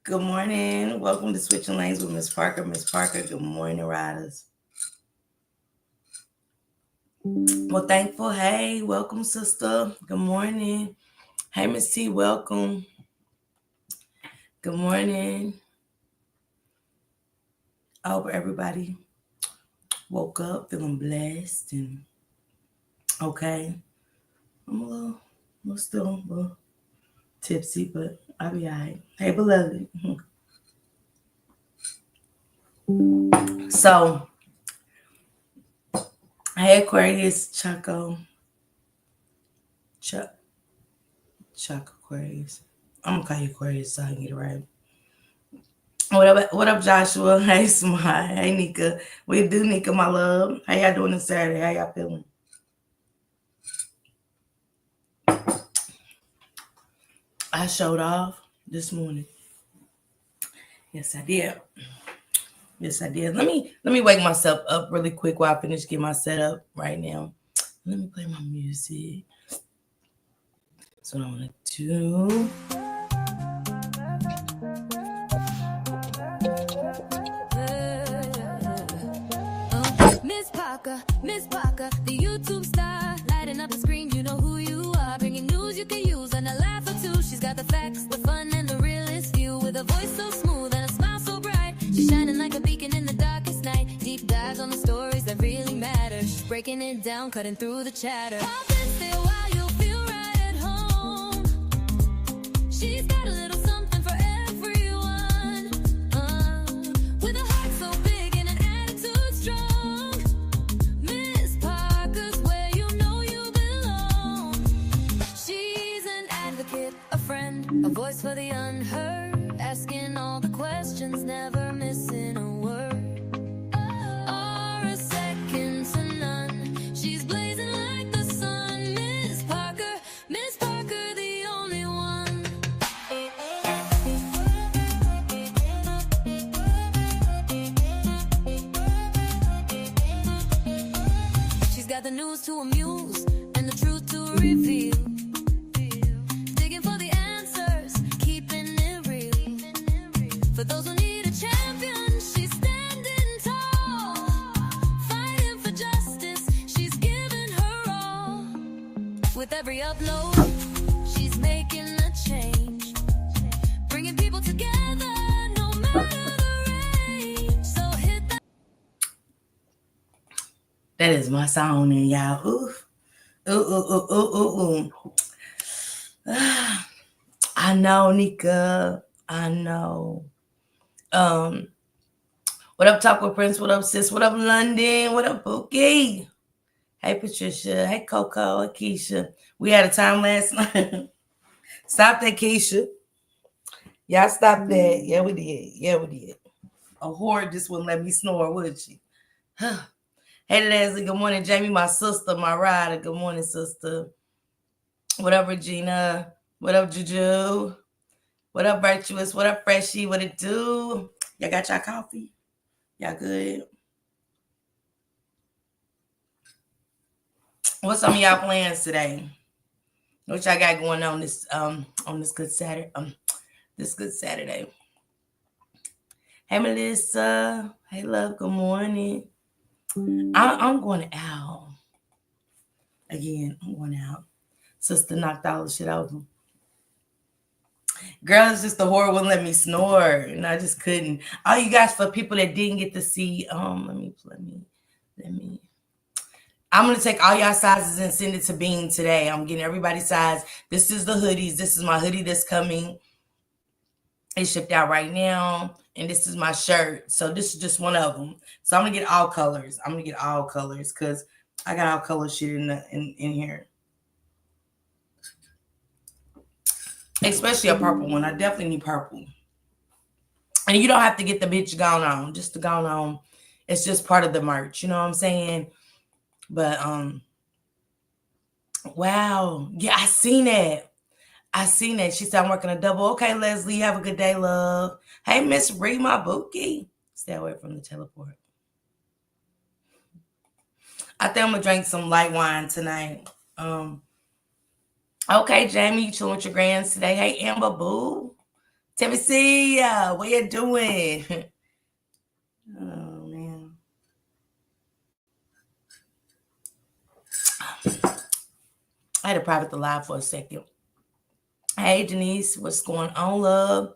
Good morning. Welcome to Switching Lanes with Miss Parker. Miss Parker, good morning, Ryderz. Well, thankful. Hey, welcome, sister. Good morning. Hey, Miss T, welcome. Good morning. I hope everybody woke up feeling blessed and okay. I'm a little tipsy, but I'll be all right. Hey, beloved. So, hey, Aquarius, Choco. Chuck Aquarius. I'm gonna call you Aquarius so I can get it right. What up, Joshua? Hey, Smart. Hey, Nika. We do, Nika, my love. How y'all doing this Saturday? How y'all feeling? I showed off this morning. Yes, I did. Yes, I did. Let me wake myself up really quick while I finish getting my setup right now. Let me play my music. That's what I want to do. Miss Parker, the YouTube star, lighting up the screen, you know who you are, bringing news you can use and a laugh or two. She's got the facts, the fun, and the realest view, with a voice so smooth and a smile so bright. She's shining like a beacon in the darkest night. Deep dives on the stories that really matter. She's breaking it down, cutting through the chatter. Pop and stay a while, you'll feel right at home. She's got a little something for everyone, with a heart so big and an attitude strong. Miss Parker's where you know you belong. She's an advocate, a friend, a voice for the unheard, asking all the questions, never missing a word or a second to none. She's blazing like the sun. Miss Parker, the only one. She's got the news to amuse and the truth to reveal. Digging for the answers, keeping it real. For those who need a champion, she's standing tall. Fighting for justice, she's giving her all. With every upload, she's making a change. Bringing people together, no matter the range. So hit that. That is my song, and y'all. Ooh. I know, Nika. I know. What up, Taco Prince? What up, sis? What up, London? What up, Bookie? Hey, Patricia. Hey, Coco. Hey, Keisha. We had a time last night. Stop that, Keisha. Y'all stop that. Yeah, we did. A whore just wouldn't let me snore, would she? Hey, Leslie. Good morning, Jamie. My sister, my rider. Good morning, sister. What up, Regina? What up, Juju? What up, Virtuous? What up, Freshie? What it do? Y'all got y'all coffee? Y'all good? What's some of y'all plans today? What y'all got going on this good Saturday? This good Saturday. Hey, Melissa. Hey, love. Good morning. I'm going out again. I'm going out. Sister knocked all the shit over. Girl, it's just the whore wouldn't let me snore, and I just couldn't. All you guys, for people that didn't get to see, let me. I'm gonna take all y'all sizes and send it to Bean today. I'm getting everybody's size. This is the hoodies. This is my hoodie that's coming. It's shipped out right now, and this is my shirt. So this is just one of them. So I'm gonna get all colors. Because I got all color shit in here. Especially a purple one. I definitely need purple. And you don't have to get the bitch gone on. Just the gone on. It's just part of the merch. You know what I'm saying? But wow. Yeah, I seen it. She said I'm working a double. Okay, Leslie, have a good day, love. Hey, Miss Ree, my bookie. Stay away from the teleport. I think I'm gonna drink some light wine tonight. Okay, Jamie, you chilling with your grands today. Hey, Amber Boo. Tennessee, what you doing? Oh, man. I had to private the live for a second. Hey, Denise, what's going on, love?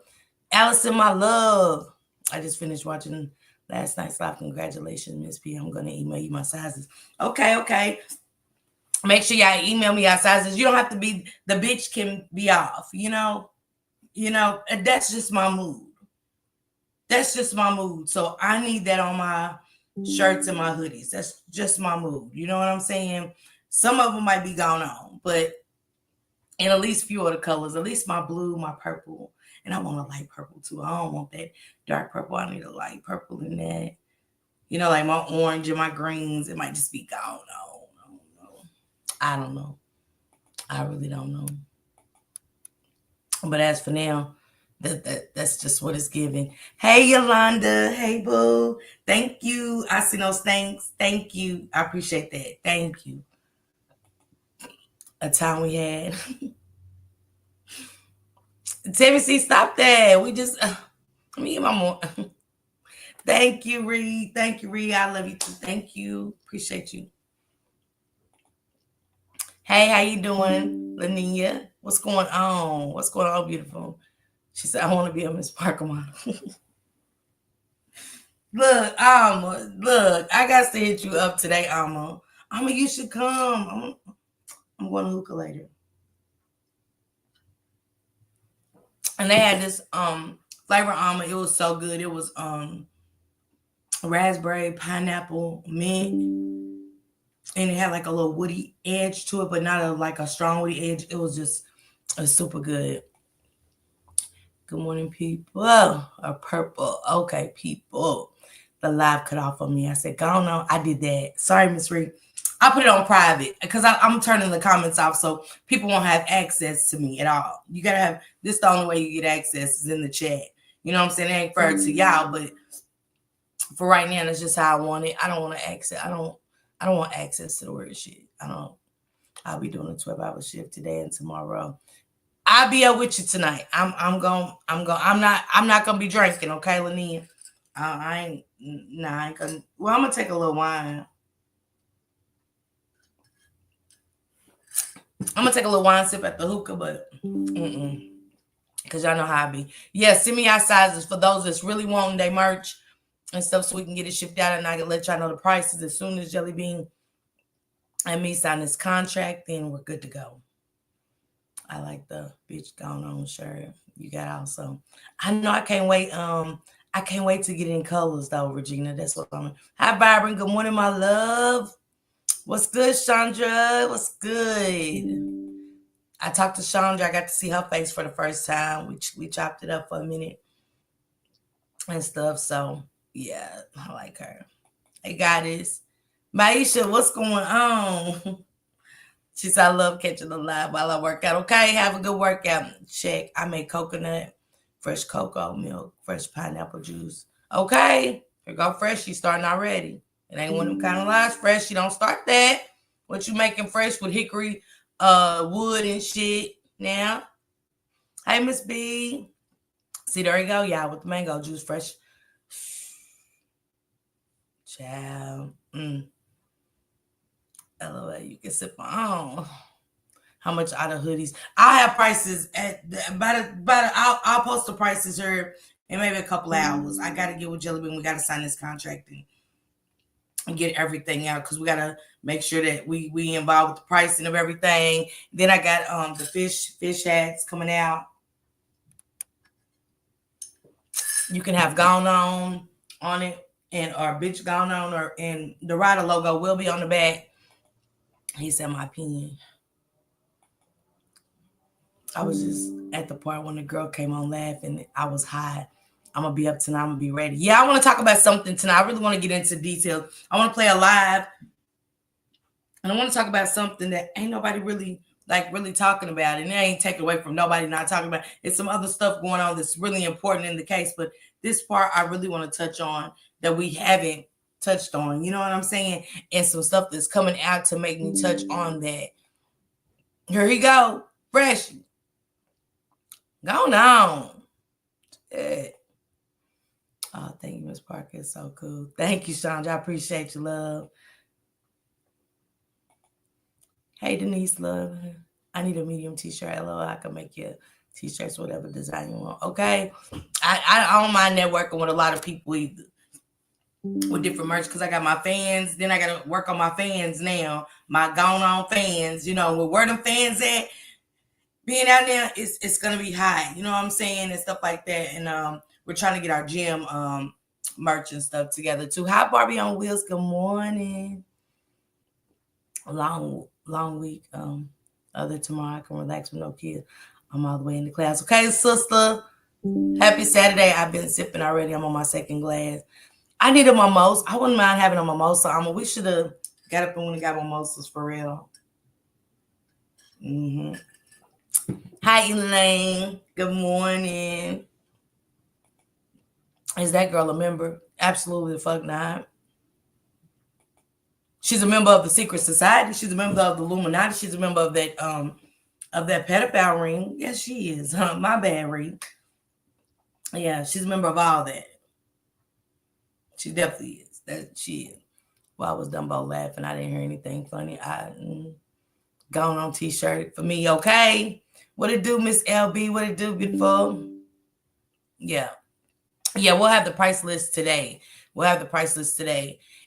Allison, my love. I just finished watching last night's live. Congratulations, Miss P. I'm going to email you my sizes. Okay. Make sure y'all email me your sizes. You don't have to be, the bitch can be off, you know, and that's just my mood. That's just my mood. So I need that on my shirts and my hoodies. That's just my mood. You know what I'm saying? Some of them might be gone on, but in at least few of the colors, at least my blue, my purple, and I want a light purple too. I don't want that dark purple. I need a light purple in that. You know, like my orange and my greens, it might just be gone on. I don't know. I really don't know. But as for now, that's just what it's giving. Hey, Yolanda. Hey, boo. Thank you. I see those thanks. Thank you. I appreciate that. Thank you. A time we had. Tennessee, stop that. We just, let me get my more. Thank you, Reed. Thank you, Reed. I love you too. Thank you. Appreciate you. Hey, how you doing, Lania? What's going on? What's going on, beautiful? She said, I want to be a Miss Parker model. Look, I got to hit you up today, Alma. You should come. I'm going to hookah later. And they had this flavor Alma. It was so good. It was raspberry, pineapple, mint. And it had like a little woody edge to it, but not like a strong woody edge. It was super good. Good morning, people. A purple. Okay, people. The live cut off on me. I said, go on. I did that. Sorry, Miss Reed. I put it on private because I'm turning the comments off so people won't have access to me at all. You got to have, this the only way you get access is in the chat. You know what I'm saying? It ain't fair to y'all, but for right now, that's just how I want it. I don't want to access. I don't want access to the word shit. I'll be doing a 12-hour shift today and tomorrow. I'll be up with you tonight. I'm not gonna be drinking, okay, Lania? I ain't gonna. Well, I'm gonna take a little wine. I'm gonna take a little wine sip at the hookah, but because y'all know how I be. Yeah, send me our sizes for those that's really wanting their merch and stuff so we can get it shipped out, and I can let y'all know the prices as soon as Jelly Bean and me sign this contract, then we're good to go. I like the bitch gone on shirt you got also. I know I can't wait. I can't wait to get in colors though, Regina. That's what I'm. Hi, Byron. Good morning, my love. What's good, Chandra? What's good? I talked to Chandra. I got to see her face for the first time. We chopped it up for a minute and stuff. So yeah, I like her. Hey, Goddess. Maisha, what's going on? She said, I love catching the live while I work out. Okay, have a good workout. Check. I made coconut, fresh cocoa milk, fresh pineapple juice. Okay, here go fresh. You starting already. It ain't one of them kind of lives. Fresh, you don't start that. What you making fresh with hickory wood and shit now? Hey, Miss B. See, there you go, y'all, with the mango juice, fresh. Child. LOL, you can sip on. How much are the hoodies? I'll have prices I'll post the prices here in maybe a couple hours. I gotta get with Jelly Bean. We gotta sign this contract and get everything out because we gotta make sure that we involved with the pricing of everything. Then I got the fish hats coming out. You can have gone on it and or bitch gone on and the Ryderz logo will be on the back. He said my opinion. I was just at the part when the girl came on laughing. I was high. I'm going to be up tonight. I'm going to be ready. Yeah, I want to talk about something tonight. I really want to get into details. I want to play a live. And I want to talk about something that ain't nobody really talking about. And it ain't taken away from nobody not talking about. It's some other stuff going on that's really important in the case. But this part I really want to touch on that we haven't touched on. You know what I'm saying? And some stuff that's coming out to make me touch on that. Here we go. Fresh. Go on. Oh, thank you, Miss Parker. It's so cool. Thank you, Chandra. I appreciate your love. Hey, Denise, love. I need a medium t-shirt. Hello, I can make you t-shirts, whatever design you want. Okay. I don't mind networking with a lot of people either with different merch because I got my fans. Then I got to work on my fans now. My gone on fans, where them fans at, being out there, it's gonna be high. You know what I'm saying, and stuff like that. And we're trying to get our gym merch and stuff together too. Hi, Barbie on Wheels. Good morning. Long week. Other tomorrow I can relax with no kids. I'm all the way in the class. Okay, sister. Happy Saturday. I've been sipping already. I'm on my second glass. I need a mimosa. I wouldn't mind having a mimosa. We should have got up and went and got mimosas for real. Hi, Elaine. Good morning. Is that girl a member? Absolutely the fuck not. She's a member of the secret society. She's a member of the Illuminati. She's a member of that pedophile ring. Yes, she is. My bad, ring. Yeah, she's a member of all that. She definitely is. That she is. Well, I was Dumbo laughing. I didn't hear anything funny. Gone on t-shirt for me. Okay. What it do, Miss LB? What it do, beautiful? Yeah. Yeah, we'll have the price list today.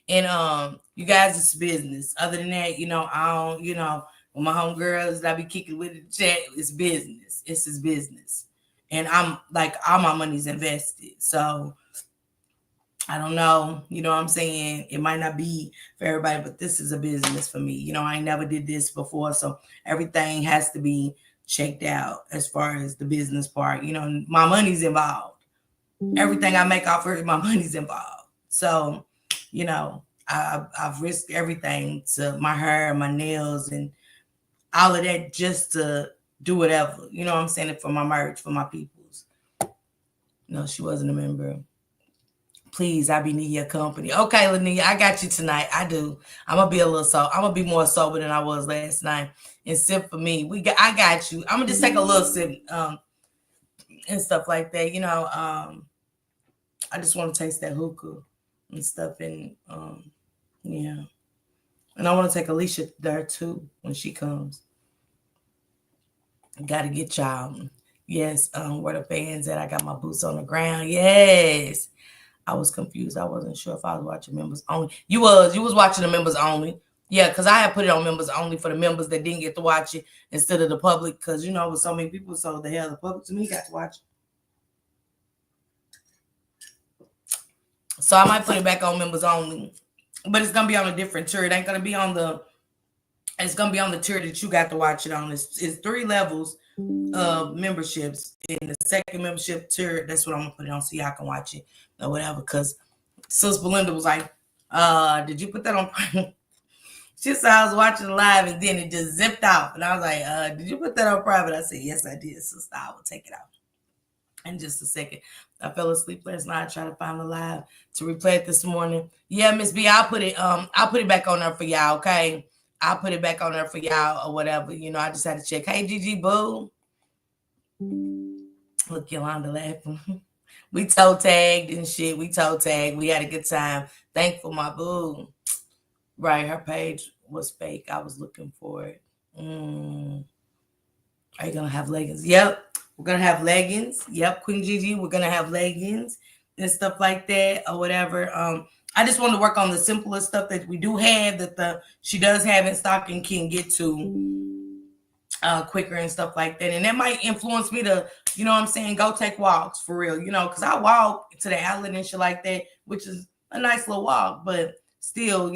And you guys, it's business. Other than that, I don't, with my homegirls that I be kicking with the chat, it's business. It's his business. And I'm like, all my money's invested. So I don't know, what I'm saying? It might not be for everybody, but this is a business for me. I ain't never did this before. So everything has to be checked out as far as the business part. My money's involved. Everything I make off of it, my money's involved. So, I've risked everything to my hair, my nails, and all of that just to do whatever. You know what I'm saying? For my merch, for my peoples. No, she wasn't a member. Please, I be need your company. Okay, Lania, I got you tonight. I do. I'm gonna be I'm gonna be more sober than I was last night. And sip for me. I got you. I'm gonna just take a little sip, and stuff like that. I just want to taste that hookah and stuff, and yeah. And I want to take Alicia there too when she comes. Got to get y'all. Yes, where the fans at? I got my boots on the ground. Yes. I was confused. I wasn't sure if I was watching members only. You was watching the members only. Yeah, because I had put it on members only for the members that didn't get to watch it instead of the public. Because, with so many people, so the hell the public to me got to watch it. So I might put it back on members only. But it's going to be on a different tier. It ain't going to be on it's going to be on the tier that you got to watch it on. It's 3 levels of memberships. In the second membership tier, that's what I'm going to put it on so y'all can watch it or whatever. Because Sis Belinda was like, did you put that on? She said I was watching live and then it just zipped off. And I was like, did you put that on private? I said, yes, I did, sister. I will take it out in just a second. I fell asleep last night. I tried to find the live to replay it this morning. Yeah, Miss B, I'll put it back on there for y'all, okay? I'll put it back on there for y'all or whatever. I just had to check. Hey, Gigi Boo. Look, Yolanda laughing. We toe tagged and shit. We had a good time. Thankful my boo. Right, her page was fake. I was looking for it. Are you gonna have leggings? Yep, we're gonna have leggings. Yep, Queen Gigi, we're gonna have leggings and stuff like that or whatever. I just want to work on the simplest stuff that we do have that she does have in stock and can get to quicker and stuff like that. And that might influence me to, go take walks for real, because I walk to the outlet and shit like that, which is a nice little walk, but still,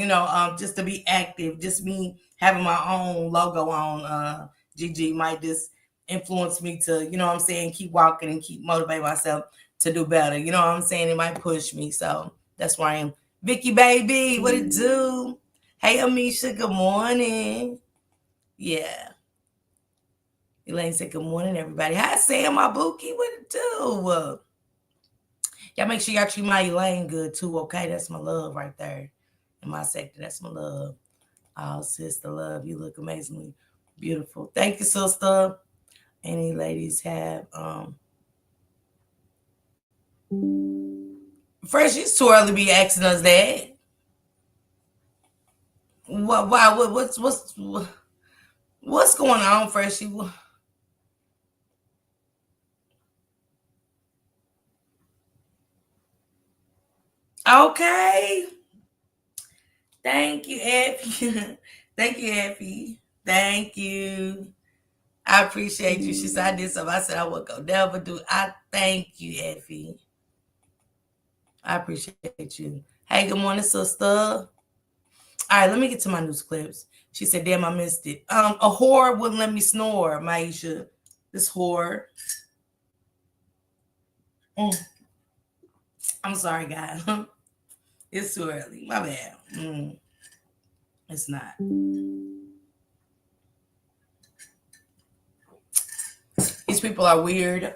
just to be active, just me having my own logo on GG might just influence me to, keep walking and keep motivating myself to do better. You know what I'm saying? It might push me. So that's where I am. Vicky, baby, what it do? Hey, Amisha, good morning. Yeah. Elaine said, good morning, everybody. Hi, Sam, my bookie. What it do? Y'all make sure y'all treat my Elaine good, too, okay? That's my love right there in my sector. That's my love. Oh, sister, love. You look amazingly beautiful. Thank you, sister. Any ladies have Fresh, it's too early to be asking us that. What's going on, Freshie? Okay. Thank you, Effie. Thank you, Effie. Thank you. I appreciate you. She said I did something. I said I would go never do. I thank you, Effie. I appreciate you. Hey, good morning, sister. All right, let me get to my news clips. She said, damn, I missed it. A whore wouldn't let me snore, Maisha. This whore. I'm sorry, guys. It's too early. My bad. It's not. These people are weird.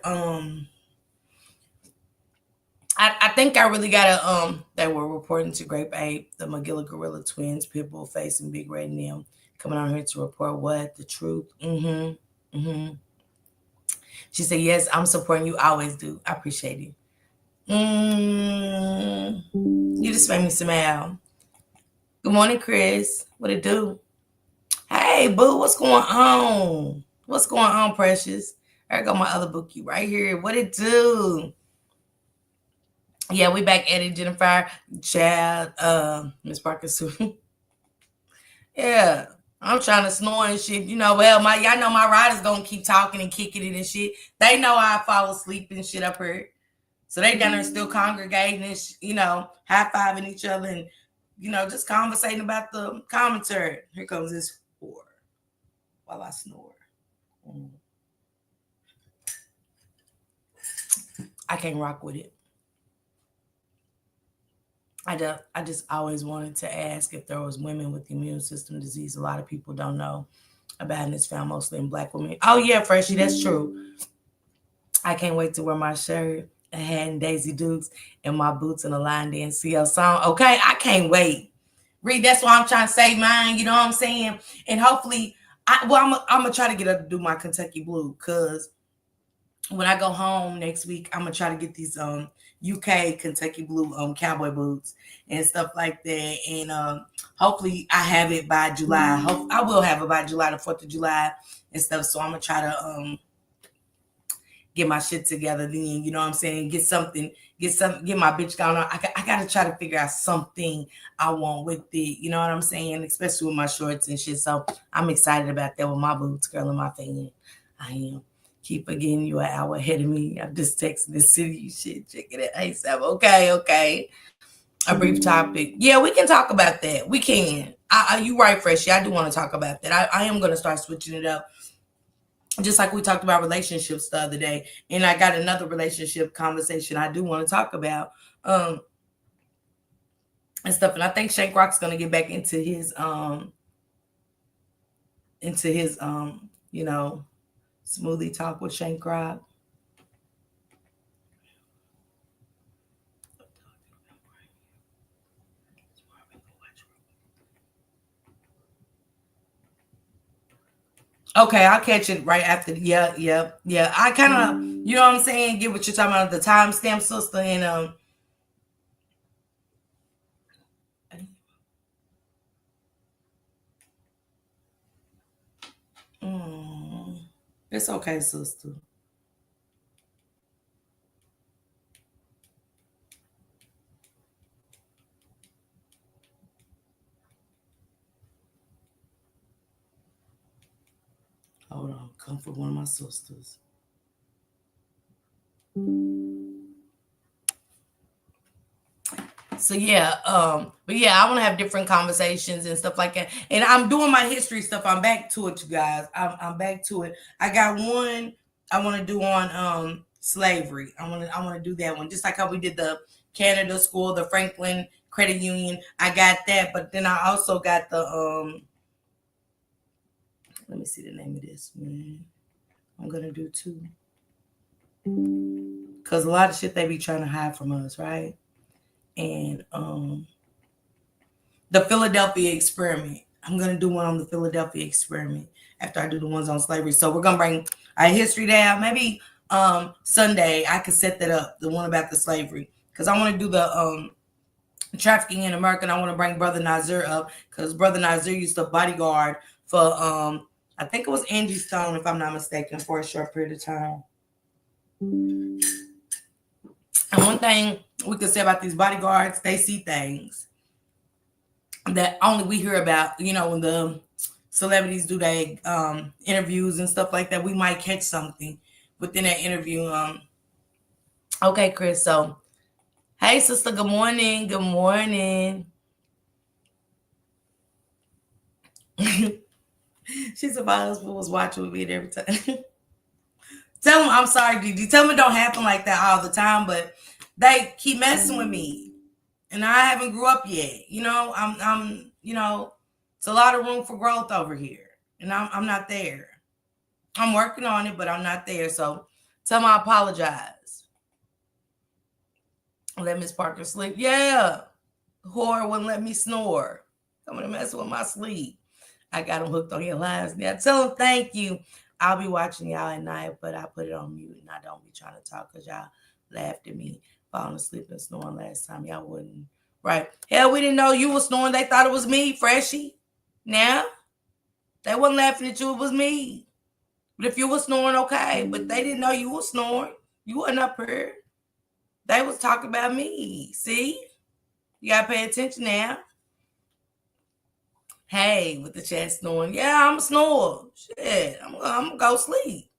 I think I really gotta they were reporting to Grape Ape, the McGilla Gorilla twins, Pitbull Face, and Big Red and them coming on here to report what? The truth. She said, yes, I'm supporting you. I always do. I appreciate it. You just made me smile. Good morning, Chris. What it do? Hey, boo, what's going on? What's going on, Precious? There go my other bookie right here. What it do? Yeah, we back at it, Jennifer, Chad, Miss Parkinson. Yeah, I'm trying to snore and shit. You know, well, y'all know my riders gonna keep talking and kicking it and shit. They know I fall asleep and shit up here. So they down there still congregating and, high fiving each other and, just conversating about the commentary. Here comes this whore while I snore. I can't rock with it. I just always wanted to ask if there was women with immune system disease. A lot of people don't know about it, and it's found mostly in Black women. Oh, yeah, Freshie, that's true. I can't wait to wear my shirt, a hat, and Daisy Dukes, and my boots and a line dance CL song. Okay, I can't wait. Reed, that's why I'm trying to save mine, you know what I'm saying? And hopefully, I'm going to try to get up to do my Kentucky Blue, because when I go home next week, I'm going to try to get these UK Kentucky Blue cowboy boots and stuff like that. And hopefully I have it by July. I will have it by July, the 4th of July and stuff. So I'm going to try to get my shit together then, you know what I'm saying? Get my bitch going on. I got to try to figure out something I want with it. You know what I'm saying? Especially with my shorts and shit. So I'm excited about that with my boots, girl, and my fan. I am. Keep forgetting you an hour ahead of me. I'm just texting the city shit. Check it out. ASAP. Okay. A brief topic. Yeah, we can talk about that. We can. You right, Freshie. I do want to talk about that. I am going to start switching it up. Just like we talked about relationships the other day. And I got another relationship conversation I do want to talk about. And stuff. And I think Shank Rock's going to get back into his smoothie talk with Shank Rock. Okay, I'll catch it right after. Yeah. I kind of, you know what I'm saying? Get what you're talking about, the timestamp, sister, and it's okay, sister. Hold on, come for one of my sisters. So yeah, but yeah, I want to have different conversations and stuff like that. And I'm doing my history stuff. I'm back to it, you guys. I'm back to it. I got one I want to do on slavery. I want to do that one, just like how we did the Canada School, the Franklin Credit Union. I got that, but then I also got the let me see the name of this one. I'm gonna do two, because a lot of shit they be trying to hide from us, right? And the Philadelphia experiment. I'm gonna do one on the Philadelphia experiment after I do the ones on slavery. So we're gonna bring our history down. Maybe Sunday I could set that up, the one about the slavery, because I want to do the trafficking in America, and I want to bring Brother Nazir up because Brother Nazir used to bodyguard for I think it was Angie Stone, if I'm not mistaken, for a short period of time. And one thing we could say about these bodyguards, they see things that only we hear about. You know, when the celebrities do their interviews and stuff like that, we might catch something within that interview. Okay, Chris. So, hey, sister. Good morning. Good morning. She said my husband was watching with me every time. Tell him I'm sorry, Gigi. Tell him it don't happen like that all the time, but they keep messing with me, and I haven't grew up yet. You know, I'm, you know, it's a lot of room for growth over here, and I'm not there. I'm working on it, but I'm not there. So tell him I apologize. Let Miss Parker sleep. Yeah, whore wouldn't let me snore. I'm gonna mess with my sleep. I got him hooked on your lives now. Tell him thank you. I'll be watching y'all at night, but I put it on mute and I don't be trying to talk because y'all laughed at me falling asleep and snoring last time. Y'all wouldn't. Right. Hell, we didn't know you were snoring. They thought it was me, Freshie. Now, they wasn't laughing at you. It was me. But if you were snoring, okay. But they didn't know you were snoring. You wasn't up here. They was talking about me. See? You got to pay attention now. Hey, with the chat snoring. Yeah, I'm a snorer. Shit, I'm going to go sleep.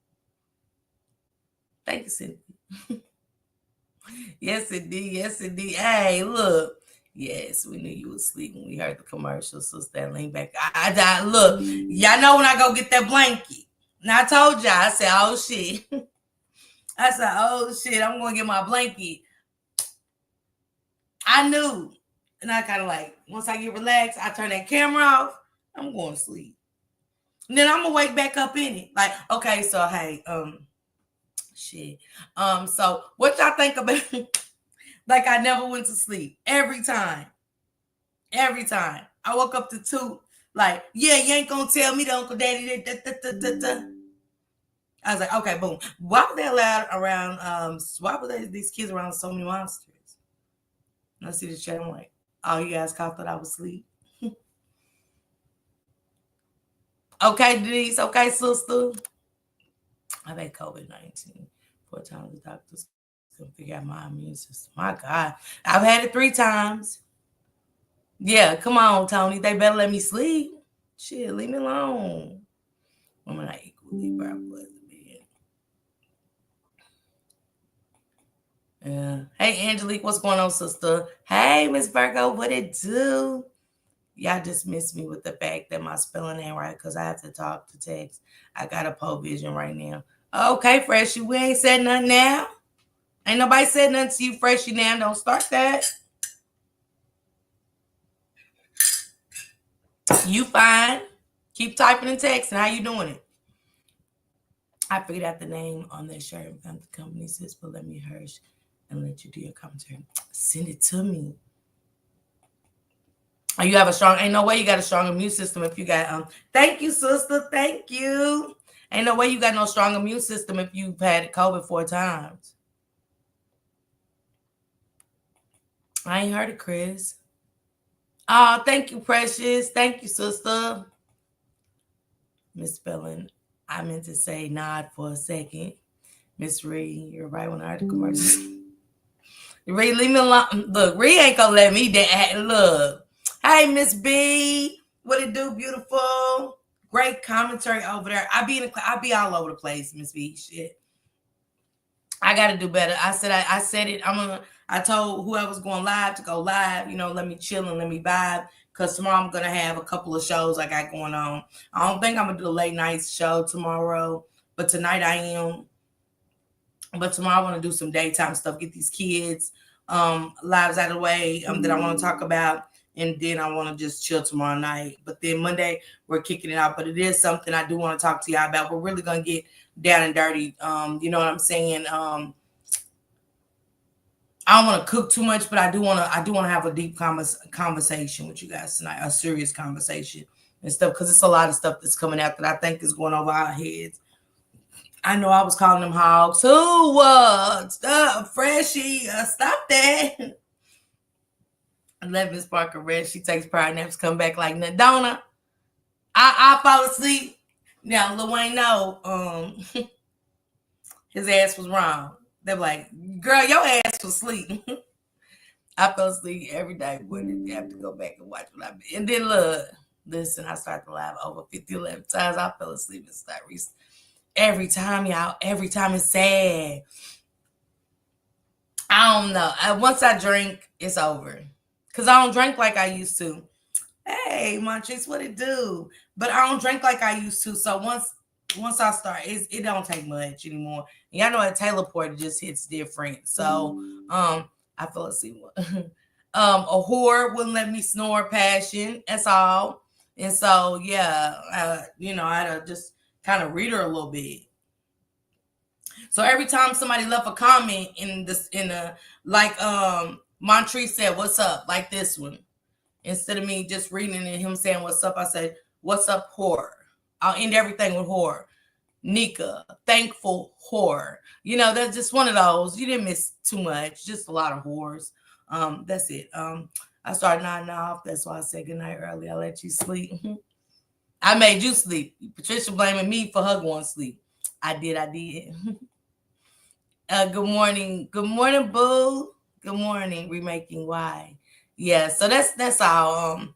Thank you, Cindy. Yes, indeed. Yes, indeed. Hey, look. Yes, we knew you was asleep when we heard the commercial. So that lean back. I look, y'all know when I go get that blanket. Now, I told y'all, I said, oh, shit. I said, oh, shit, I'm going to get my blanket. I knew. And I kind of like, once I get relaxed, I turn that camera off, I'm going to sleep. And then I'm going to wake back up in it. Like, okay, so, hey, shit. So what y'all think about, like I never went to sleep every time. Every time. I woke up to 2, like, yeah, you ain't going to tell me the Uncle Daddy. I was like, okay, boom. Why were they allowed around, why were these kids around so many monsters? And I see the chat, I'm like, oh, you guys thought I was asleep. Okay, Denise. Okay, sister. I've had COVID-19 4 times. The doctors couldn't figure out my immune system. My God. I've had it 3 times. Yeah, come on, Tony. They better let me sleep. Shit, leave me alone. Women are equally powerful. Yeah. Hey, Angelique, what's going on, sister? Hey, Miss Virgo, what it do? Y'all just missed me with the fact that my spelling ain't right because I have to talk to text. I got a pole vision right now. Okay, Freshie, we ain't said nothing now. Ain't nobody said nothing to you, Freshie, now. Don't start that. You fine. Keep typing and texting. How you doing it? I figured out the name on that shirt and found the company says, but let me hush and let you do your commentary. Send it to me. You have a strong, ain't no way you got a strong immune system if you got, thank you, sister. Thank you. Ain't no way you got no strong immune system if you've had COVID 4 times. I ain't heard it, Chris. Oh, thank you, Precious. Thank you, sister. Misspelling. I meant to say nod for a second. Miss Ree, you're right when I heard the commercial. Ree, leave me alone. Look, Ree ain't gonna let me look. Hey, Miss B. What it do, beautiful? Great commentary over there. I be all over the place, Miss B. Shit. I gotta do better. I said it. I told whoever's going live to go live, you know, let me chill and let me vibe. Because tomorrow I'm gonna have a couple of shows I got going on. I don't think I'm gonna do a late night show tomorrow, but tonight I am. But tomorrow I want to do some daytime stuff, get these kids lives out of the way that I want to talk about. And then I want to just chill tomorrow night. But then Monday, we're kicking it out. But it is something I do want to talk to y'all about. We're really going to get down and dirty. You know what I'm saying? I don't want to cook too much, but I do want to have a deep conversation with you guys tonight, a serious conversation and stuff. Because it's a lot of stuff that's coming out that I think is going over our heads. I know I was calling them hogs. Who stop, Freshie, stop that. I let Miss Parker rest. She takes pride naps, come back like Nadona. I fall asleep. Now Lil Wayne know his ass was wrong. They're like, girl, your ass was asleep. I fell asleep every day. Wouldn't have to go back and watch what I did. And then look, listen, I started to laugh over 11 times. I fell asleep and started every time, y'all. Every time it's sad. I don't know. Once I drink, it's over. Because I don't drink like I used to. Hey, Montrese, what it do? But I don't drink like I used to. So once I start, it don't take much anymore. And y'all know at Taylor Port, it just hits different. So I fell asleep. A whore wouldn't let me snore. Passion. That's all. And so yeah, I had to just kind of read her a little bit. So every time somebody left a comment like Montrese said, "What's up?" like this one. Instead of me just reading and him saying what's up, I said, "What's up, whore?" I'll end everything with whore. Nika, thankful whore. That's just one of those. You didn't miss too much. Just a lot of whores. That's it. I started nodding off. That's why I said good night early. I let you sleep. I made you sleep. Patricia blaming me for her going to sleep. I did. Good morning. Good morning, boo. Good morning. Remaking why. Yeah, so that's all.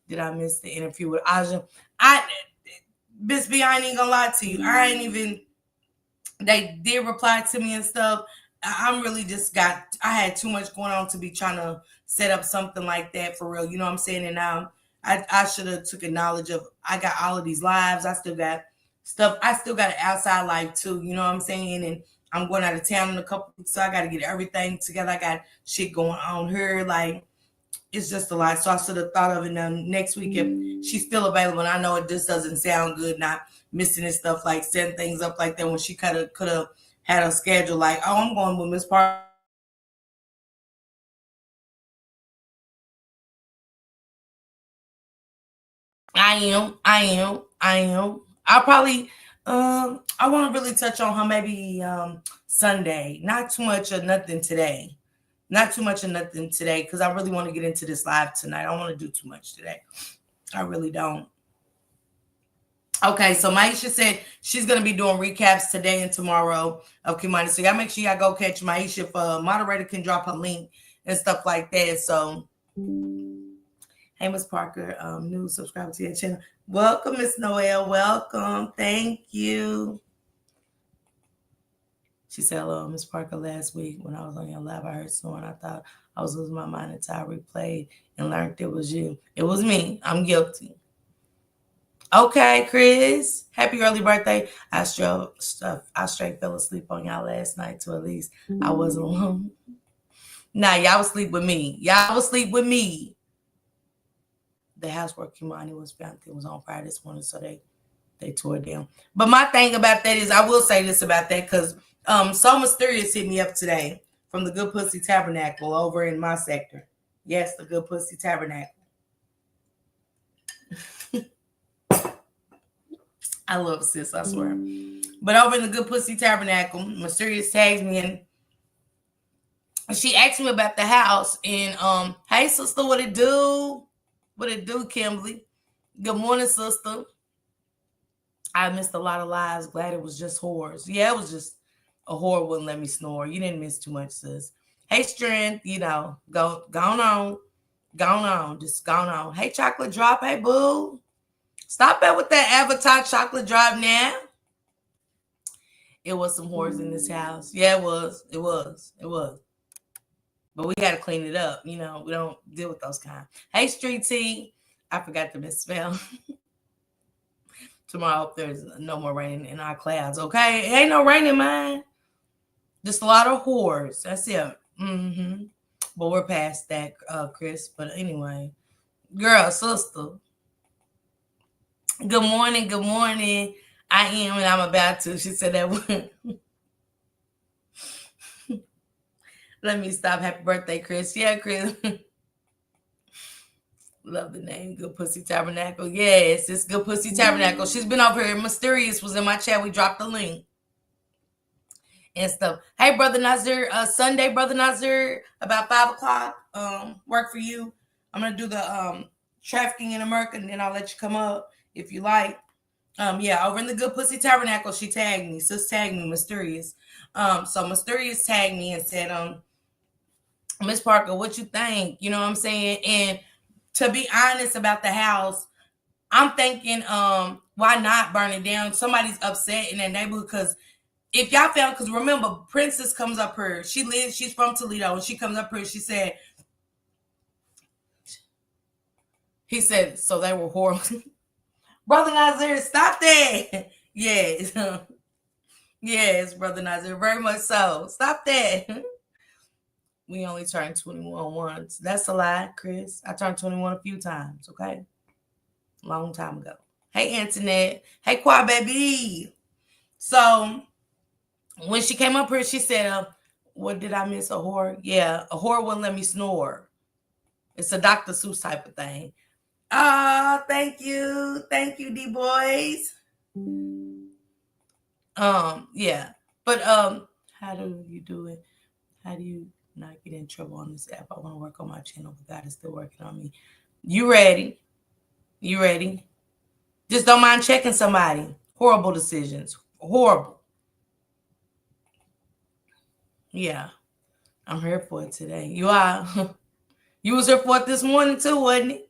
Did I miss the interview with Aja? Miss B, I ain't even gonna lie to you. They did reply to me and stuff. I'm really I had too much going on to be trying to set up something like that for real. You know what I'm saying? And now I should have took knowledge of, I got all of these lives. I still got stuff. I still got an outside life too. You know what I'm saying? And I'm going out of town in a couple weeks, so I got to get everything together. I got shit going on here. Like, it's just a lot. So I should have thought of it next week if she's still available. And I know it just doesn't sound good not missing and stuff, like setting things up like that when she could have had a schedule like, oh, I'm going with Miss Parker. I am. I'll probably I want to really touch on her maybe Sunday. Not too much or nothing today. Not too much or nothing today, because I really want to get into this live tonight. I don't want to do too much today. I really don't. Okay, so Maisha said she's going to be doing recaps today and tomorrow of Kimani. So y'all make sure y'all go catch Maisha if a moderator can drop her link and stuff like that. So, hey, Miss Parker, new subscriber to your channel. Welcome, Miss Noel. Welcome. Thank you. She said, hello, Miss Parker. Last week when I was on your live, I heard someone. I thought I was losing my mind until I replayed and learned it was you. It was me. I'm guilty. Okay, Chris. Happy early birthday. I straight fell asleep on y'all last night, to at least I wasn't alone. Nah, y'all was asleep with me. The house where Kimani was found, it was on fire this morning, so they tore it down. But my thing about that is, I will say this about that, because So Mysterious hit me up today from the Good Pussy Tabernacle over in my sector. Yes, the Good Pussy Tabernacle. I love sis, I swear. But over in the Good Pussy Tabernacle, Mysterious tags me in. She asked me about the house. And hey sister, what it do? What it do, Kimberly? Good morning, sister. I missed a lot of lives. Glad it was just whores. Yeah, it was just a whore wouldn't let me snore. You didn't miss too much, sis. Hey, Strength, go on. Just go on. Hey, Chocolate Drop. Hey, boo. Stop it with that Avatar Chocolate Drop now. It was some whores in this house. Yeah, it was. But we got to clean it up. We don't deal with those kind. Hey, Street T. I forgot to misspell. Tomorrow, there's no more rain in our clouds, okay? It ain't no rain in mine. Just a lot of whores. That's it. But we're past that, Chris. But anyway, girl, sister. Good morning. I am, and I'm about to. She said that word. Let me stop. Happy birthday, Chris. Yeah, Chris. Love the name. Good Pussy Tabernacle. Yes, it's Good Pussy Tabernacle. She's been over here. Mysterious was in my chat. We dropped the link. and stuff. Hey, Brother Nazir, Sunday, Brother Nazir, about 5 o'clock. Work for you. I'm gonna do the trafficking in America, and then I'll let you come up if you like. Yeah, over in the Good Pussy Tabernacle, she tagged me. Sis tagged me, Mysterious. So Mysterious tagged me and said, Miss Parker, what you think? You know what I'm saying? And to be honest about the house, I'm thinking, why not burn it down? Somebody's upset in that neighborhood because if y'all found, because remember, Princess comes up here. She's from Toledo, and she comes up here. She said, he said, so they were horrible. Brother Nazir, stop that. Yes. Yes, Brother Nazir, very much so. Stop that. We only turned 21 once. That's a lie, Chris. I turned 21 a few times, okay? Long time ago. Hey, Antoinette. Hey, Quad Baby. So, when she came up here, she said, what did I miss? A whore? Yeah, a whore wouldn't let me snore. It's a Dr. Seuss type of thing. Oh, thank you. Thank you, D-Boys. Yeah. But, how do you do it? How do you not get in trouble on this app? I want to work on my channel, but God is still working on me. You ready? You ready? Just don't mind checking somebody. Horrible decisions. Horrible. Yeah. I'm here for it today. You are. You was here for it this morning too, wasn't it?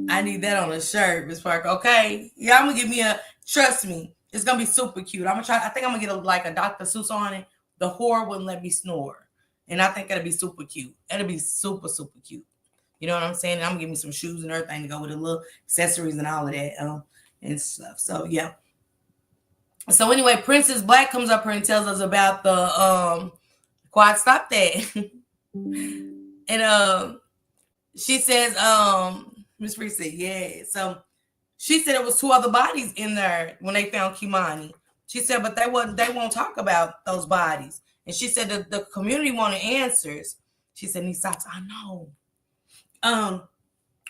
I need that on a shirt, Miss Parker. Okay. Yeah, I'm gonna give me a, trust me, it's gonna be super cute. I think I'm gonna get like a Dr. Seuss on it. The whore wouldn't let me snore. And I think it'll be super cute. It'll be super, super cute. You know what I'm saying? And I'm gonna give me some shoes and everything to go with the little accessories and all of that and stuff. So yeah. So anyway, Princess Black comes up here and tells us about the Quad, stop that. And she says, Miss Free said, yeah. So she said it was 2 other bodies in there when they found Kimani. She said, but they won't talk about those bodies. And she said that the community wanted answers. She said, these socks, I know.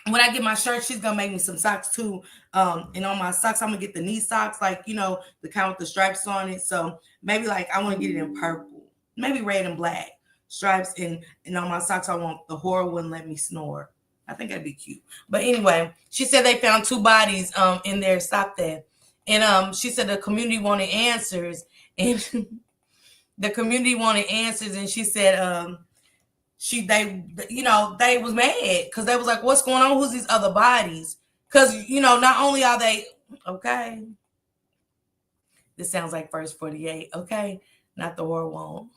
When I get my shirt, she's gonna make me some socks too. And on my socks, I'm gonna get the knee socks, like, you know, the kind with the stripes on it. So maybe like I want to get it in purple, maybe red and black stripes. And on my socks, I want the whore wouldn't let me snore. I think that'd be cute. But anyway, she said they found 2 bodies in there. Stop that. And she said the community wanted answers, and the community wanted answers, and she said they was mad because they was like, what's going on? Who's these other bodies? Because, you know, not only are they, okay, this sounds like verse 48, okay, not the whore won't.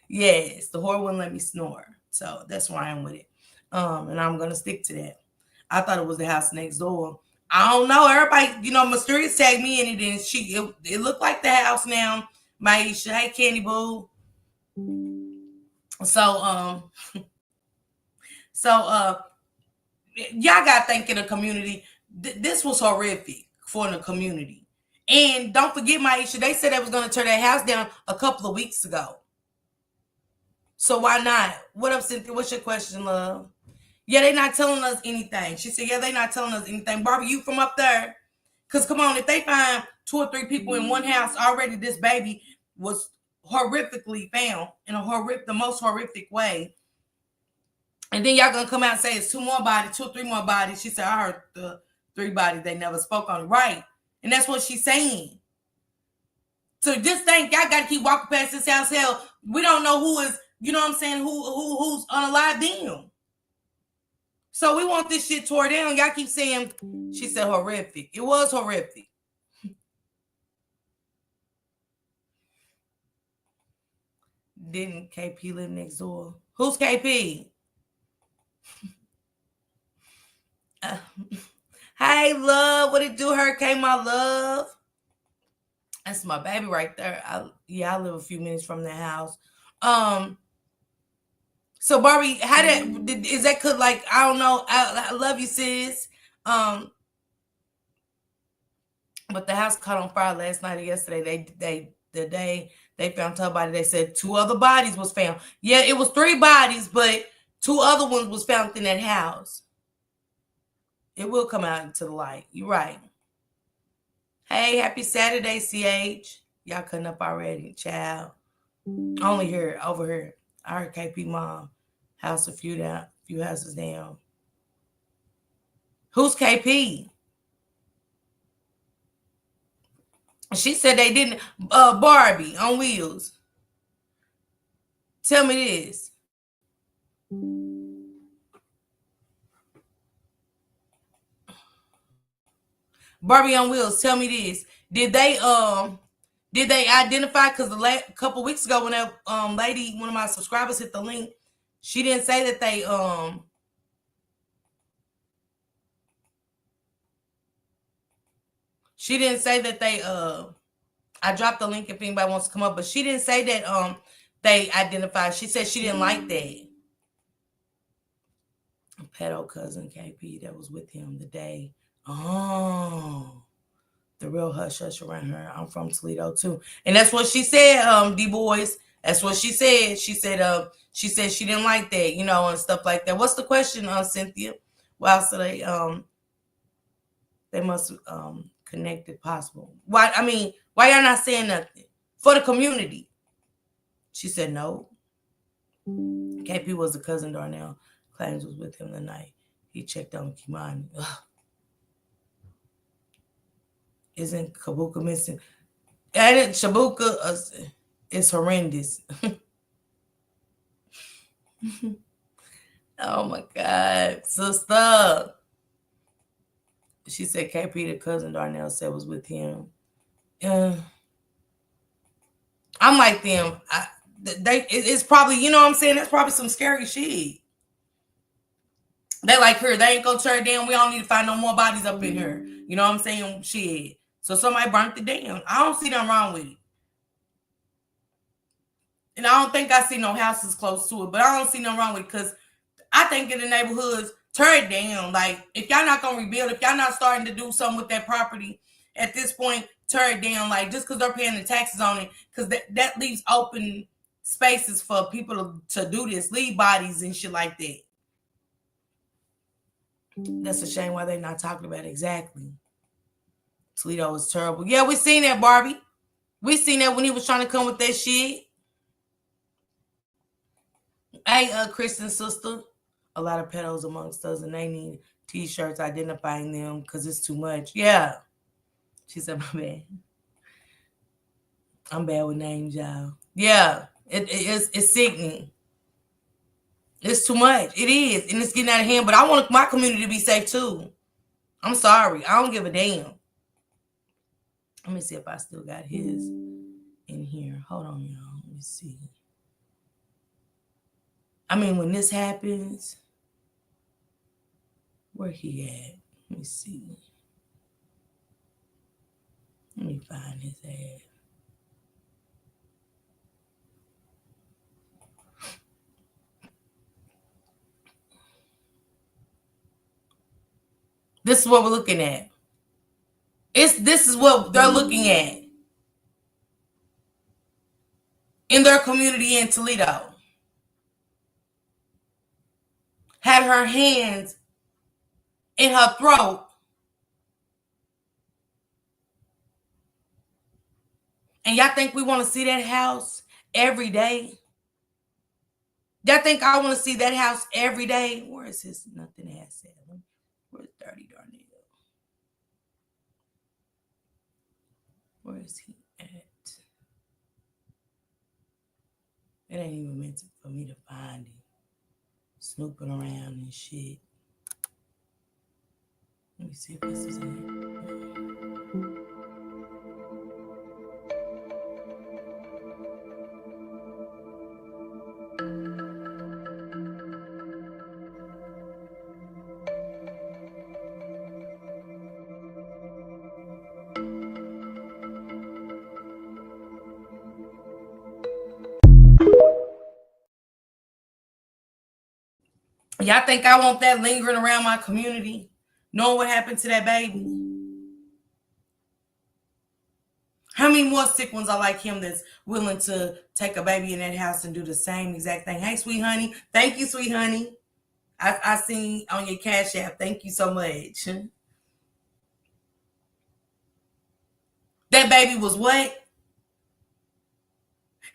Yes, the whore wouldn't let me snore. So that's why I'm with it. And I'm going to stick to that. I thought it was the house next door. I don't know. Everybody, you know, Mysterious tagged me in it, and it looked like the house now. Maisha, hey, Candy Boo. So, y'all got to think in the community. This was horrific for the community. And don't forget, Maisha, they said they was going to tear that house down a couple of weeks ago. So why not? What up, Cynthia? What's your question, love? Yeah, they not telling us anything. She said, yeah, they not telling us anything. Barbie, you from up there? Because come on, if they find 2 or 3 people in one house already, this baby was horrifically found in the most horrific way. And then y'all gonna come out and say it's 2 more bodies, 2 or 3 more bodies. She said, I heard the 3 bodies, they never spoke on it. Right. And that's what she's saying. So just think, y'all gotta keep walking past this house. Hell, we don't know who is, you know what I'm saying, who's unalive them. So we want this shit tore down. Y'all keep saying, she said horrific. It was horrific. Didn't KP live next door? Who's KP? Hey, love. What it do, Hurricane, my love? That's my baby right there. I live a few minutes from the house. So Barbie, is that could, like, I don't know. I love you, sis. But the house caught on fire last night or yesterday. The day they found her body, they said 2 other bodies was found. Yeah, it was 3 bodies, but 2 other ones was found in that house. It will come out into the light. You're right. Hey, happy Saturday, CH. Y'all cutting up already, child. Only here, over here. I heard KP mom house a few houses down. Who's KP? She said they didn't. Barbie on wheels. Tell me this. Barbie on wheels. Tell me this. Did they identify? Because the couple weeks ago when that lady, one of my subscribers, hit the link, she didn't say that they She didn't say that they I dropped the link if anybody wants to come up, but she didn't say that they identified. She said she didn't like that. Pedo cousin KP that was with him the day. Oh, the real hush hush around her. I'm from Toledo too, and that's what she said. D boys, that's what she said. She said she didn't like that, you know, and stuff like that. What's the question, Cynthia? Wow, so they must connected possible. Why? I mean, why y'all not saying nothing for the community? She said no. KP was the cousin Darnell claims was with him the night he checked on Kimani. Ugh. Isn't Kabuka missing? And Shabuka is horrendous. Oh my God, sister. She said KP, the cousin Darnell said was with him. I'm like them. It's probably, you know what I'm saying? That's probably some scary shit. They like her. They ain't gonna tear it down. We don't need to find no more bodies up in here. You know what I'm saying? Shit. So somebody burnt it down. I don't see nothing wrong with it. And I don't think I see no houses close to it, but I don't see nothing wrong with it because I think in the neighborhoods, tear it down. Like, if y'all not gonna rebuild, if y'all not starting to do something with that property at this point, tear it down. Like, just because they're paying the taxes on it, because that leaves open spaces for people to do this, leave bodies and shit like that. That's a shame why they're not talking about it. Exactly. Toledo was terrible. Yeah, we seen that, Barbie. We seen that when he was trying to come with that shit. Hey, Kristen sister. A lot of pedos amongst us, and they need t-shirts identifying them because it's too much. Yeah. She said, my bad. I'm bad with names, y'all. Yeah. It's sickening. It's too much. It is. And it's getting out of hand. But I want my community to be safe too. I'm sorry. I don't give a damn. Let me see if I still got his in here. Hold on, y'all. Let me see. I mean, when this happens, where he at? Let me see. Let me find his ass. This is what we're looking at. This is what they're looking at in their community in Toledo. Had her hands in her throat. And y'all think we want to see that house every day? Y'all think I want to see that house every day? Where is his nothing ass at? Where's Dirty Darnell? Where is he at? It ain't even meant for me to find him. Snooping around and shit. Let me see if this is it. Y'all think I want that lingering around my community, knowing what happened to that baby? How many more sick ones are like him that's willing to take a baby in that house and do the same exact thing? Hey, sweet honey. Thank you, sweet honey. I seen on your Cash App. Thank you so much. That baby was what?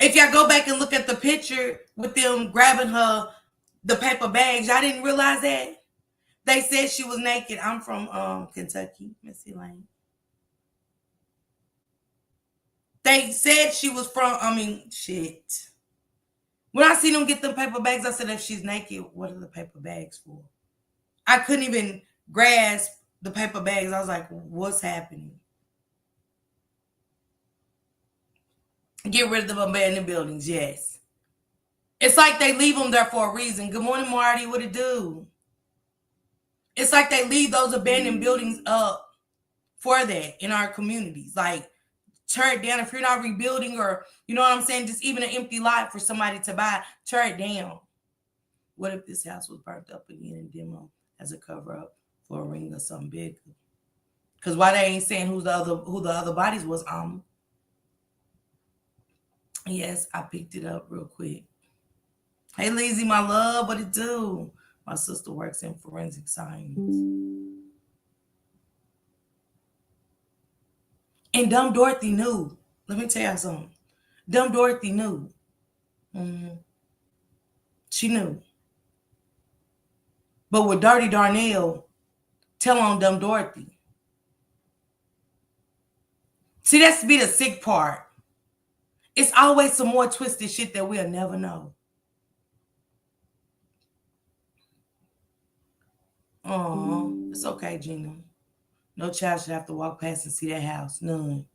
If y'all go back and look at the picture with them grabbing her, the paper bags, y'all didn't realize that? They said she was naked. I'm from Kentucky, Missy Lane. They said she was from, shit. When I seen them get them paper bags, I said, if she's naked, what are the paper bags for? I couldn't even grasp the paper bags. I was like, what's happening? Get rid of the abandoned buildings, yes. It's like they leave them there for a reason. Good morning, Marty. What it do? It's like they leave those abandoned buildings up for that in our communities. Like, tear it down. If you're not rebuilding, or, you know what I'm saying, just even an empty lot for somebody to buy, tear it down. What if this house was burnt up again and demo as a cover-up for a ring or something big? Because why they ain't saying who the other bodies was? Yes, I picked it up real quick. Hey, Lizzie, my love, what it do? My sister works in forensic science. And Dumb Dorothy knew. Let me tell you something. Dumb Dorothy knew. Mm-hmm. She knew. But with Dirty Darnell, tell on Dumb Dorothy. See, that's be the sick part. It's always some more twisted shit that we'll never know. Oh, it's okay, Gina. No child should have to walk past and see that house. None.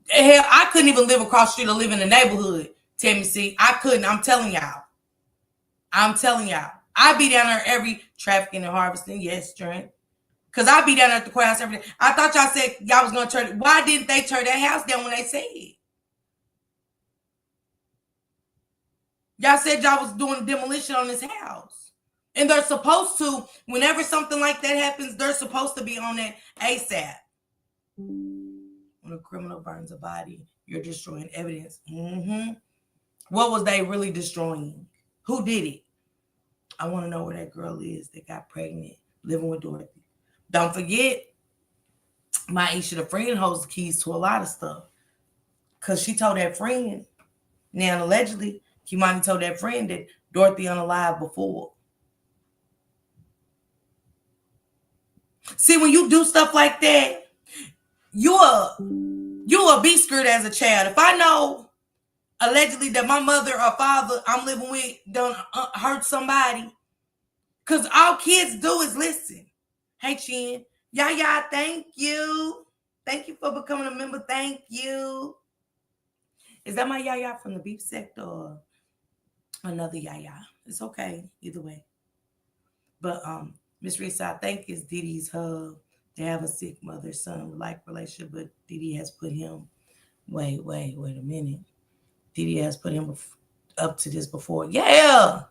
Hell, I couldn't even live across the street or live in the neighborhood. Tammy, see, I couldn't. I'm telling y'all. I be down there every trafficking and harvesting. Yes, Trent. Because I be down there at the courthouse every day. I thought y'all said y'all was going to turn. Why didn't they turn that house down when they said it? Y'all said y'all was doing demolition on this house. And they're supposed to, whenever something like that happens, they're supposed to be on it ASAP. When a criminal burns a body, you're destroying evidence. Mm-hmm. What was they really destroying? Who did it? I want to know where that girl is that got pregnant, living with Dorothy. Don't forget, Maisha, the friend, holds the keys to a lot of stuff. Because she told that friend, now allegedly, Kimani told that friend that Dorothy unalive before. See, when you do stuff like that, you'll be screwed as a child. If I know allegedly that my mother or father I'm living with don't hurt somebody, because all kids do is listen. Hey, Chin. Yaya, thank you. Thank you for becoming a member. Thank you. Is that my Yaya from the beef sector or another Yaya? It's okay. Either way. But Miss Risa, I think it's Didi's hub. They have a sick mother-son like relationship, but Didi has put him. Wait a minute. Didi has put him up to this before. Yeah.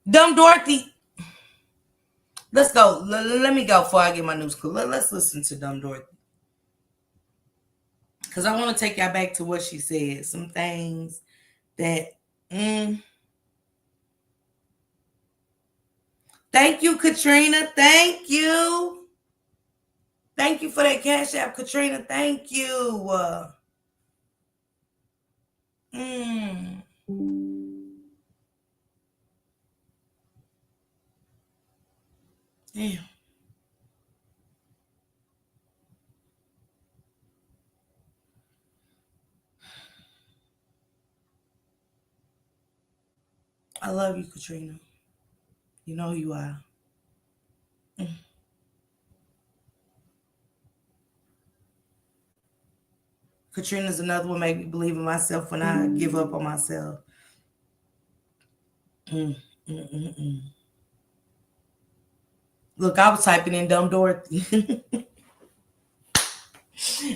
Dumb Dorothy. Let's go. Let me go before I get my news clue. Let's listen to Dumb Dorothy. Because I want to take y'all back to what she said. Some things that... Thank you, Katrina. Thank you. Thank you for that Cash App, Katrina. Thank you. Damn. I love you, Katrina. You know who you are. Katrina's another one make me believe in myself when I give up on myself. Look, I was typing in Dumb Dorothy.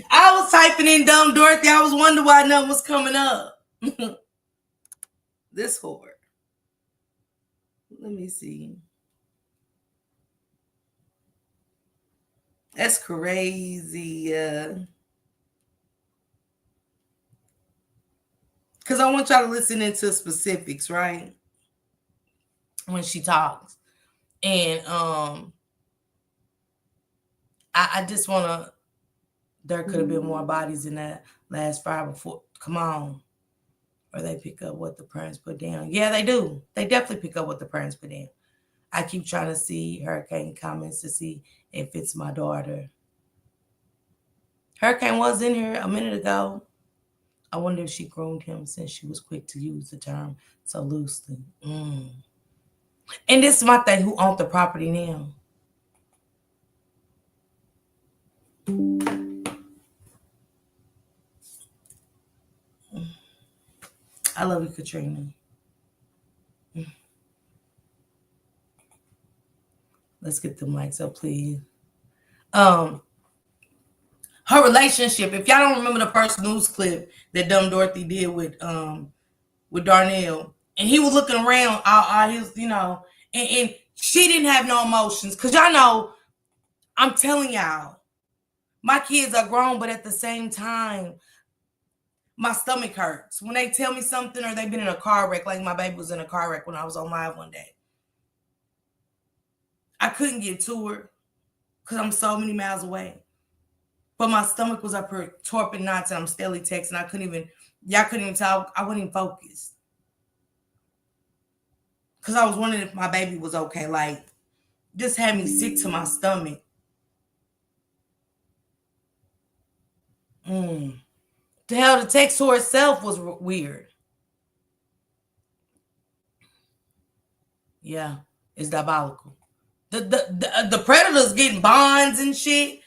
I was typing in Dumb Dorothy. I was wondering why nothing was coming up. This whore. Let me see. That's crazy. Because I want y'all to listen into specifics, right? When she talks. And I just want to There could have been more bodies in that last fire before. Come on. Or they pick up what the parents put down. Yeah, they do. They definitely pick up what the parents put down. I keep trying to see Hurricane comments to see if it's my daughter. Hurricane was in here a minute ago. I wonder if she groomed him since she was quick to use the term so loosely. And this is my thing, who owns the property now? I love you, Katrina. Let's get the mics up, please. Her relationship. If y'all don't remember the first news clip that Dumb Dorothy did with Darnell, and he was looking around, all his, and she didn't have no emotions, cause y'all know, I'm telling y'all, my kids are grown, but at the same time, my stomach hurts when they tell me something or they've been in a car wreck. Like my baby was in a car wreck when I was on live one day. I couldn't get to her because I'm so many miles away. But my stomach was up here torping knots, and I'm steadily texting. Y'all couldn't even tell. I wasn't even focused. Because I was wondering if my baby was okay. Like, just had me sick to my stomach. The hell, the text to herself was weird. Yeah, it's diabolical. The predators getting bonds and shit.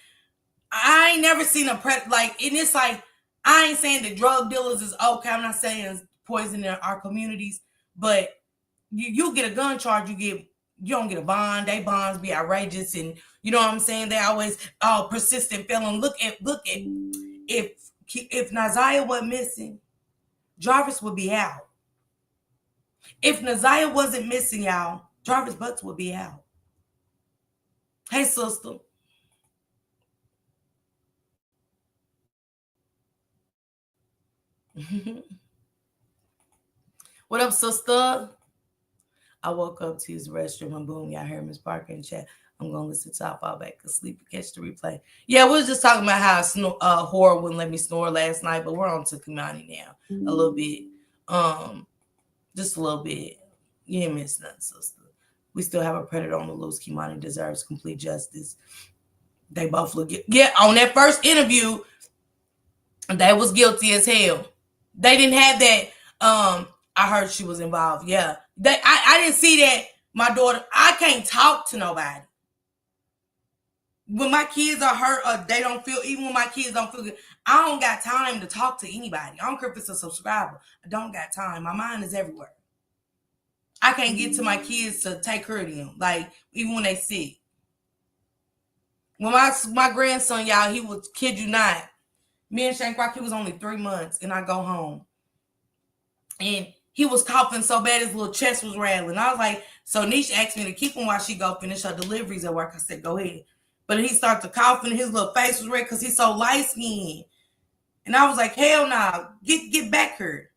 I ain't never seen a predator and it's like, I ain't saying that drug dealers is okay. I'm not saying it's poison in our communities, but you get a gun charge, you don't get a bond. They bonds be outrageous, and you know what I'm saying. They always persistent felon. Look at if Naziah wasn't missing, Jarvis would be out. If Naziah wasn't missing, y'all, Jarvis Butts would be out. Hey, sister. What up, sister? I woke up to his restroom and boom, y'all heard Miss Parker in chat. I'm gonna listen to I'll fall back asleep and catch the replay. Yeah, we was just talking about how horror wouldn't let me snore last night, but we're on to Kimani now. A little bit. Just a little bit. You ain't miss nothing, sister. We still have a predator on the loose. Kimani deserves complete justice. They both look good. Yeah, on that first interview, they was guilty as hell. They didn't have that. I heard she was involved. Yeah. I didn't see that. My daughter, I can't talk to nobody. When my kids are hurt or they don't feel, even when my kids don't feel good, I don't got time to talk to anybody. I don't care if it's a subscriber. I don't got time. My mind is everywhere. I can't get to my kids to take care of them. Like, even when they sick. When my grandson, y'all, he was, kid you not, me and Shank Rock, he was only 3 months, and I go home. And he was coughing so bad his little chest was rattling. I was like, so Nisha asked me to keep him while she go finish her deliveries at work. I said, go ahead. But he started to cough, and his little face was red because he's so light-skinned. And I was like, hell nah, get back here.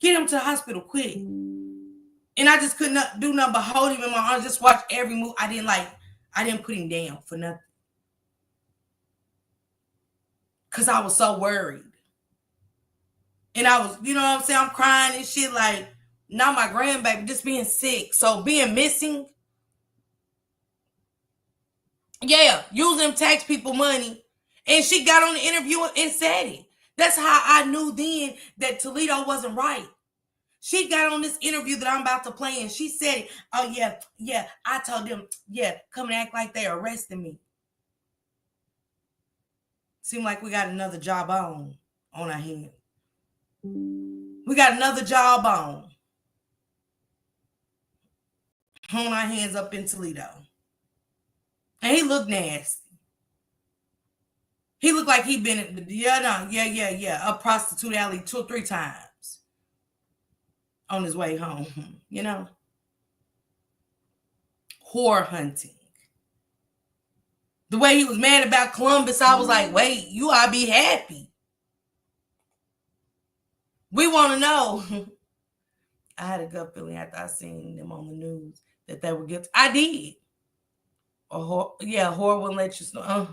Get him to the hospital quick. And I just couldn't do nothing but hold him in my arms, just watch every move. I didn't put him down for nothing. Because I was so worried. And I was, you know what I'm saying? I'm crying and shit, like, not my grandbaby, just being sick. So being missing, yeah, using tax people money. And she got on the interview and said it. That's how I knew then that Toledo wasn't right. She got on this interview that I'm about to play, and she said, oh, yeah, I told them, come and act like they arrested me. Seemed like we got another job on our hands. We got another job on our hands up in Toledo. And he looked nasty. He looked like he'd been a prostitute alley 2 or 3 times on his way home, you know. Whore hunting. The way he was mad about Columbus, I was like, wait, you ought to be happy. We want to know. I had a gut feeling after I seen them on the news that they were guilty. I did. Horror wouldn't let you know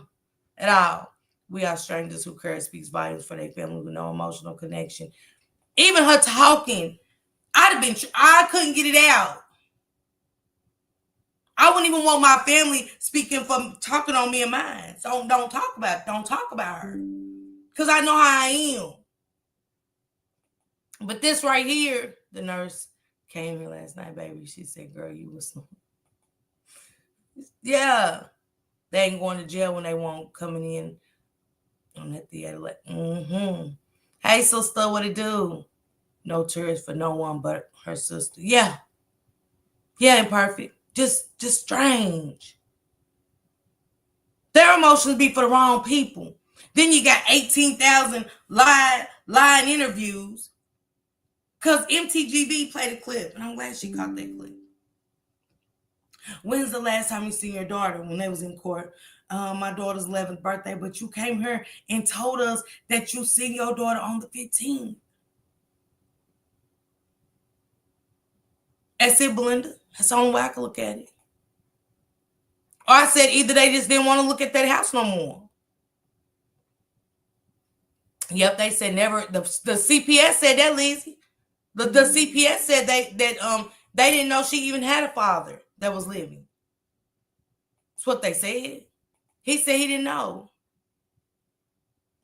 at all. We are strangers who care speaks volumes for their family with no emotional connection. Even her talking, I couldn't get it out. I wouldn't even want my family speaking from talking on me and mine. So don't talk about her. Because I know how I am. But this right here, the nurse came here last night, baby. She said, girl, you was... Yeah. They ain't going to jail when they won't coming in on that theater. Like, Hey, sister, what it do? No tears for no one but her sister. Yeah. Yeah, imperfect. Just strange. Their emotions be for the wrong people. Then you got 18,000 lying interviews because MTGV played a clip, and I'm glad she caught that clip. When's the last time you seen your daughter? When they was in court. My daughter's 11th birthday, but you came here and told us that you seen your daughter on the 15th. I said, Belinda, that's the only way I can look at it. Or I said either they just didn't want to look at that house no more. Yep, they said never. The CPS said that, Lizzie. The CPS said they didn't know she even had a father that was living. That's what they said. He said he didn't know.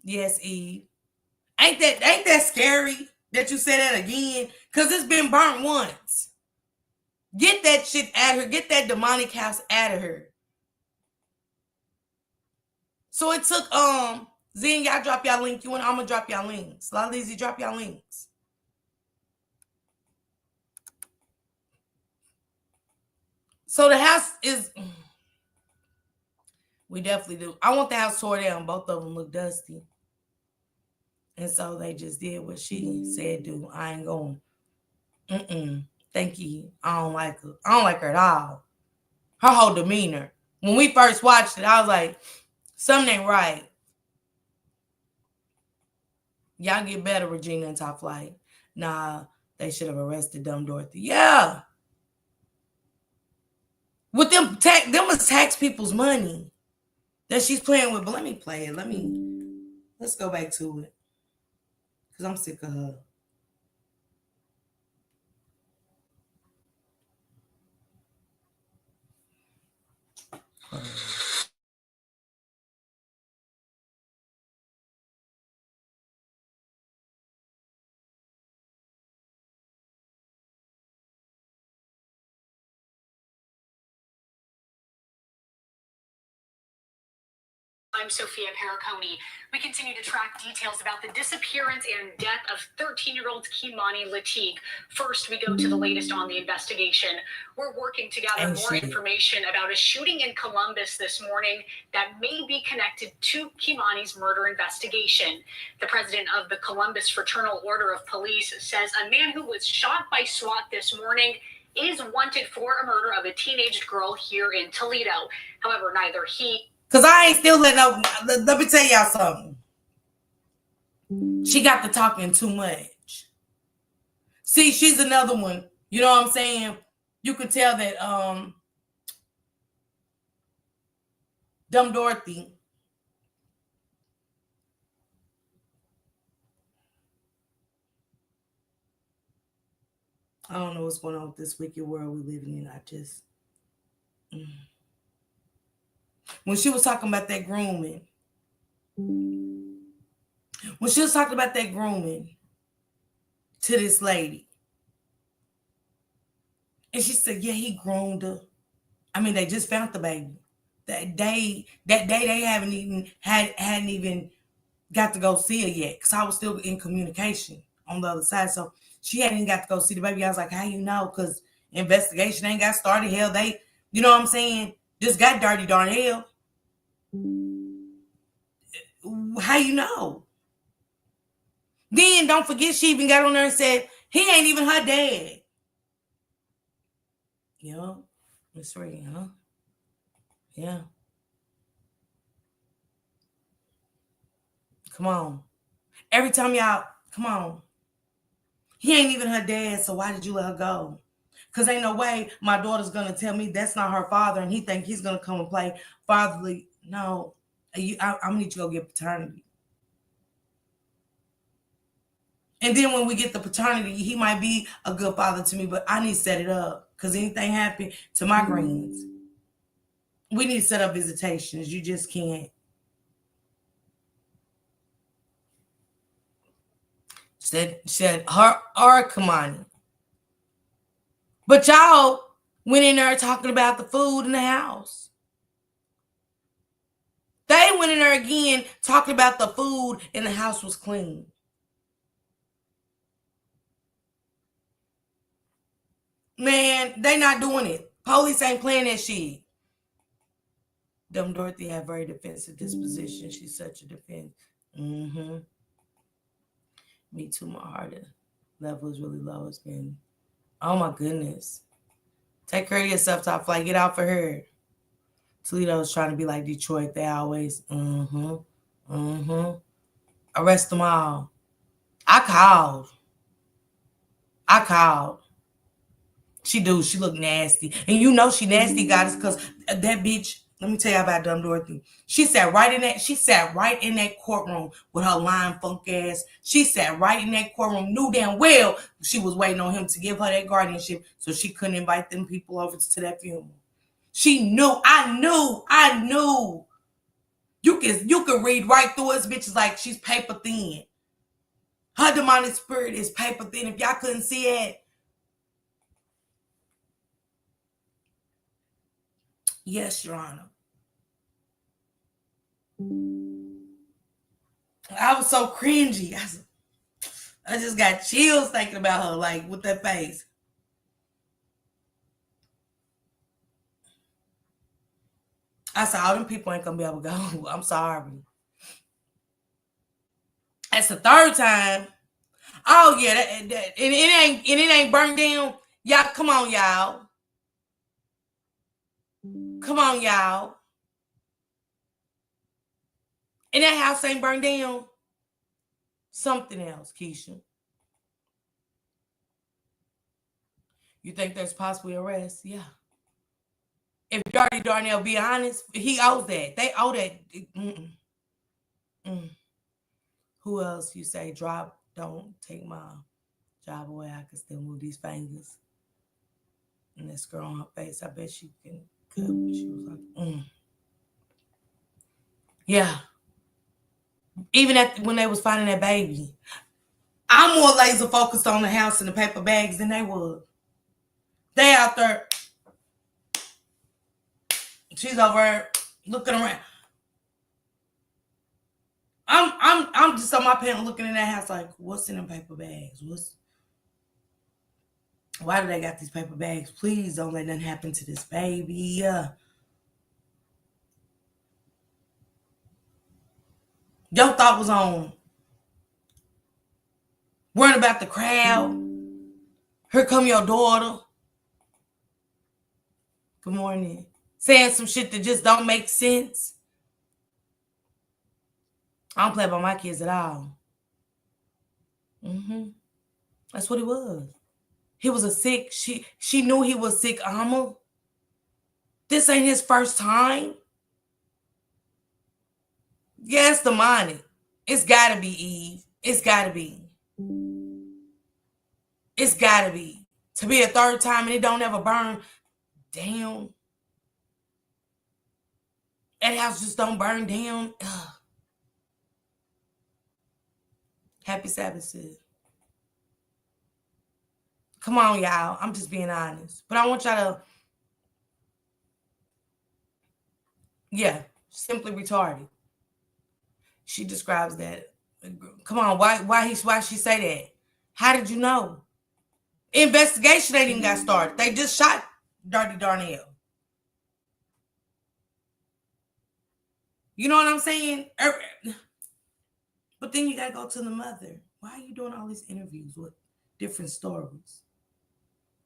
Yes, Eve. Ain't that scary that you said that again? Because it's been burnt once. Get that shit out of her. Get that demonic house out of her. So it took Zen, y'all drop y'all link. I'm gonna drop y'all links. La Lizzie, drop y'all links. So the house is, we definitely do. I want the house tore down. Both of them look dusty. And so they just did what she said do. I ain't going. Thank you. I don't like her. I don't like her at all. Her whole demeanor. When we first watched it, I was like, something ain't right. Y'all get better, Regina and Top Flight. Nah, they should have arrested Dumb Dorothy. Yeah. With them must tax people's money that she's playing with. But let me play it. Let's go back to it. Because I'm sick of her. I'm Sophia Periconi. We continue to track details about the disappearance and death of 13-year-old Kimani Lateek. First, we go to the latest on the investigation. We're working to gather more information about a shooting in Columbus this morning that may be connected to Kimani's murder investigation. The president of the Columbus Fraternal Order of Police says a man who was shot by SWAT this morning is wanted for a murder of a teenage girl here in Toledo. However, neither he... Because I ain't still letting up. Let me tell y'all something. She got to talking too much. See, she's another one. You know what I'm saying? You could tell that Dumb Dorothy. I don't know what's going on with this wicked world we're living in. I just... When she was talking about that grooming, to this lady, and she said, yeah, he groomed her. I mean, they just found the baby. That day they hadn't even got to go see her yet, because I was still in communication on the other side. So she hadn't even got to go see the baby. I was like, how you know? Because investigation ain't got started. Hell, they, you know what I'm saying, just got dirty darn hell. How you know? Then don't forget she even got on there and said he ain't even her dad. Yeah, Miss Ray, huh? Yeah. Come on. Every time y'all, come on. He ain't even her dad, so why did you let her go? Because ain't no way my daughter's going to tell me that's not her father and he think he's going to come and play fatherly. No. I'm gonna need you to go get paternity. And then when we get the paternity, he might be a good father to me, but I need to set it up. Because anything happen to my greens, we need to set up visitations. You just can't. Said her or Kamani. But y'all went in there talking about the food in the house. They went in there again talking about the food and the house was clean. Man, they not doing it. Police ain't playing that shit. Dumb Dorothy had very defensive disposition. She's such a defense. Mm-hmm. Me too, my heart level is really low. It's been, oh my goodness. Take care of yourself, top flight. Get out for her. Toledo's trying to be like Detroit. They always, arrest them all. I called. She look nasty. And you know she nasty, guys, because that bitch, let me tell you about Dumb Dorothy. She sat right in that courtroom with her lying funk ass. She sat right in that courtroom, knew damn well she was waiting on him to give her that guardianship so she couldn't invite them people over to that funeral. She knew, I knew. You can read right through us bitches like she's paper thin. Her demonic spirit is paper thin. If y'all couldn't see it. Yes, Your Honor. I was so cringy. I just got chills thinking about her, like, with that face. I said, all them people ain't gonna be able to go. I'm sorry. That's the third time. Oh yeah, it ain't burned down. Y'all, come on, y'all. Come on, y'all. And that house ain't burned down. Something else, Keisha. You think there's possibly arrest? Yeah. If Darty Darnell be honest, he owes that. They owe that. Who else you say drop? Don't take my job away. I can still move these fingers. And this girl on her face, I bet she can cut. She was like, Yeah. Even when they was finding that baby, I'm more laser focused on the house and the paper bags than they were. They out there. She's over there looking around. I'm just on my pen looking in that house like, what's in them paper bags? Why do they got these paper bags? Please don't let nothing happen to this baby. Your thought was on worrying about the crowd. Here come your daughter. Good morning. Saying some shit that just don't make sense. I don't play about my kids at all. That's what it was. He was a sick. She knew he was sick. This ain't his first time. Yeah, it's demonic. It's gotta be, Eve. It's gotta be. It's gotta be. To be a third time and it don't ever burn down. That house just don't burn down. Ugh. Happy Sabbath, sis. Come on, y'all. I'm just being honest. But I want y'all to, simply retarded. She describes that. Come on, why she say that? How did you know? Investigation ain't even got started. They just shot Dirty Darnell. You know what I'm saying? But then you got to go to the mother. Why are you doing all these interviews with different stories?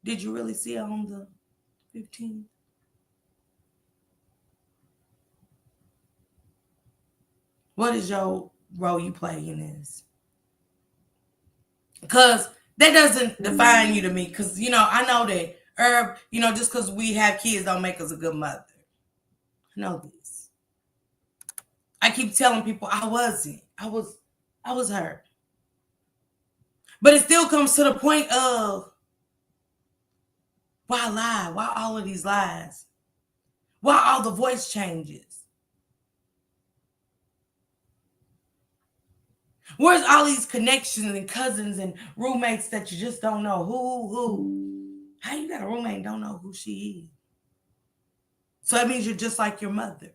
Did you really see her on the 15th? What is your role you play in this? Because that doesn't define you to me. Because, I know that Herb, just because we have kids don't make us a good mother. I know this. I keep telling people I wasn't. I was her. But it still comes to the point of, why lie? Why all of these lies? Why all the voice changes? Where's all these connections and cousins and roommates that you just don't know? Who? How you got a roommate and don't know who she is? So that means you're just like your mother.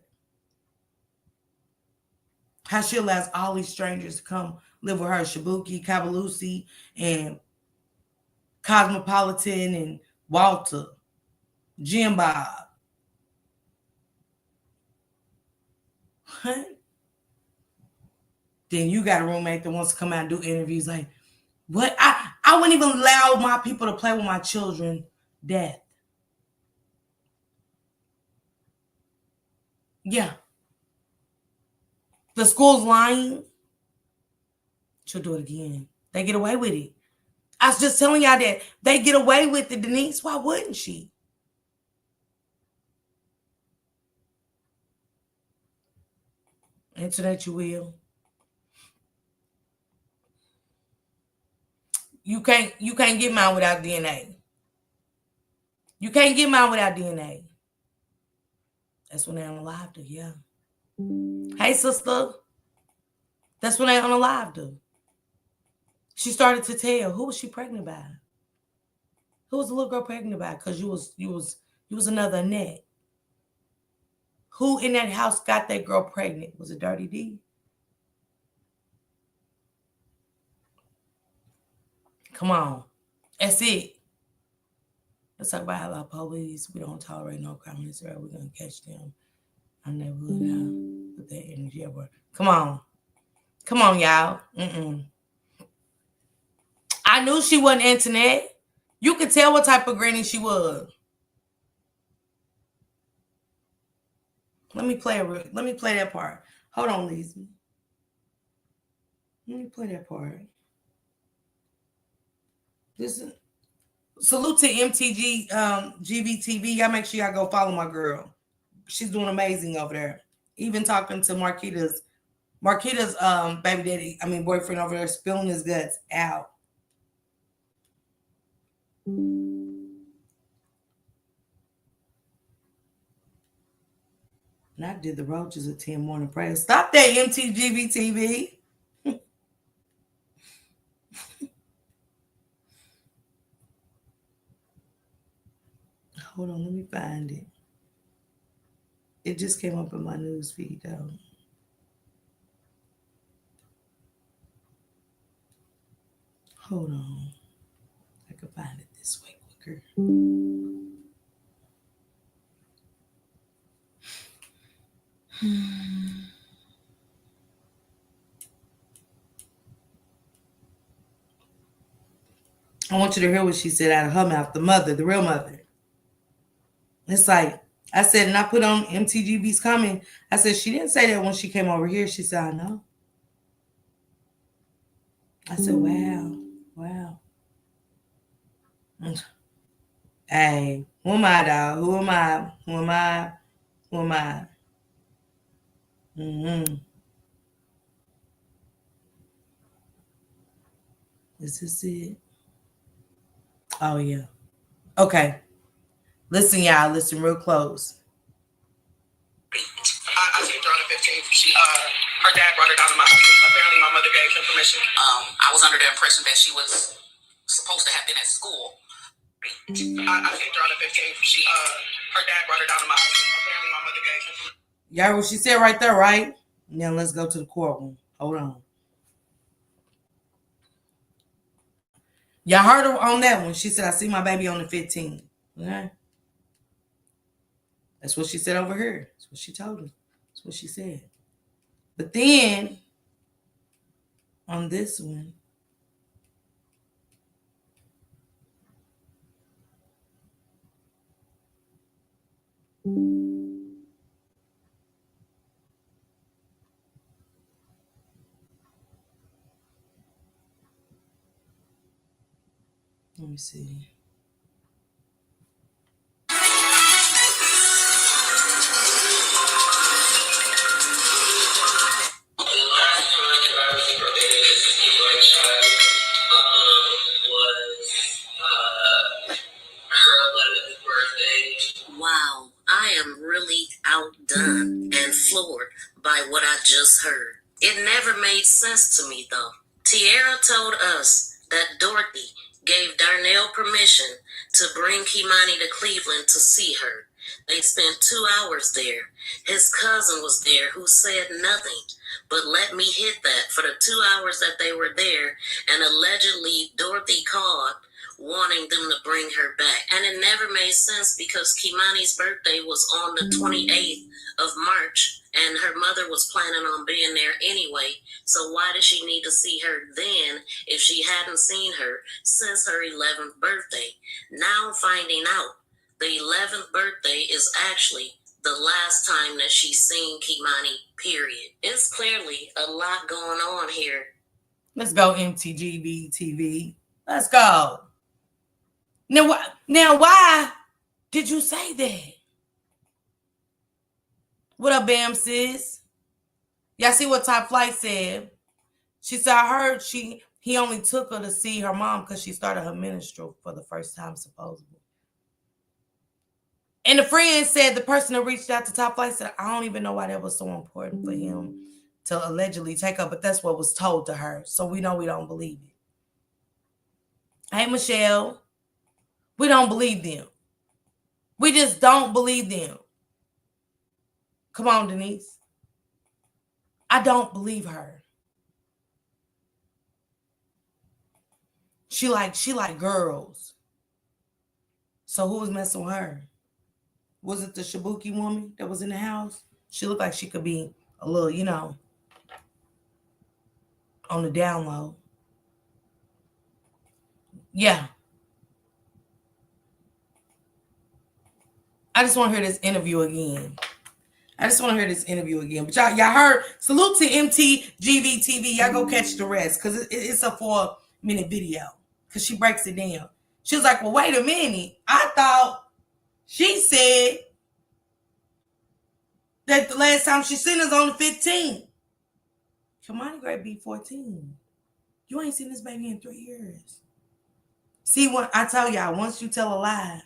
How she allows all these strangers to come live with her, Shibuki, Cabalusi, and Cosmopolitan, and Walter, Jim Bob. Huh? Then you got a roommate that wants to come out and do interviews like, what? I wouldn't even allow my people to play with my children. Death. Yeah. The school's lying. She'll do it again. They get away with it. I was just telling y'all that they get away with it, Denise. Why wouldn't she? Answer that you will. You can't get mine without DNA. You can't get mine without DNA. That's when they're unalived her, yeah. Hey, sister. That's when they unalived her. She started to tell. Who was she pregnant by? Who was the little girl pregnant by? Because you was another Annette. Who in that house got that girl pregnant? Was it Dirty D? Come on. That's it. Let's talk about how our police, we don't tolerate no crime in Israel. We're going to catch them. I never would now put that energy at work. Come on. Come on, y'all. I knew she wasn't Antoinette. You could tell what type of granny she was. Let me play that part. Hold on, Lizzie. Let me play that part. Listen. Salute to MTG GBTV. Y'all make sure y'all go follow my girl. She's doing amazing over there. Even talking to Marquita's baby daddy, boyfriend over there, spilling his guts out. And I did the roaches at 10 morning prayer. Stop that, MTGBTV. Hold on, let me find it. It just came up in my news feed, though. Hold on. I can find it this way quicker. I want you to hear what she said out of her mouth. The mother, the real mother. It's like, I said, and I put on MTGB's comment. I said, she didn't say that when she came over here. She said, I know. I said, wow. Hey, who am I, dog? Who am I? Is this it? Oh, yeah. Okay. Listen, y'all. Listen real close. I skipped her on the 15th. Her dad brought her down to my house. Apparently, my mother gave him permission. I was under the impression that she was supposed to have been at school. I skipped her on the 15th. Her dad brought her down to my house. Apparently, my mother gave him permission. Y'all heard what she said right there, right? Now let's go to the courtroom. Hold on. Y'all heard her on that one. She said, I see my baby on the 15th. Okay? That's what she said over here. That's what she told us. That's what she said. But then, on this one, let me see. by what I just heard. It never made sense to me, though. Tiara told us that Dorothy gave Darnell permission to bring Kimani to Cleveland to see her. They spent 2 hours there. His cousin was there who said nothing, but let me hit that for the 2 hours that they were there, and allegedly Dorothy called wanting them to bring her back. And it never made sense because Kimani's birthday was on the 28th of March, and her mother was planning on being there anyway. So why did she need to see her then if she hadn't seen her since her 11th birthday? Now finding out the 11th birthday is actually the last time that she's seen Kimani, period. It's clearly a lot going on here. Let's go, MTGB TV. Let's go. Now, why did you say that? What up, Bam, sis? Y'all see what Top Flight said? She said, I heard he only took her to see her mom because she started her minstrel for the first time, supposedly. And the friend said the person that reached out to Top Flight said, I don't even know why that was so important for him to allegedly take her, but that's what was told to her. So we know we don't believe it. Hey, Michelle. We don't believe them. We just don't believe them. Come on, Denise. I don't believe her. She like girls. So who was messing with her? Was it the Shibuki woman that was in the house? She looked like she could be a little, on the down low. Yeah. I just want to hear this interview again. But y'all heard, salute to MTGV TV. Y'all go catch the rest because it's a 4-minute video because she breaks it down. She was like, well, wait a minute. I thought she said that the last time she seen us on the 15th. Kimani grade be 14. You ain't seen this baby in 3 years. See, what I tell y'all, once you tell a lie,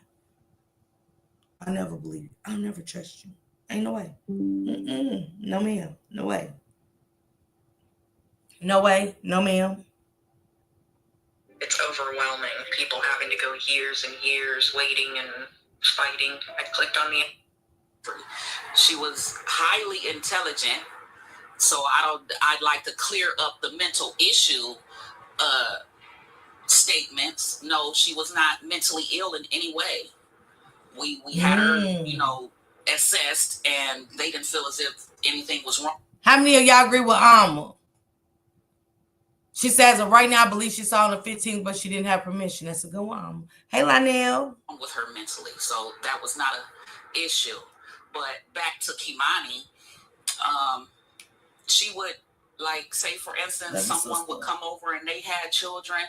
I never believe it. I'll never trust you. Ain't no way. No, ma'am. No way. No way. No, ma'am. It's overwhelming. People having to go years and years waiting and fighting. I clicked on the... She was highly intelligent, so I'd like to clear up the mental issue statements. No, she was not mentally ill in any way. We had her, assessed, and they didn't feel as if anything was wrong. How many of y'all agree with Alma? She says, right now, I believe she saw on the 15th, but she didn't have permission. That's a good one, Alma. Hey, Lionel. With her mentally, so that was not an issue. But back to Kimani, she would, like, say, for instance, someone would come over and they had children.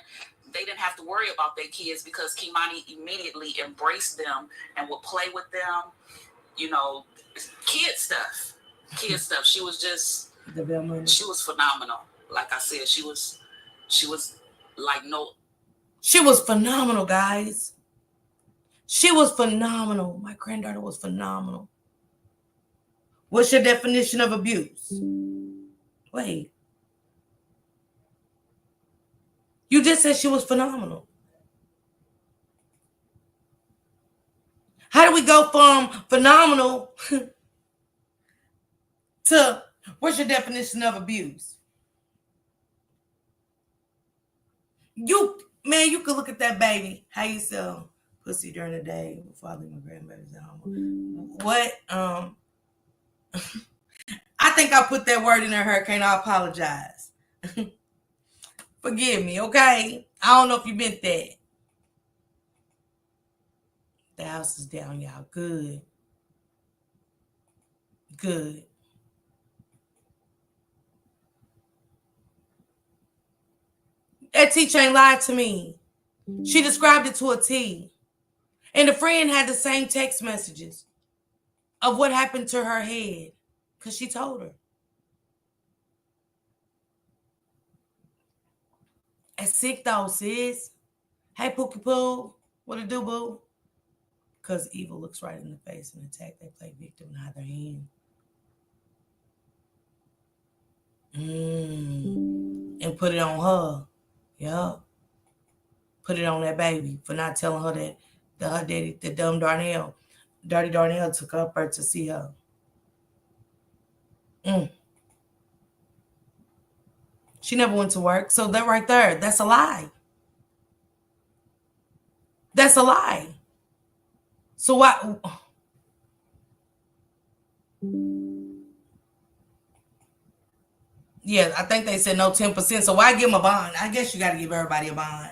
They didn't have to worry about their kids because Kimani immediately embraced them and would play with them. Kid stuff. She was just, she was phenomenal. Like I said, she was like no. She was phenomenal, guys. She was phenomenal. My granddaughter was phenomenal. What's your definition of abuse? Wait. You just said she was phenomenal. How do we go from phenomenal to what's your definition of abuse? You could look at that baby. How you sell pussy during the day before I leave my grandbaby's at home. What? I think I put that word in a hurricane. I apologize. Forgive me, okay? I don't know if you meant that. The house is down, y'all. Good. That teacher ain't lied to me. She described it to a T. And the friend had the same text messages of what happened to her head because she told her. That's sick though, sis. Hey, Pookie Poo. What it do, boo? Because evil looks right in the face and attack. They play victim and hide their hand. And put it on her. Yup. Put it on that baby for not telling her that her daddy, the dumb Darnell, Dirty Darnell took her up her to see her. She never went to work. So that right there, that's a lie. That's a lie. So why? Yeah, I think they said no 10%. So why give them a bond? I guess you got to give everybody a bond.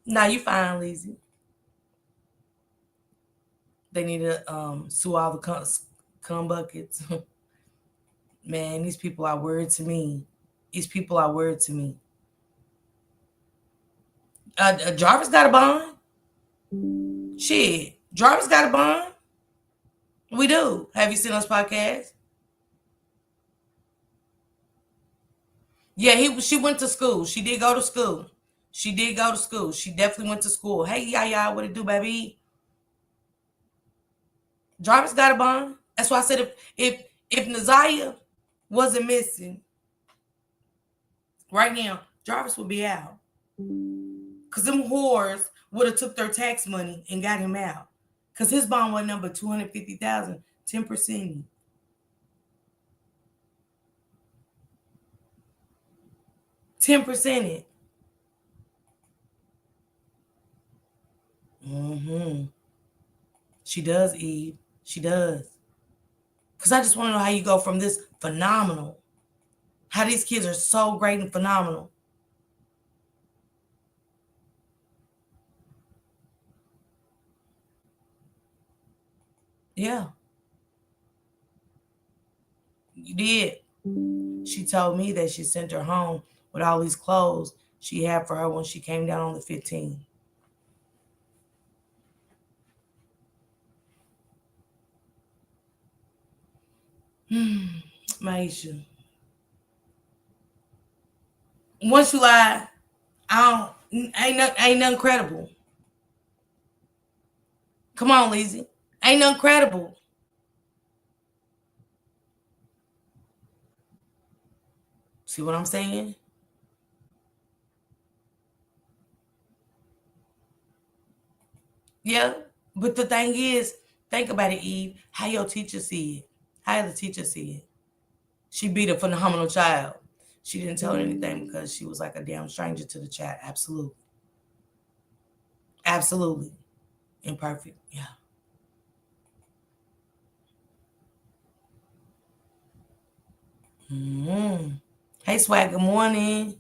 Nah, you fine, Lizzie. They need to sue all the cum buckets. Man, these people are weird to me. These people are weird to me. Jarvis got a bond. Shit, Jarvis got a bond. We do. Have you seen those podcasts? Yeah, she went to school. She did go to school. She definitely went to school. Hey, Yaya, what it do, baby? Jarvis got a bond. That's why I said if Naziah wasn't missing right now, Jarvis would be out. Because them whores would have took their tax money and got him out. Because his bond was number $250,000, 10%. $10%. She does, Eve. She does. Because I just want to know how you go from this phenomenal. How these kids are so great and phenomenal. Yeah. You did. She told me that she sent her home with all these clothes she had for her when she came down on the 15th. Maisha. Once you lie, ain't nothing credible. Come on, Lizzie. Ain't nothing credible. See what I'm saying? Yeah. But the thing is, think about it, Eve. How your teacher see it? How the teacher see it? She beat a phenomenal child. She didn't tell her anything because she was like a damn stranger to the child. Absolutely. Absolutely. Imperfect. Yeah. Hey, Swag. Good morning.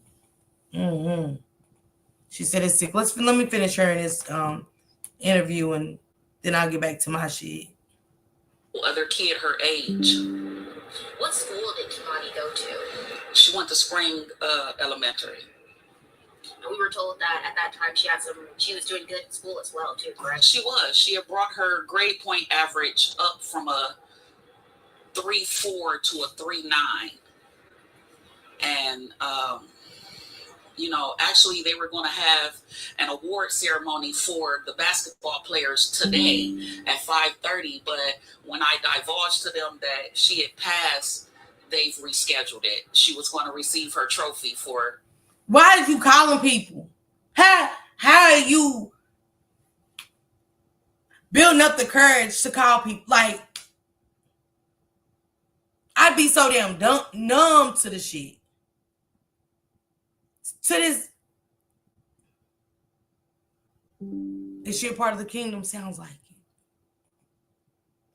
She said it's sick. Let me finish her in this interview, and then I'll get back to my shit. Other kid her age. What school did Kimani go to? She went to Spring Elementary. We were told that at that time she was doing good in school as well too, correct? She was. She had brought her grade point average up from a 3.4 to a 3.9. And actually they were going to have an award ceremony for the basketball players today at 5:30, but when I divulged to them that she had passed, they've rescheduled it. She was going to receive her trophy for. Why are you calling people? How are you building up the courage to call people? Like, I'd be so damn numb to the shit. To this. Is she a part of the kingdom? Sounds like it.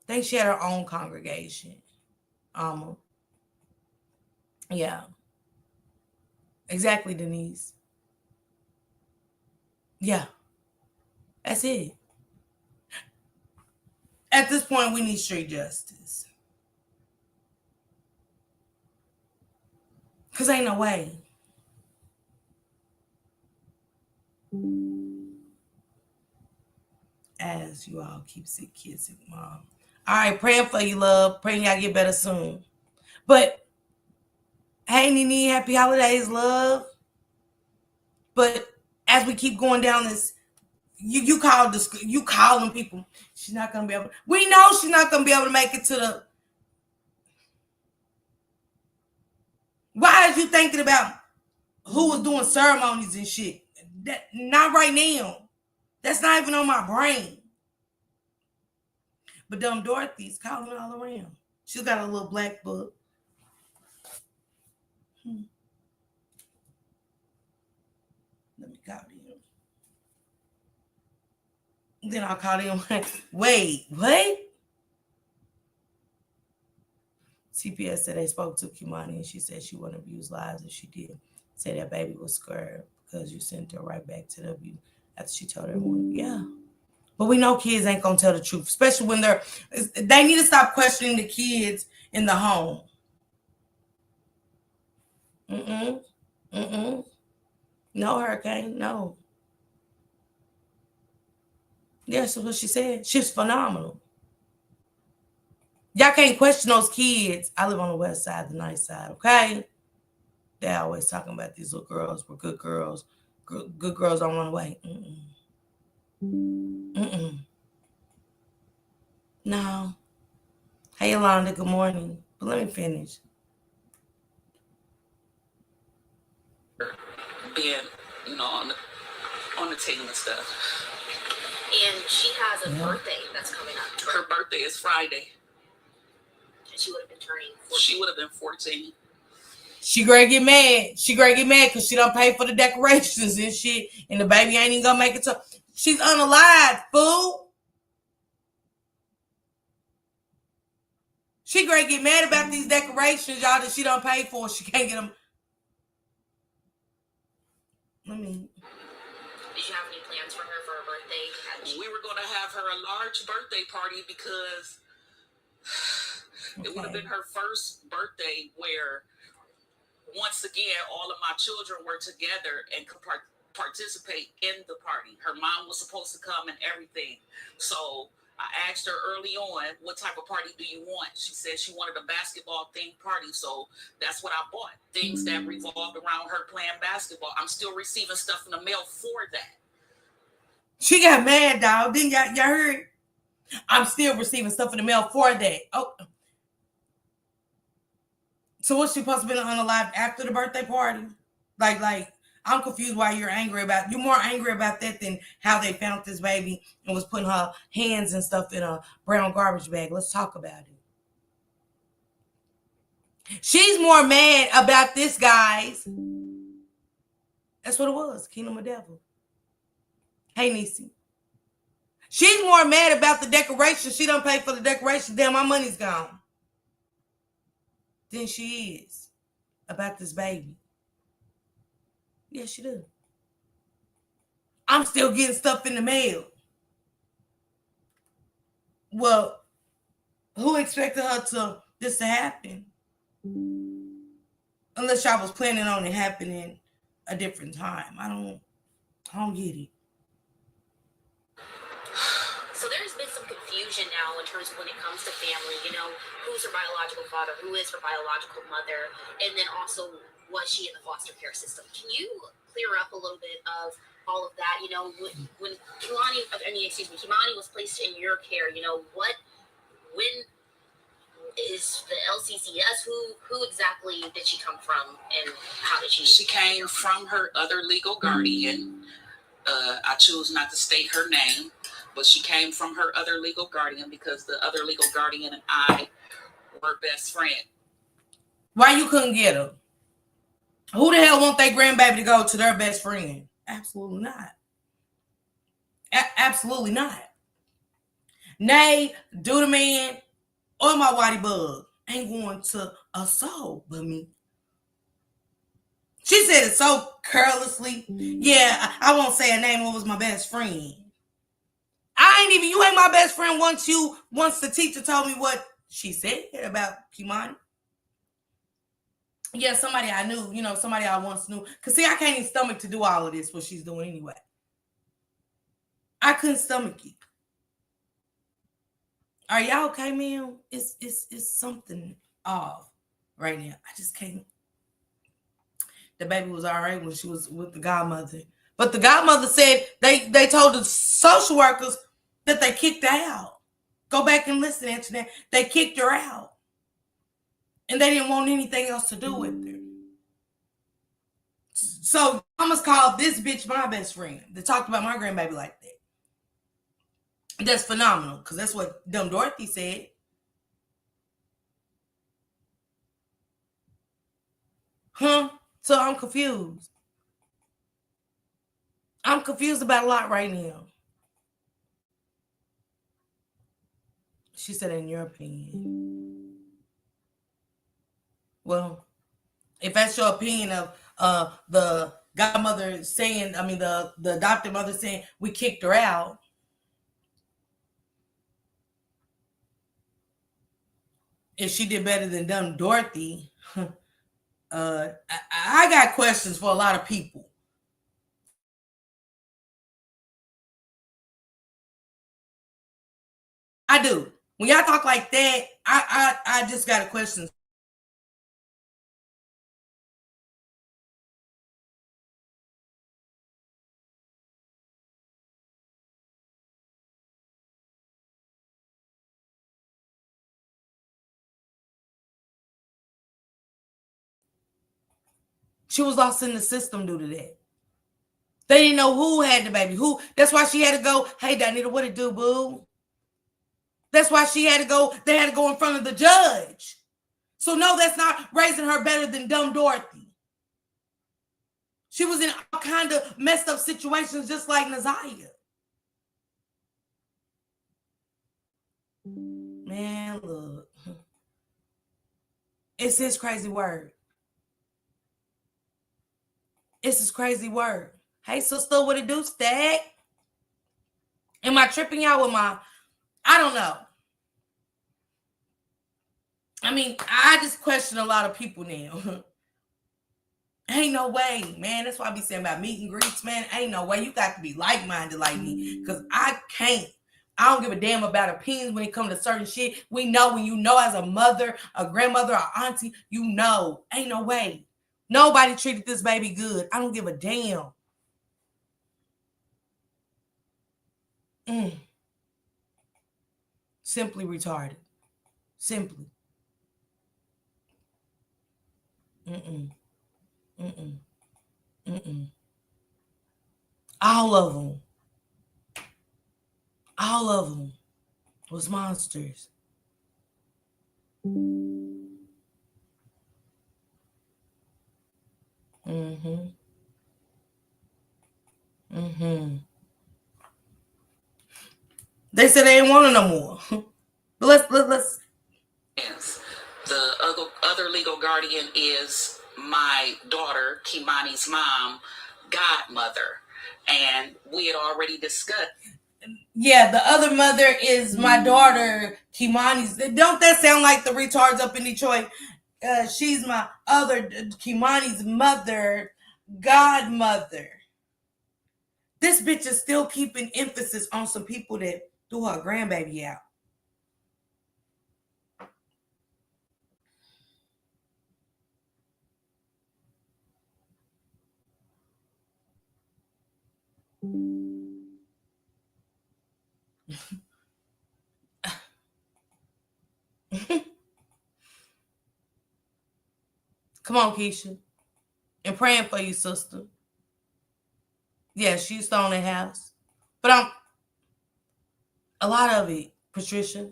I think she had her own congregation. Yeah. Exactly, Denise. Yeah. That's it. At this point, we need street justice. Because ain't no way. As you all keep sick kids, sick mom. All right, praying for you, love. Praying y'all get better soon. But hey, Nene, happy holidays, love. But as we keep going down this, you calling people. She's not gonna be able. We know she's not gonna be able to make it to the. Why is you thinking about who was doing ceremonies and shit? That not right now. That's not even on my brain. But dumb Dorothy's calling all around. She's got a little black book. Let me call him. Then I'll call him. Wait, what? CPS said they spoke to Kimani and she said she wouldn't abuse lives if she did. Say that baby was scared because you sent her right back to W after she told everyone. Yeah. But we know kids ain't gonna tell the truth, especially when they need to stop questioning the kids in the home. No, Hurricane, no. Yeah, that's what she said. She's phenomenal. Y'all can't question those kids. I live on the west side, the nice side, okay? They're always talking about these little girls were good girls. Good girls don't run away. No. Hey, Yolanda, good morning. But let me finish. Being, on the team and stuff. And she has a birthday that's coming up. Her birthday is Friday. And she would have been turning 14. She would have been 14. She gonna get mad. She gonna get mad because she don't pay for the decorations and shit. And the baby ain't even gonna make it to. She's unalive, fool. She gonna get mad about these decorations, y'all, that she don't pay for. She can't get them. Did you have any plans for her for her birthday? We were gonna have her a large birthday party because it would have been her first birthday where, once again, all of my children were together and could participate in the party. Her mom was supposed to come and everything. So I asked her early on, what type of party do you want? She said she wanted a basketball-themed party. So that's what I bought. Things that revolved around her playing basketball. I'm still receiving stuff in the mail for that. She got mad, dog. Didn't y'all heard? I'm still receiving stuff in the mail for that. Oh. So what's she supposed to be unalive after the birthday party? Like, I'm confused why you're angry about. You're more angry about that than how they found this baby and was putting her hands and stuff in a brown garbage bag. Let's talk about it. She's more mad about this, guys. That's what it was. Kingdom of Devil. Hey, Niecy. She's more mad about the decoration. She don't pay for the decoration. Damn, my money's gone. Than she is about this baby. Yes, she do. I'm still getting stuff in the mail. Well, who expected this to happen? Unless y'all was planning on it happening a different time. I don't get it. So there's been some confusion now in terms of when it comes to family, who's her biological father, who is her biological mother, and then also was she in the foster care system? Can you clear up a little bit of all of that? When Kimani was placed in your care, when is the LCCS? Who exactly did she come from, and how did she? She came from her other legal guardian. I choose not to state her name, but she came from her other legal guardian because the other legal guardian and I were best friends. Why you couldn't get her? Who the hell want their grandbaby to go to their best friend? Absolutely not. Absolutely not. Nay, do the man or my whitey bug ain't going to a soul but me. She said it so carelessly. Yeah, I won't say her name. What was my best friend? You ain't my best friend once the teacher told me what she said about Kimani. Yeah, somebody I knew, somebody I once knew. Because see, I can't even stomach to do all of this, what she's doing anyway. I couldn't stomach it. Are y'all okay, man? It's something off right now. I just can't. The baby was all right when she was with the godmother. But the godmother said they told the social workers that they kicked her out. Go back and listen to that. They kicked her out. And they didn't want anything else to do with her. So I must call this bitch my best friend that talked about my grandbaby like that. That's phenomenal, because that's what dumb Dorothy said. Huh? So I'm confused. I'm confused about a lot right now. She said, in your opinion. Well, if that's your opinion of the godmother saying, I mean, the adopted mother saying we kicked her out, if she did better than dumb Dorothy, I got questions for a lot of people. I do. When y'all talk like that, I just got a question. She was lost in the system due to that. They didn't know who had the baby. Who? That's why she had to go, hey, Danita, what it do, boo? That's why she had to go, they had to go in front of the judge. So no, that's not raising her better than dumb Dorothy. She was in all kind of messed up situations just like Naziah. Man, look. It's his crazy word. It's his crazy word. Hey, sister, what it do, Stack? Am I tripping y'all with my... I don't know. I mean, I just question a lot of people now. Ain't no way, man. That's why I be saying about meet and greets, man. Ain't no way. You got to be like-minded like me, because I can't. I don't give a damn about opinions when it comes to certain shit. We know when you know as a mother, a grandmother, or auntie, you know. Ain't no way. Nobody treated this baby good. I don't give a damn. Simply retarded. Simply. All of them. All of them was monsters. They said they didn't want it no more. But let's. Yes. The other legal guardian is my daughter, Kimani's mom, godmother. And we had already discussed. Yeah, the other mother is my daughter, Kimani's. Don't that sound like the retards up in Detroit? She's my other, Kimani's mother, godmother. This bitch is still keeping emphasis on some people that threw her grandbaby out. Come on, Keisha. And praying for you, sister. Yeah, she used to own that house. But a lot of it, Patricia.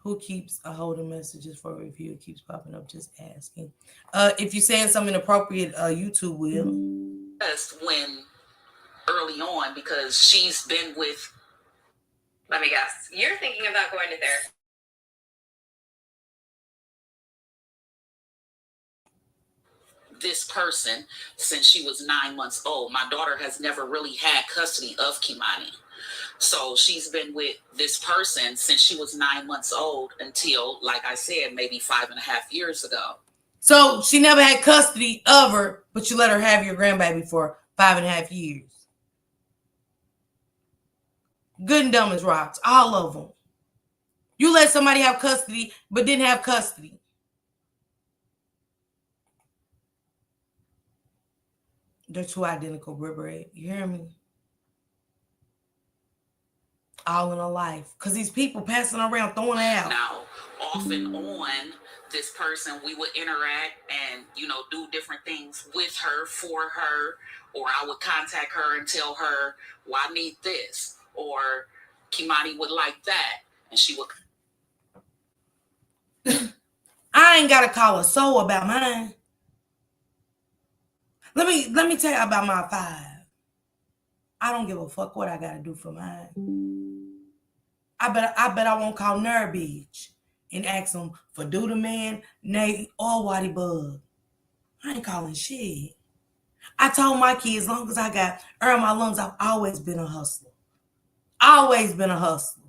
Who keeps holding messages for review? It keeps popping up, just asking. If you're saying something inappropriate, YouTube will. Just when early on, because she's been with... Let me guess. You're thinking about going to therapy. This person since she was 9 months old. My daughter has never really had custody of Kimani. So she's been with this person since she was 9 months old until, like I said, maybe 5.5 years ago. So she never had custody of her, but you let her have your grandbaby for 5.5 years. Good and dumb as rocks, all of them. You let somebody have custody, but didn't have custody. They're two identical, Britt. You hear me? All in a life. Because these people passing around throwing it out. Now, off and on, this person, we would interact and, do different things with her, for her, or I would contact her and tell her, well, I need this, or Kimani would like that, and she would. I ain't gotta call a soul about mine. Let me tell you about my 5. I don't give a fuck what I gotta do for mine. I bet I won't call Ner Beach and ask them for Duda Man, Nate, or Waddy Bug. I ain't calling shit. I told my kids, as long as I got air in my lungs, I've always been a hustler. Always been a hustler.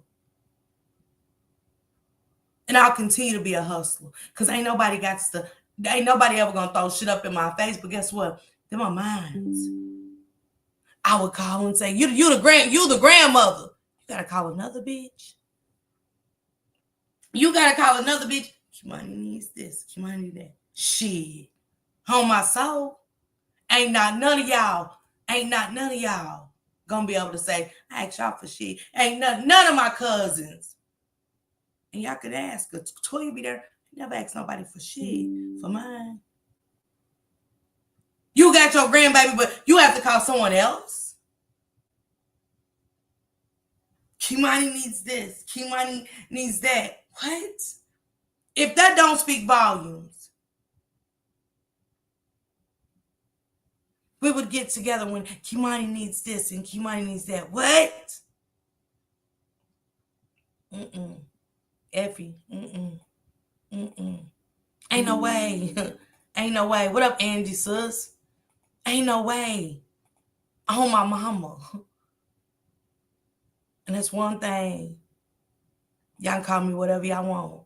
And I'll continue to be a hustler. Because ain't nobody ever gonna throw shit up in my face. But guess what? They're my minds. I would call and say, you the grandmother. You gotta call another bitch. You gotta call another bitch. Kimani needs this. Kimani needs that. Shit. On my soul. Ain't not none of y'all gonna be able to say, I asked y'all for shit. Ain't none of my cousins. And y'all could ask her. Toya be there. Never asked nobody for shit. For mine. You got your grandbaby, but you have to call someone else. Kimani needs this. Kimani needs that. What? If that don't speak volumes, we would get together when Kimani needs this and Kimani needs that. What? Effie. Ain't no way. Ain't no way. What up, Angie, sis? Ain't no way. Oh, my mama. And that's one thing. Y'all can call me whatever y'all want.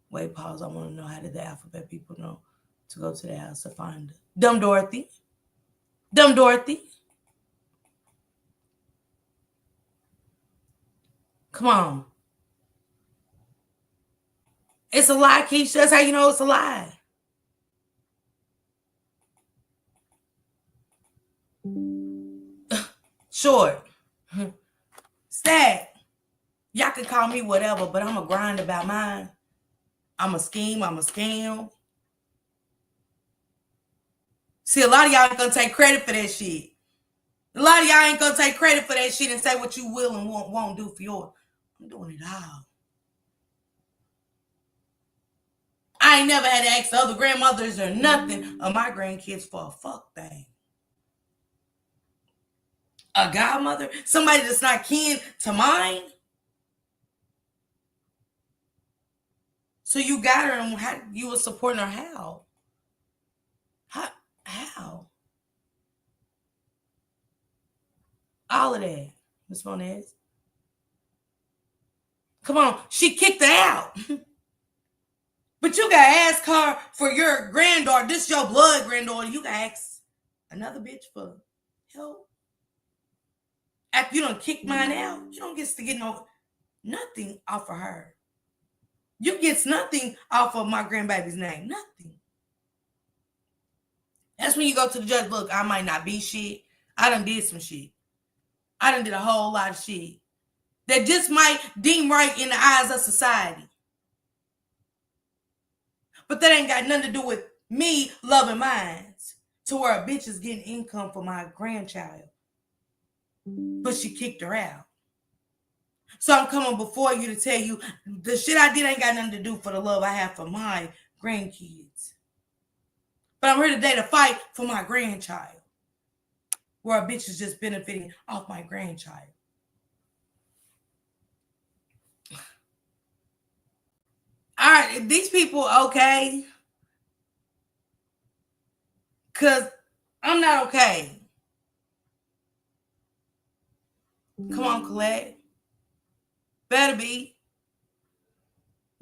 Wait, pause. I want to know how did the alphabet people know to go to the house to find her. Dumb Dorothy. Come on. It's a lie, Keisha. That's how you know it's a lie. Short. Stack. Y'all can call me whatever, but I'm a grind about mine. I'm a scheme. I'm a scam. See, a lot of y'all ain't gonna take credit for that shit. A lot of y'all ain't gonna take credit for that shit and say what you will and won't do for yours. I'm doing it all. I ain't never had to ask the other grandmothers or nothing of my grandkids for a fuck thing. A godmother? Somebody that's not kin to mine? So you got her and how you were supporting her how? How? All of that, Ms. Monez. Come on, she kicked her out. But you gotta ask her for your granddaughter. This is your blood granddaughter. You gotta ask another bitch for help. After you done kicked mine out, you don't get to get nothing off of her. You get nothing off of my grandbaby's name. Nothing. That's when you go to the judge. Look, I might not be shit. I done did some shit. I done did a whole lot of shit that just might deem right in the eyes of society. But that ain't got nothing to do with me loving mines to where a bitch is getting income for my grandchild. But she kicked her out. So I'm coming before you to tell you the shit I did ain't got nothing to do for the love I have for my grandkids. But I'm here today to fight for my grandchild. Where a bitch is just benefiting off my grandchild. All right, these people okay? Because I'm not okay. Come on, Colette. Better be.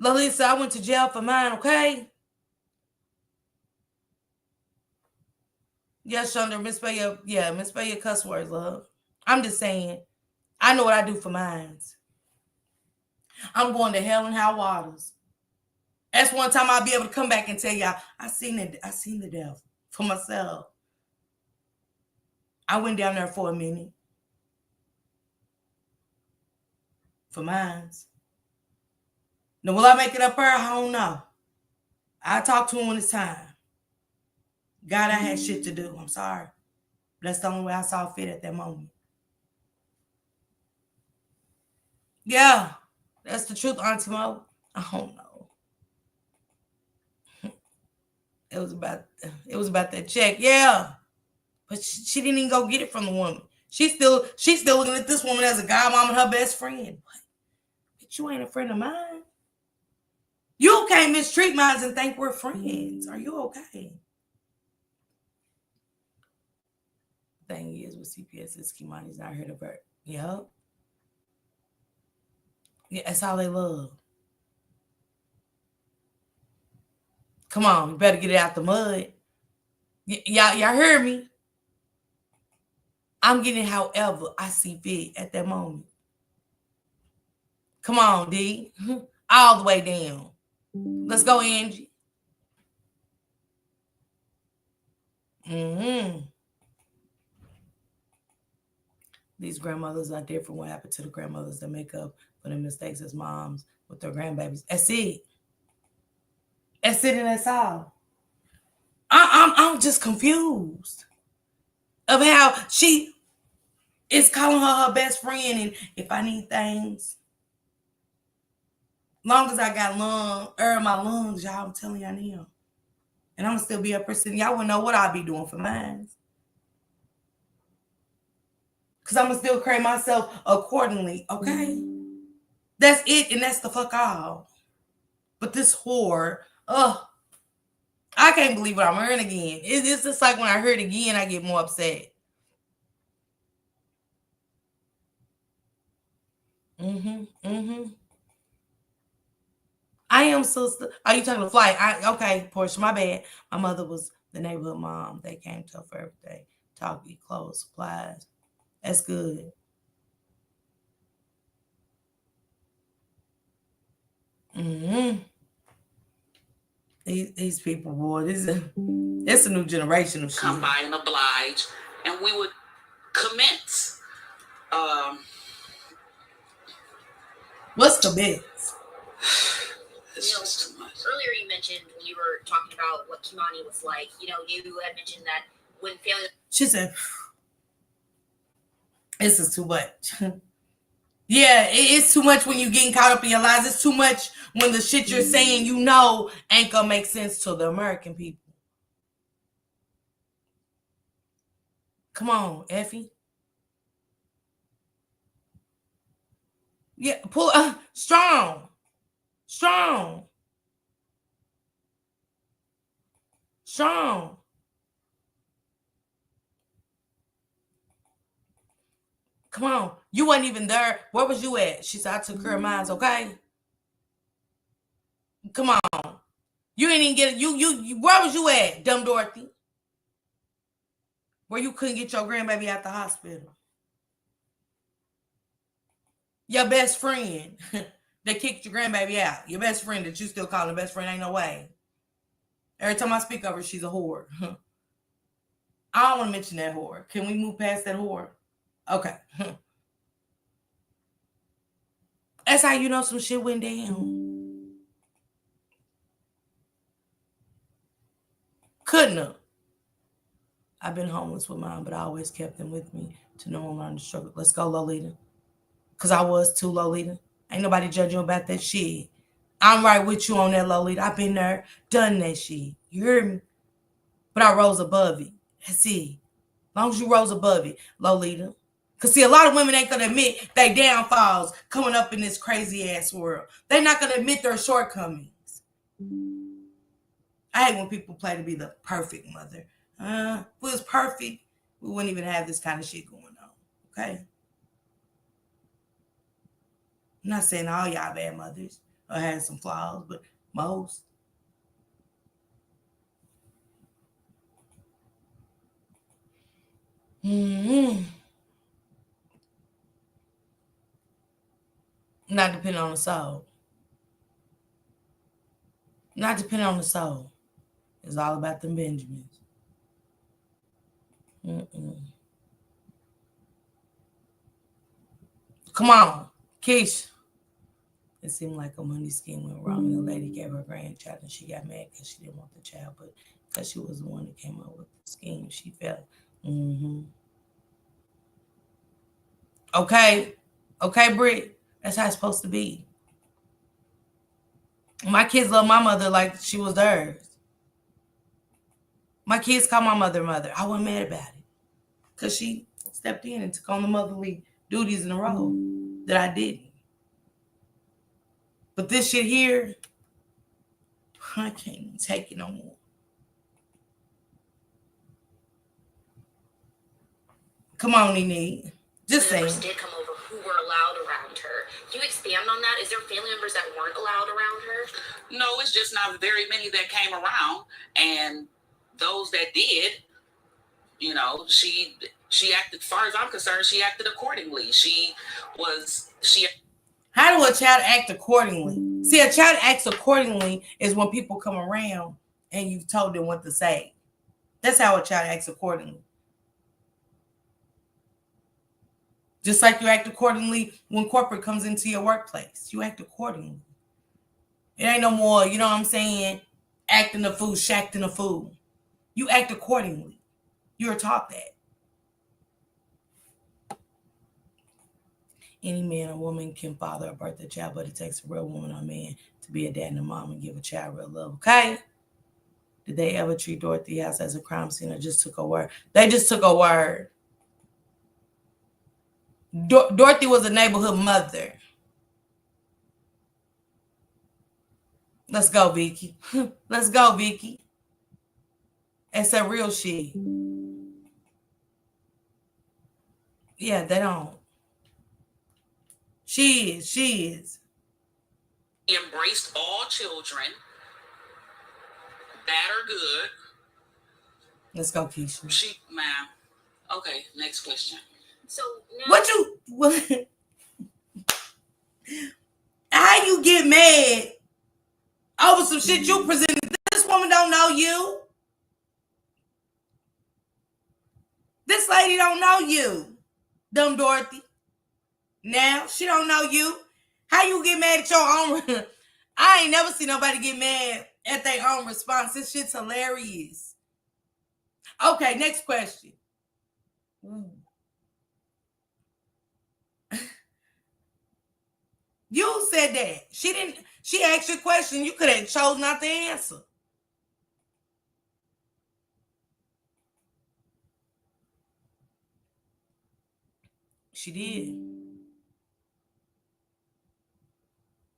Lalisa, I went to jail for mine, okay? Yes, Shonda, misspell your cuss words, love. I'm just saying, I know what I do for mines. I'm going to hell and high waters. That's one time I'll be able to come back and tell y'all, I seen the devil for myself. I went down there for a minute. For mines. Now, will I make it up her? I don't know. I'll talk to him when it's time. God, I had shit to do. I'm sorry. That's the only way I saw fit at that moment. Yeah, that's the truth, Auntie Mo. I don't know. It was about that check, yeah. But she didn't even go get it from the woman. She's still looking at this woman as a godmom and her best friend. But you ain't a friend of mine. You can't mistreat mine and think we're friends. Are you okay? Thing is with CPS is Kimani's not here to work. Yep. Yeah, that's all they love. Come on, you better get it out the mud. Y'all heard me? I'm getting however I see fit at that moment. Come on, D. All the way down. Let's go, Angie. These grandmothers are different. What happened to the grandmothers that make up for their mistakes as moms with their grandbabies? That's it. That's it and that's all. I'm just confused of how she is calling her best friend, and if I need things, long as I got my lungs, y'all, I'm telling y'all now. And I'm gonna still be up here sitting. Y'all wouldn't know what I'll be doing for mine. Because I'm gonna still create myself accordingly, okay? That's it, and that's the fuck all. But this whore, I can't believe what I'm hearing again. It's just like when I hear it again, I get more upset. I am so. Are you talking to flight? Okay, Portia, my bad. My mother was the neighborhood mom. They came to her for everything. Talk, eat, clothes, supplies. That's good. These people, boy, it's a new generation of shit. Come by and oblige, and we would commence. What's commence? It's just too much. Earlier you mentioned when you were talking about what Kimani was like, you had mentioned that when family... She said, this is too much. Yeah, it's too much when you're getting caught up in your lies. It's too much when the shit you're saying ain't gonna make sense to the American people. Come on, Effie. Yeah, pull strong. Come on. You wasn't even there. Where was you at? She said, I took care of mine, okay? Come on. You didn't even get it. You where was you at, dumb Dorothy? Where you couldn't get your grandbaby out the hospital. Your best friend that kicked your grandbaby out. Your best friend that you still call her best friend. Ain't no way. Every time I speak of her, she's a whore. I don't want to mention that whore. Can we move past that whore? Okay. That's how you know some shit went down. Couldn't have. I've been homeless with mine, but I always kept them with me to know and learn the struggle. Let's go, Lolita. Because I was too, Lolita. Ain't nobody judging about that shit. I'm right with you on that, Lolita. I've been there, done that shit. You hear me? But I rose above it. That's it. As long as you rose above it, Lolita. Because, see, a lot of women ain't going to admit they downfalls coming up in this crazy-ass world. They're not going to admit their shortcomings. I hate when people play to be the perfect mother. If it was perfect, we wouldn't even have this kind of shit going on. Okay? I'm not saying all y'all bad mothers or had some flaws, but most. Not depending on the soul. Not depending on the soul. It's all about them Benjamins. Come on, Keisha. It seemed like a money scheme went wrong, and the lady gave her grandchild, and she got mad because she didn't want the child, but because she was the one that came up with the scheme, she felt. Okay, Britt, that's how it's supposed to be. My kids love my mother like she was theirs. My kids call my mother mother. I wasn't mad about it because she stepped in and took on the motherly duties in a role that I didn't. But this shit here, I can't even take it no more. Come on, Nene. Just saying. Members did come over who were allowed around her. Can you expand on that? Is there family members that weren't allowed around her? No, it's just not very many that came around, and those that did, you know, she acted, as far as I'm concerned, she acted accordingly. How do a child act accordingly? See, a child acts accordingly is when people come around and you've told them what to say. That's how a child acts accordingly. Just like you act accordingly when corporate comes into your workplace. You act accordingly. It ain't no more, you know what I'm saying, acting a fool, shacking a fool. You act accordingly. You're taught that. Any man or woman can father or birth a child, but it takes a real woman or man to be a dad and a mom and give a child real love. Okay? Did they ever treat Dorothy House as a crime scene or just took a word? They just took a word. Dorothy was a neighborhood mother. Let's go, Vicky. Let's go, Vicky. It's a real shit. Yeah, they don't. She is. She embraced all children, bad or good. Let's go, Keisha. Ma'am. Okay, next question. So how you get mad over some shit you presented? This woman don't know you. This lady don't know you. Dumb Dorothy. Now she don't know you. How you get mad at your own? I ain't never seen nobody get mad at their own response. This shit's hilarious. Okay, next question. You said that. She asked you a question. You could have chose not to answer. She did.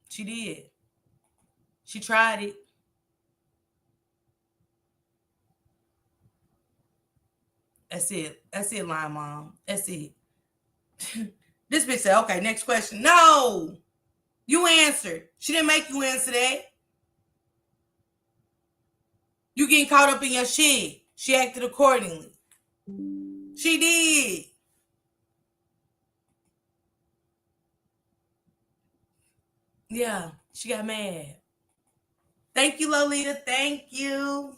She did. She tried it. That's it. That's it, Line Mom. That's it. This bitch said, okay, next question. No. You answered. She didn't make you answer that. You getting caught up in your shit. She acted accordingly. She did. Yeah, she got mad. Thank you, Lolita. Thank you.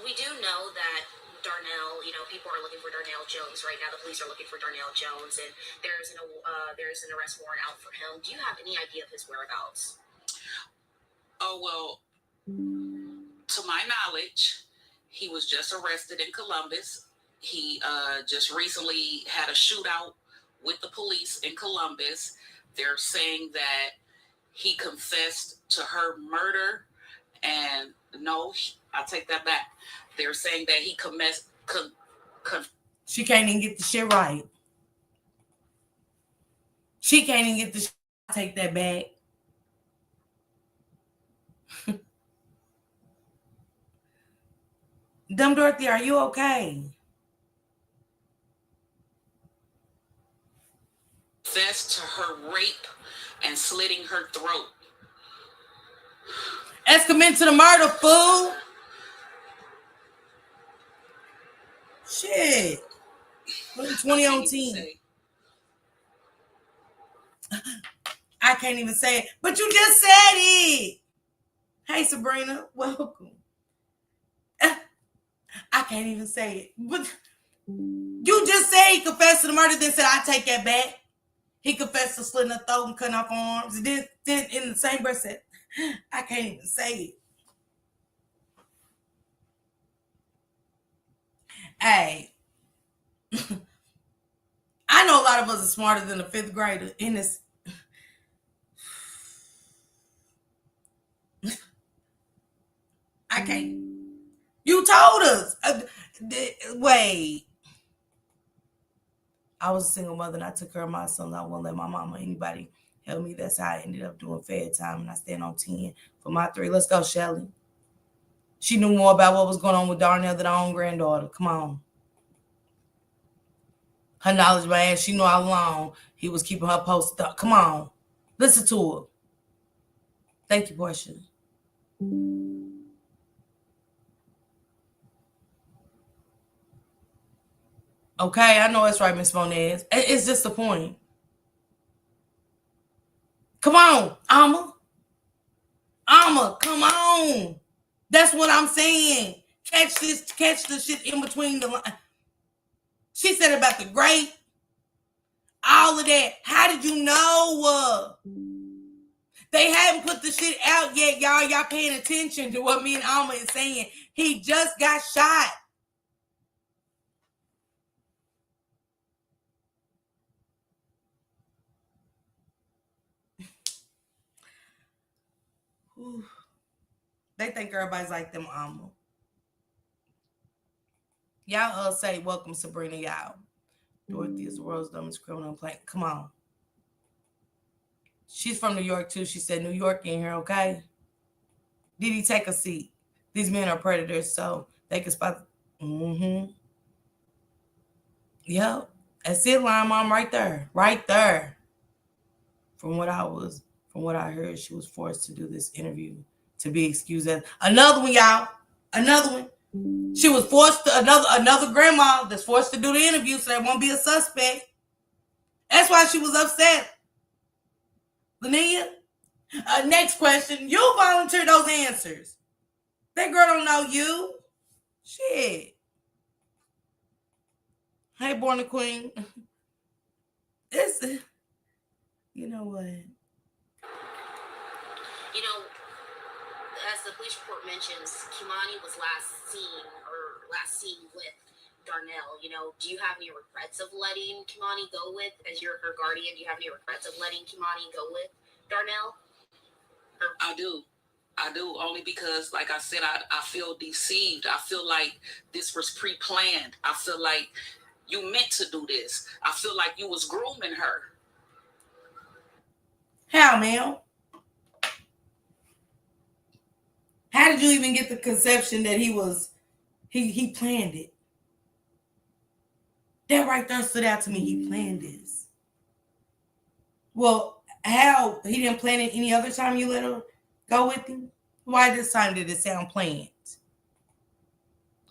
We do know that Darnell, people are looking for Darnell Jones right now. The police are looking for Darnell Jones, and there's an arrest warrant out for him. Do you have any idea of his whereabouts? Oh, well, to my knowledge, he was just arrested in Columbus. He just recently had a shootout with the police in Columbus. They're saying that he confessed to her murder, and no, I take that back. They're saying that he She can't even get the shit right. She can't even get the shit. I take that back. Dumb Dorothy, are you okay? Confessed to her rape and slitting her throat. Let's commit to the murder, fool. Shit. 20 on 10. I can't even say it, but you just said it. Hey, Sabrina, welcome. I can't even say it, but you just said he confessed to the murder, then said, I take that back. He confessed to slitting her throat and cutting off her arms. And then in the same breath said, I can't even say it. Hey, I know a lot of us are smarter than a fifth grader in this. I can't. You told us. Wait. I was a single mother and I took care of my son. I wouldn't let my mama or anybody help me. That's how I ended up doing Fed time, and I stand on 10 for my 3. Let's go, Shelly. She knew more about what was going on with Darnell than her own granddaughter. Come on. Her knowledge, man, she knew how long he was keeping her posted up. Come on. Listen to her. Thank you, Portia. Okay, I know it's right, Miss Monez. It's just the point. Come on, Alma. Alma, come on. That's what I'm saying. Catch the shit in between the lines. She said about the grape, all of that. How did you know? They haven't put the shit out yet, y'all. Y'all paying attention to what me and Alma is saying. He just got shot. They think everybody's like them, Alma. Y'all say, welcome, Sabrina, y'all. Dorothy is the world's dumbest criminal plane. Come on. She's from New York, too. She said, New York in here, okay? Did he take a seat? These men are predators, so they can spot. Yep. That's it, Line Mom, right there. Right there. From what I heard, she was forced to do this interview to be excused. Another one, y'all. Another one. She was forced to, another grandma that's forced to do the interview so there won't be a suspect. That's why she was upset. Linnea, next question. You volunteer those answers. That girl don't know you. Shit. Hey, Born a Queen. You know what? You know, as the police report mentions, Kimani was last seen with Darnell. You know, do you have any regrets of letting Kimani go with, as you're her guardian, do you have any regrets of letting Kimani go with Darnell? I do, only because, like I said, I feel deceived. I feel like this was pre-planned. I feel like you meant to do this. I feel like you was grooming her. How, ma'am? How did you even get the conception that he planned it? That right there stood out to me. He planned this. Well, how? He didn't plan it any other time you let her go with him? Why this time did it sound planned?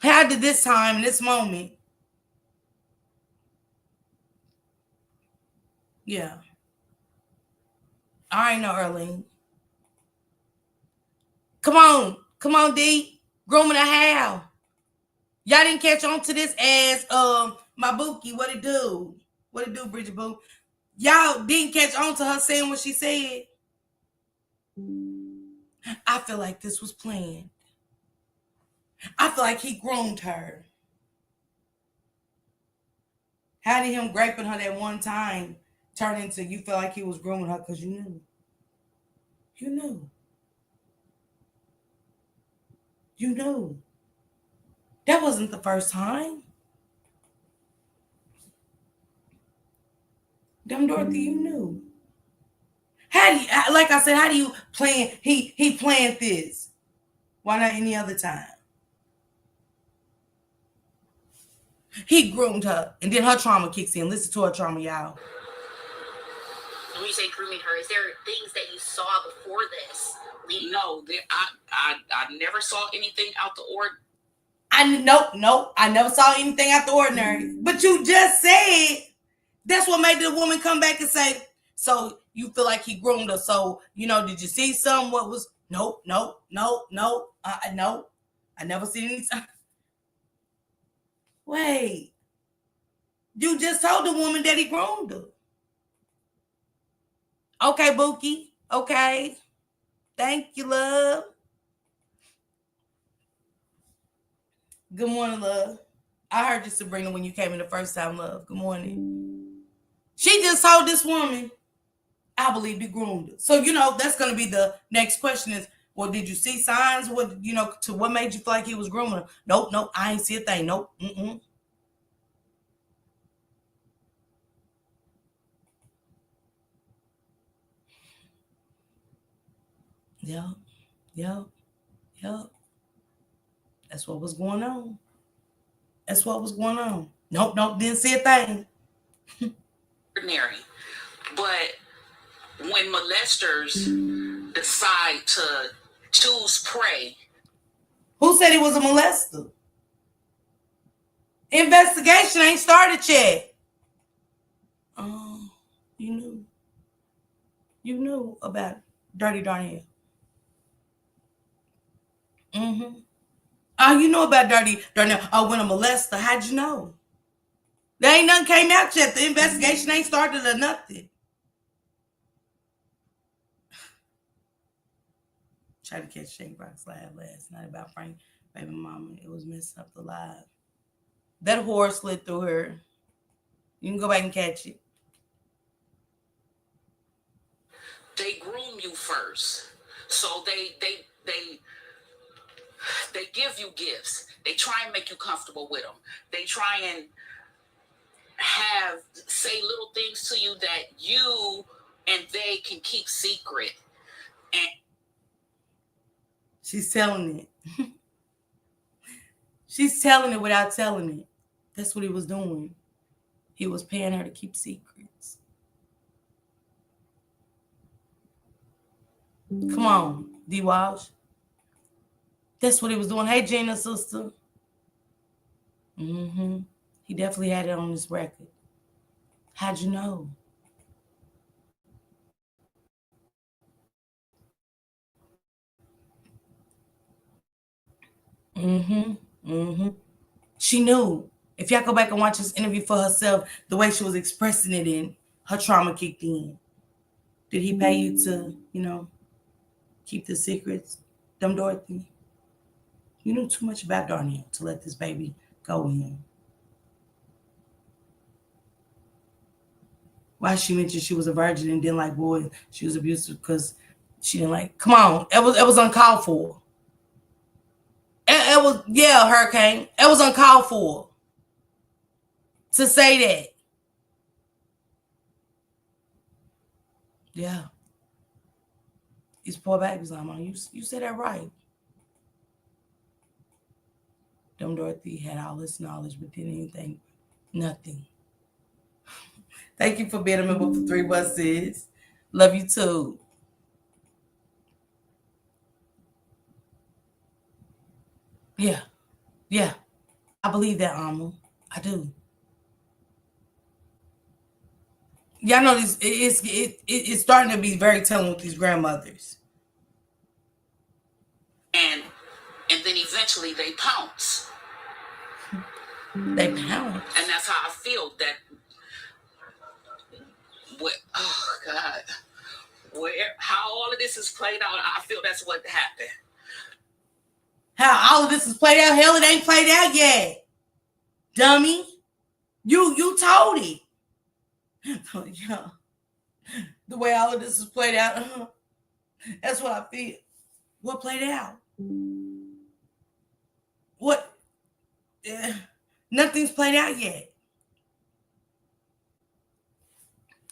How did this time, this moment? Yeah. I know, Earlene. Come on, D. Grooming a how? Y'all didn't catch on to this as my Bookie. What it do, Bridget Boo? Y'all didn't catch on to her saying what she said. I feel like this was planned. I feel like he groomed her. How did him graping her that one time turn into you feel like he was grooming her because you knew? You knew. You knew. That wasn't the first time. Dumb Dorothy, you knew. How do you, like I said, how do you plan? He planned this. Why not any other time? He groomed her, and then her trauma kicks in. Listen to her trauma, y'all. When you say grooming her, is there things that you saw before this? No, I never saw anything out the ordinary. Nope. I never saw anything out the ordinary. But you just said that's what made the woman come back and say, so you feel like he groomed her. So, did you see some? What was? Nope. No. I never seen any. Wait. You just told the woman that he groomed her. Okay, Bookie. Okay. Thank you, love. Good morning, love. I heard you, Sabrina, when you came in the first time, love. Good morning. She just told this woman, I believe he groomed her. So, that's going to be the next question is, well, did you see signs? To what made you feel like he was grooming her? Nope, I ain't see a thing. Nope. Yep. That's what was going on. Nope, didn't see a thing. Ordinary. But when molesters decide to choose prey. Who said he was a molester? Investigation ain't started yet. Oh, you knew about Dirty Darnell. Oh, you know about Dirty Darnell. Oh, when a molester, how'd you know? There ain't nothing came out yet. The investigation ain't started or nothing. Tried to catch Shane Brock's live last night about Frank, baby mama. It was messed up the live. That horse slid through her. You can go back and catch it. They groom you first. So they give you gifts. They try and make you comfortable with them. They try and say little things to you that you and they can keep secret. And she's telling it. She's telling it without telling it. That's what he was doing. He was paying her to keep secrets. Come on, D. Walsh. That's what he was doing. Hey, Gina, sister. He definitely had it on his record. How'd you know? She knew. If y'all go back and watch this interview for herself, the way she was expressing it in, her trauma kicked in. Did he pay you to, keep the secrets? Dumb Dorothy. You knew too much about Darnell to let this baby go with him. Why she mentioned she was a virgin and didn't like boys, she was abusive because she didn't like. Come on, it was uncalled for. It was, Hurricane. It was uncalled for to say that. Yeah. These poor babies, Mama. You said that right. Dumb Dorothy had all this knowledge, but didn't anything. Nothing. Thank you for being a member for 3 buses. Love you too. Yeah. I believe that, Alma. I do. Y'all know this. It's starting to be very telling with these grandmothers. And then eventually they pounce. They pounce. And that's how I feel that. Oh God. How all of this is played out, I feel that's what happened. How all of this is played out? Hell, it ain't played out yet. Dummy. You told it. Yeah. The way all of this is played out, that's what I feel. What played out? What? Nothing's played out yet.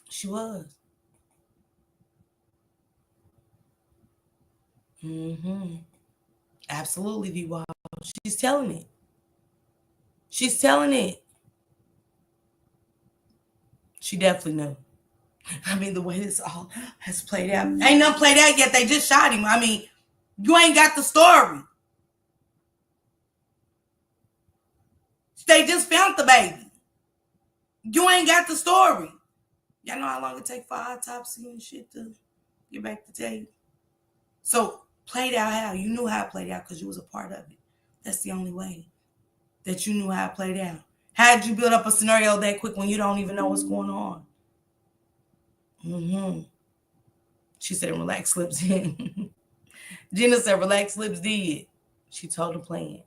She was. Absolutely, D-Wall. She's telling it. She's telling it. She definitely knew. I mean, the way this all has played out. Ain't nothing played out yet. They just shot him. I mean, you ain't got the story. They just found the baby. You ain't got the story. Y'all know how long it take for autopsy and shit to get back to tape? So, played out how? You knew how it played out because you was a part of it. That's the only way that you knew how it played out. How'd you build up a scenario that quick when you don't even know what's going on? She said relaxed lips did. Gina said relaxed lips did. She told the plan.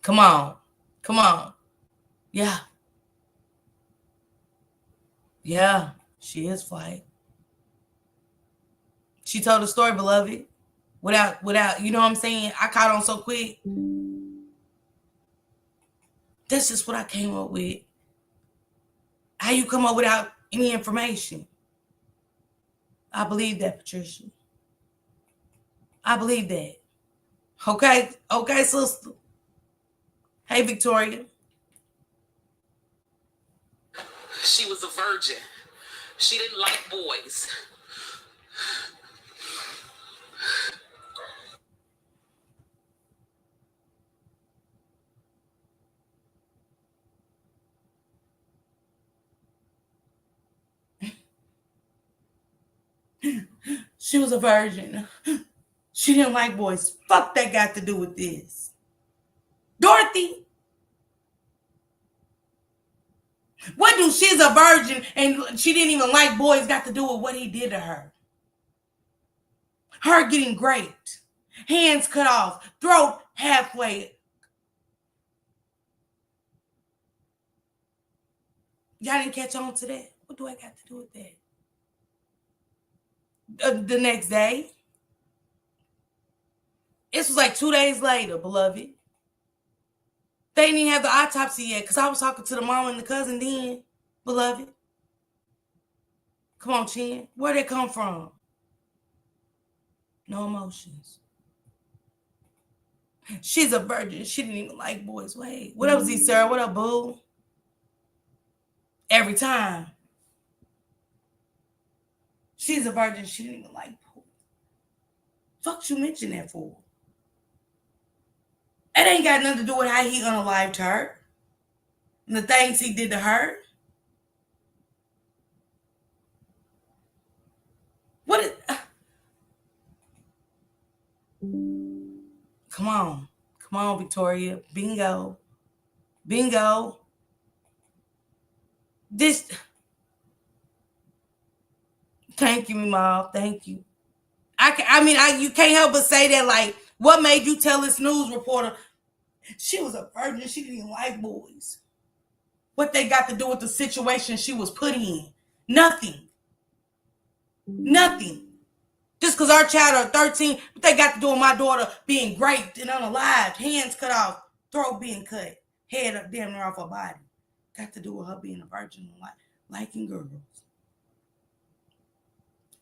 Come on. Come on. Yeah. Yeah. She is flight. She told the story, beloved. Without, you know what I'm saying? I caught on so quick. That's just what I came up with. How you come up without any information? I believe that, Patricia. I believe that. Okay, sister. Hey, Victoria. She was a virgin. She didn't like boys. She was a virgin. She didn't like boys. Fuck that got to do with this. Dorothy. What do she's a virgin and she didn't even like boys got to do with what he did to her? Her getting raped, hands cut off, throat halfway. Y'all didn't catch on to that? What do I got to do with that? The next day. This was like 2 days later, beloved. They didn't even have the autopsy yet because I was talking to the mom and the cousin then, beloved. Come on, Chin. Where'd it come from? No emotions. She's a virgin. She didn't even like boys. Wait. What up, Z Sarah? What up, boo? Every time. She's a virgin. She didn't even like boys. Fuck you mention that for? It ain't got nothing to do with how he unalived her and the things he did to her. What is... Come on. Come on, Victoria. Bingo. Bingo. This... Thank you, Mom. Thank you. You can't help but say that, like, what made you tell this news reporter she was a virgin, she didn't even like boys? What they got to do with the situation she was put in? Nothing. Nothing. Just because our child are 13, what they got to do with my daughter being raped and unalived, hands cut off, throat being cut, head up damn near off her body. Got to do with her being a virgin and liking girls.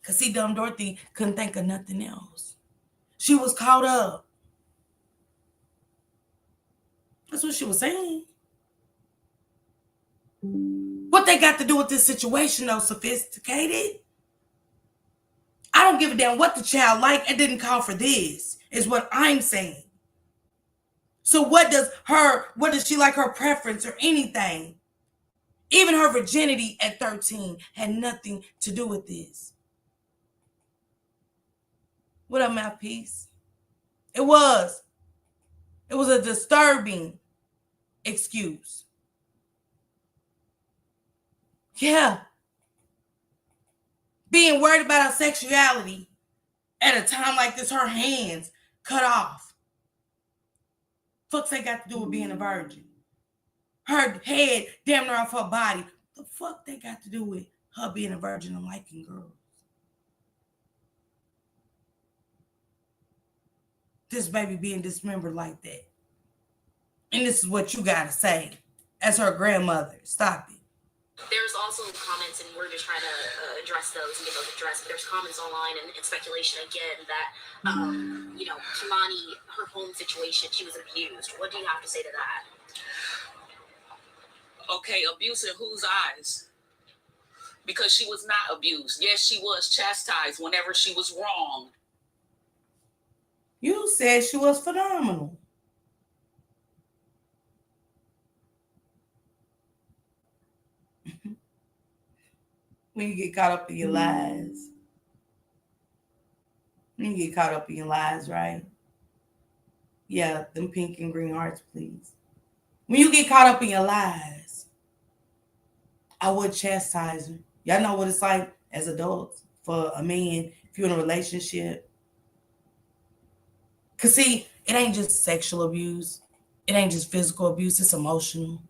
Because see, dumb Dorothy couldn't think of nothing else. She was caught up. That's what she was saying. What they got to do with this situation, though, sophisticated? I don't give a damn what the child like. It didn't call for this, is what I'm saying. So what does she like, her preference or anything? Even her virginity at 13 had nothing to do with this. What up, Mouthpiece? It was a disturbing excuse. Yeah. Being worried about her sexuality at a time like this, her hands cut off. Fuck's they got to do with being a virgin? Her head damn near off her body. The fuck they got to do with her being a virgin and liking girls? This baby being dismembered like that. And this is what you got to say as her grandmother. Stop it. There's also comments, and we're just trying to address those and get those addressed, but there's comments online and speculation again that, Kimani, her home situation, she was abused. What do you have to say to that? Okay, abuse in whose eyes? Because she was not abused. Yes, she was chastised whenever she was wrong. You said she was phenomenal. When you get caught up in your lies. When you get caught up in your lies, right? Yeah, them pink and green hearts, please. When you get caught up in your lies, I would chastise her. Y'all know what it's like as adults for a man if you're in a relationship. Because, see, it ain't just sexual abuse. It ain't just physical abuse. It's emotional.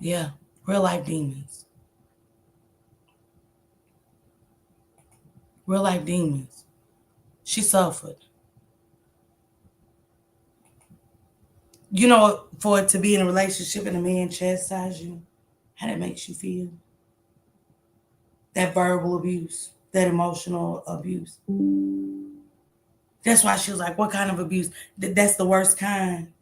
Yeah, real life demons. Real life demons. She suffered. You know, for it to be in a relationship and a man chastise you, how that makes you feel. That verbal abuse, that emotional abuse. That's why she was like, what kind of abuse? That's the worst kind.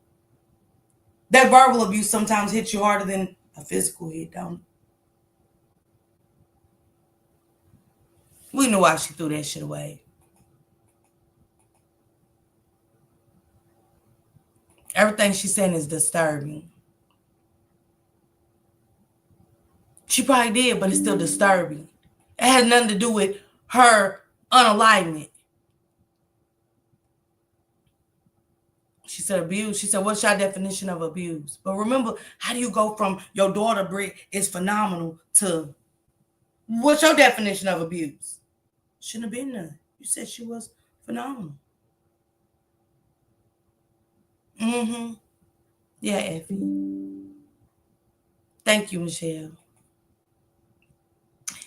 That verbal abuse sometimes hits you harder than a physical hit, don't it? We know why she threw that shit away. Everything she's saying is disturbing. She probably did, but it's still disturbing. It has nothing to do with her unalignment. She said abuse. She said, what's your definition of abuse? But remember, how do you go from your daughter, Britt, is phenomenal to what's your definition of abuse? Shouldn't have been there. You said she was phenomenal. Yeah, Effie. Thank you, Michelle.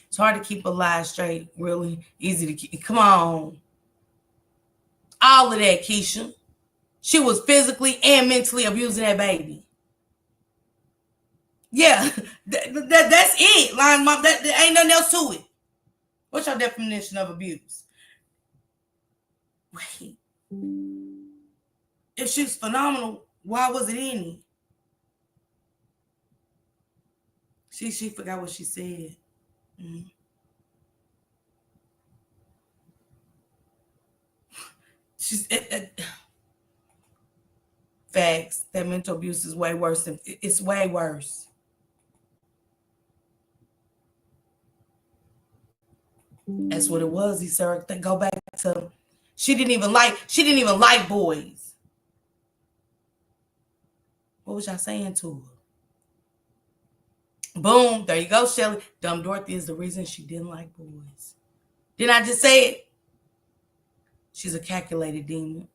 It's hard to keep a lie straight. Really easy to keep. Come on. All of that, Keisha. She was physically and mentally abusing that baby. Yeah, that's it. Line mom, that ain't nothing else to it. What's your definition of abuse? Wait. If she's phenomenal, why was it any? She forgot what she said. She's facts. That mental abuse is way worse. It's way worse. That's what it was. He said, go back to. She didn't even like boys. What was y'all saying to her? Boom. There you go, Shelly. Dumb Dorothy is the reason she didn't like boys. Didn't I just say it? She's a calculated demon.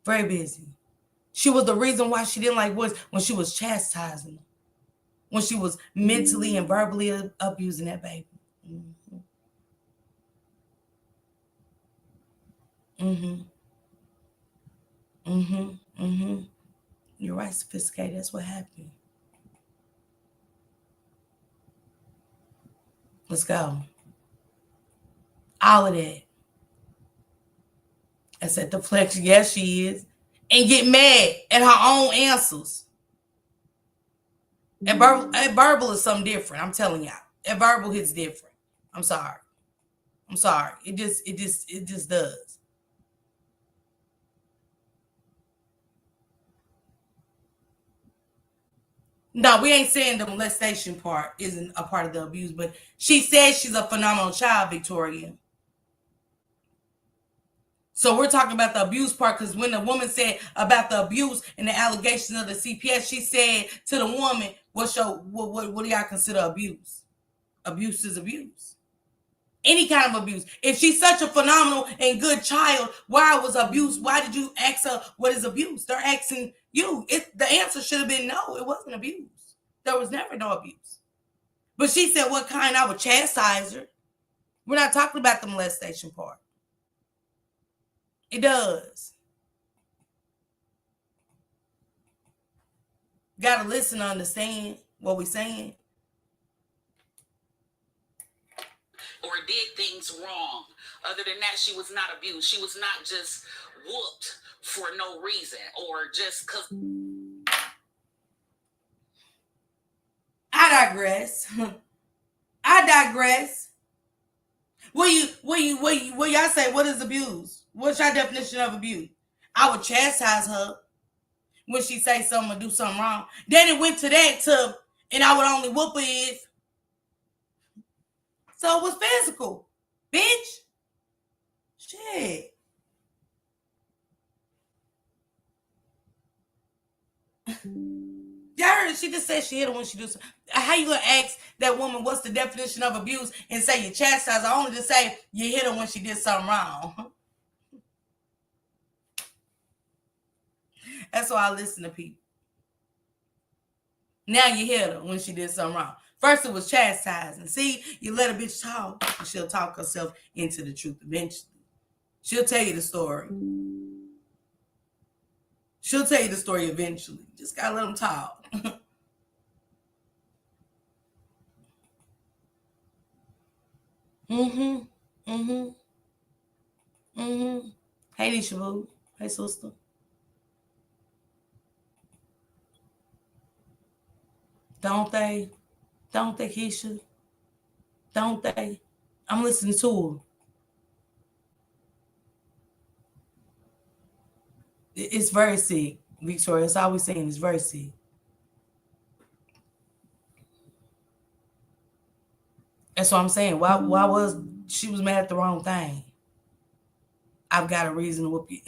Very busy. She was the reason why she didn't like boys when she was chastising them. When she was mentally and verbally abusing that baby. You're right, sophisticated. That's what happened. Let's go. All of that. I said deflection. Yes, she is. And get mad at her own answers. And verbal is something different. I'm telling y'all. And verbal hits different. I'm sorry. It just does. No, we ain't saying the molestation part isn't a part of the abuse, but she says she's a phenomenal child, Victoria. So we're talking about the abuse part, because when the woman said about the abuse and the allegations of the CPS, she said to the woman, what do y'all consider abuse? Abuse is abuse. Any kind of abuse. If she's such a phenomenal and good child, why was abuse? Why did you ask her what is abuse? They're asking you. The answer should have been no, it wasn't abuse. There was never no abuse. But she said what kind? I would chastise her. We're not talking about the molestation part. It does. Gotta listen to understand what we're saying. Or did things wrong. Other than that, she was not abused. She was not just whooped for no reason or just because. I digress. Will y'all say what is abuse? What's your definition of abuse? I would chastise her when she say something or do something wrong. Then it went to that and I would only whoop her if. So it was physical, bitch. Shit. Y'all heard she just said she hit her when she do something. How you gonna ask that woman what's the definition of abuse and say you chastise her, only to say you hit her when she did something wrong? That's why I listen to people. Now you hit her when she did something wrong. First it was chastising. See, you let a bitch talk, and she'll talk herself into the truth eventually. She'll tell you the story. She'll tell you the story eventually. Just gotta let them talk. Hey, Nisha Boo. Hey, sister. Don't they? Don't they, Keisha? Don't they? I'm listening to her. It's very sick, Victoria. It's always saying it's very sick. That's what I'm saying. Why was she was mad at the wrong thing? I've got a reason to whoop you.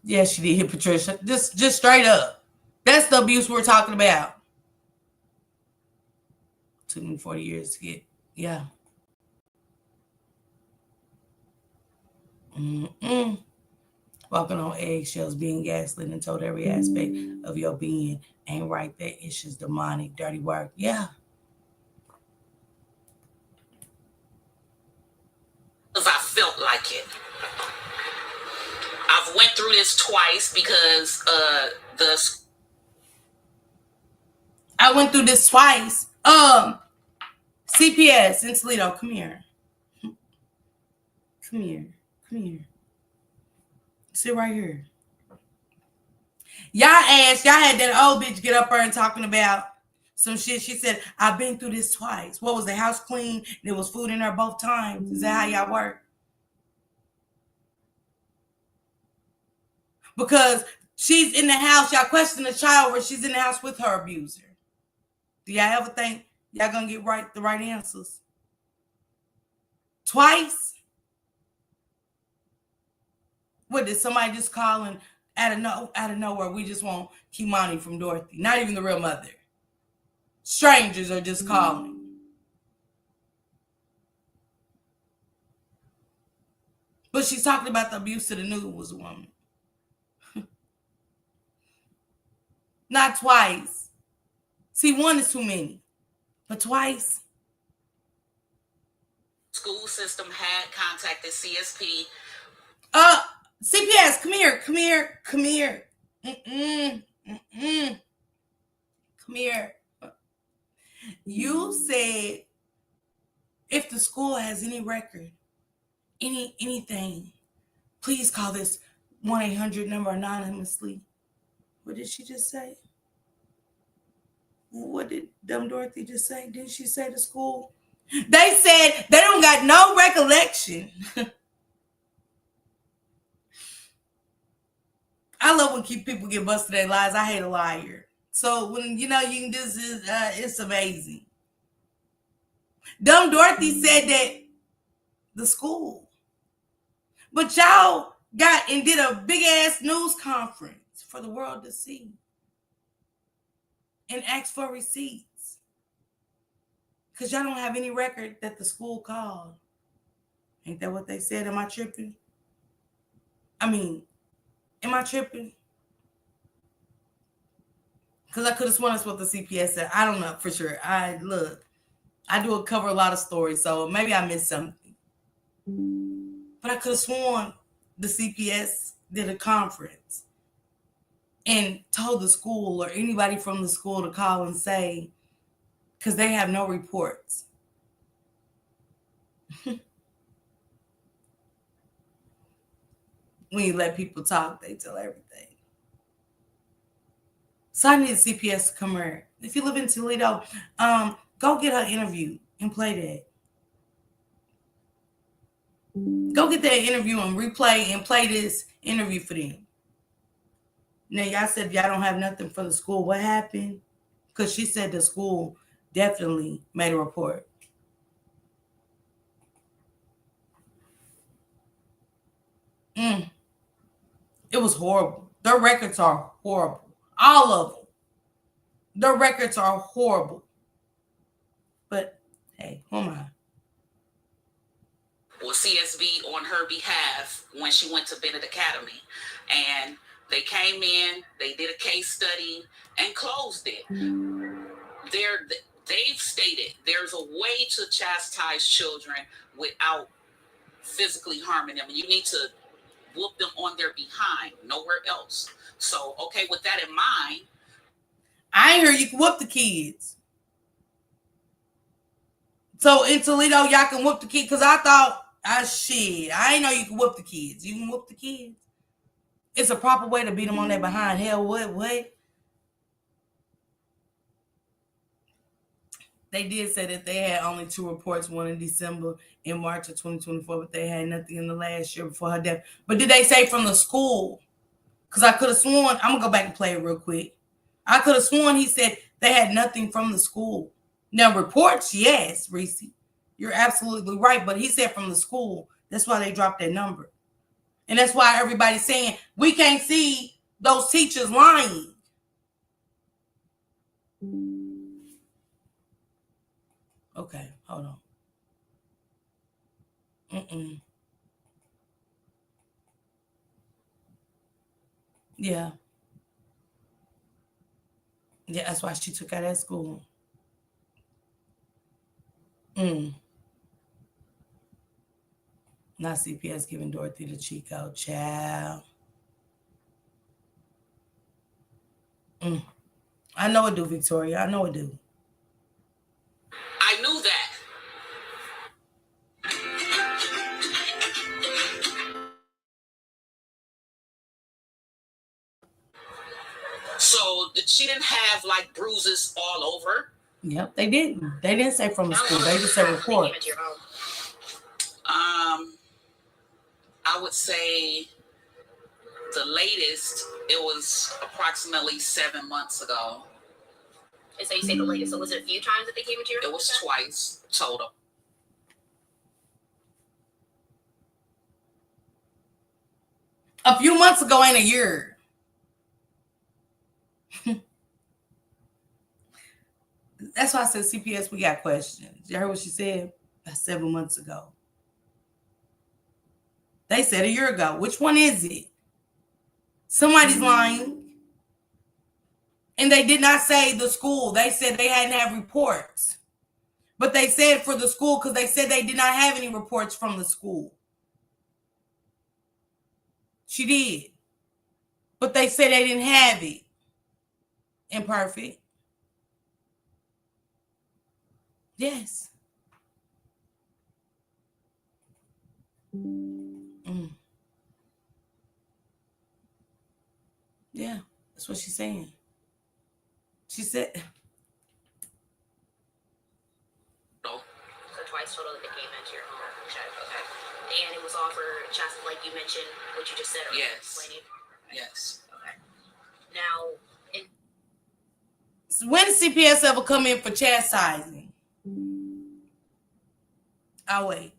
Yeah, she did hit Patricia. Just straight up. That's the abuse we're talking about. Took me 40 years to get, yeah. Walking on eggshells, being gaslit and told every aspect of your being ain't right. That issue's demonic, dirty work. Yeah. Because I felt like it. I've went through this twice because I went through this twice. CPS in Toledo, come here. Come here. Sit right here. Y'all asked, y'all had that old bitch get up there and talking about some shit. She said, I've been through this twice. What was the house clean? There was food in there both times. Is that how y'all work? Because she's in the house. Y'all question the child where she's in the house with her abuser. Do y'all ever think y'all gonna get the right answers? Twice? What, did somebody just call and out of nowhere, we just want Kimani from Dorothy? Not even the real mother. Strangers are just calling. But she's talking about the abuse to the news woman. Not twice. See, one is too many. But twice. School system had contacted CSP. CPS, come here. Come here. You said if the school has any record, anything, please call this 1-800 number anonymously. What did she just say? What did dumb Dorothy just say? Didn't she say to school? They said they don't got no recollection. I love when people get busted their lies. I hate a liar. So when you can just it's amazing. Dumb Dorothy said that the school, but y'all got and did a big ass news conference for the world to see and asked for receipts because y'all don't have any record that the school called. Ain't that what they said? Am I tripping? Am I tripping? Because I could have sworn that's what the CPS said. I don't know for sure. I do cover a lot of stories, so maybe I missed something. But I could have sworn the CPS did a conference and told the school or anybody from the school to call and say, because they have no reports. When you let people talk, they tell everything. So I need a CPS to come here. If you live in Toledo, go get her interview and play that. Go get that interview and replay and play this interview for them. Now, y'all said y'all don't have nothing for the school. What happened? Because she said the school definitely made a report. It was horrible. Their records are horrible. All of them. Their records are horrible. But hey, who am I? Or CSB on her behalf when she went to Bennett Academy. And they came in, they did a case study, and closed it. They've stated there's a way to chastise children without physically harming them. You need to whoop them on their behind, nowhere else. So, okay, with that in mind, I ain't hear you can whoop the kids. So in Toledo, y'all can whoop the kids. Because I thought, I ain't know you can whoop the kids. You can whoop the kids. It's a proper way to beat them on their behind. Hell, what? They did say that they had only 2 reports, one in December in March of 2024, but they had nothing in the last year before her death. But did they say from the school? Because I could have sworn, I'm going to go back and play it real quick. I could have sworn he said they had nothing from the school. Now, reports, yes, Reese. You're absolutely right. But he said from the school. That's why they dropped that number. And that's why everybody's saying we can't see those teachers lying. Okay, hold on. Yeah. Yeah, that's why she took out that school. Not CPS giving Dorothy the cheek out, child. I know it do, Victoria. I know it do. I knew that. So she didn't have like bruises all over. Yep, they didn't. They didn't say from the school. They just said report. I would say the latest, it was approximately 7 months ago. And so you say the latest. So was it a few times that they came into your home? It was twice total. A few months ago ain't a year. That's why I said CPS, we got questions. You heard what she said? That's 7 months ago. They said a year ago. Which one is it? Somebody's lying. And they did not say the school. They said they hadn't had reports. But they said for the school because they said they did not have any reports from the school. She did. But they said they didn't have it. Imperfect. Yes. Yeah, that's what she's saying. She said. So twice total that they came into your home. Okay. And it was all for just like you mentioned, what you just said earlier. Yes. Yes. Okay. Now, When did CPS ever come in for chastising? I'll wait.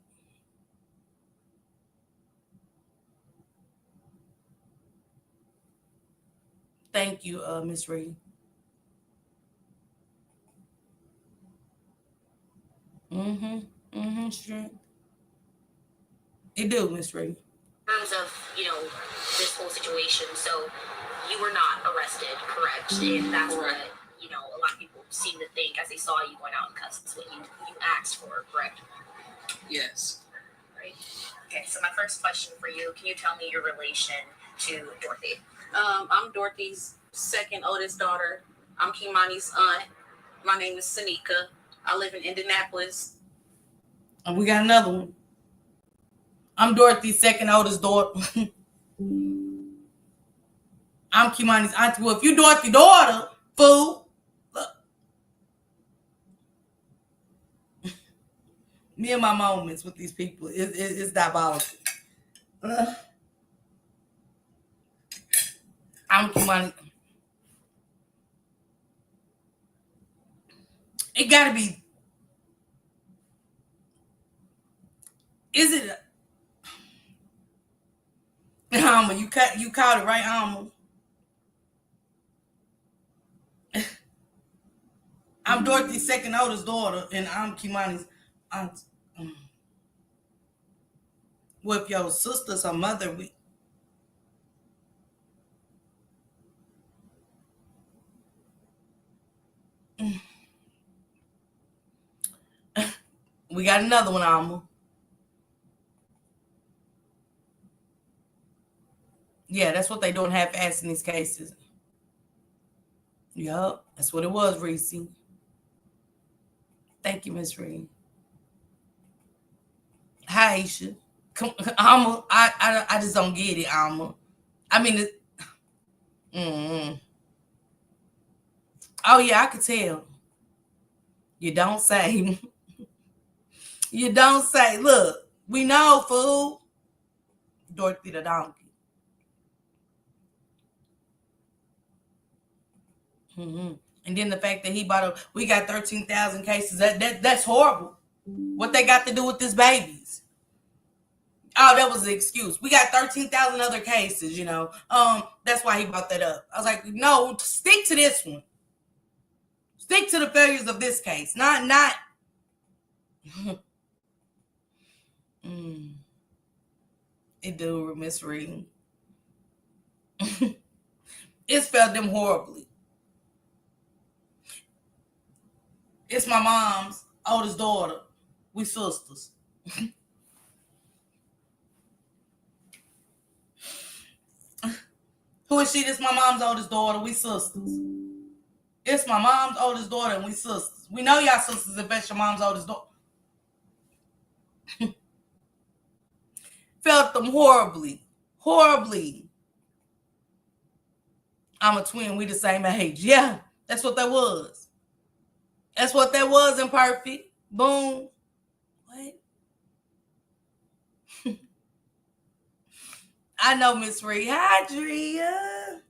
Thank you, Miss Reed. Sure. It do, Miss Reed. in terms of, this whole situation, so you were not arrested, correct? And that's what, a lot of people seem to think as they saw you going out in customs, what you asked for, correct? Yes. Right. Okay, so my first question for you, can you tell me your relation to Dorothy? I'm Dorothy's second oldest daughter. I'm Kimani's aunt. My name is Sanika. I live in Indianapolis. And we got another one. I'm Dorothy's second oldest daughter. I'm Kimani's auntie. Well, if you Dorothy's daughter, fool. Look. Me and my moments with these people, it's diabolical. I'm Kimani. It gotta be. Is it? Alma, you caught it right, Alma. I'm Dorothy's second oldest daughter, and I'm Kimani's aunt. Well, if your sister's her mother, we got another one, Alma. Yeah, that's what they doing half-ass in these cases. Yup, that's what it was, Reese. Thank you, Miss Reed. Hi, Aisha. Come, Alma, I just don't get it, Alma. I mean, oh yeah, I could tell. You don't say. You don't say. Look, we know, fool. Dorothy the donkey. And then the fact that he bought we got 13,000 cases. That's horrible. What they got to do with this babies? Oh, that was the excuse. We got 13,000 other cases, you know. That's why he brought that up. I was like, no, stick to this one. Stick to the failures of this case. Not. It do, Miss Reed. It's failed them horribly. It's my mom's oldest daughter. We sisters. Who is she? This my mom's oldest daughter. We sisters. It's my mom's oldest daughter and we sisters. We know y'all sisters if it's your mom's oldest daughter. Felt them horribly. Horribly. I'm a twin. We the same age. Yeah, that's what that was. That's what that was in Perfect. Boom. What? I know, Miss Reed. Hi, Drea.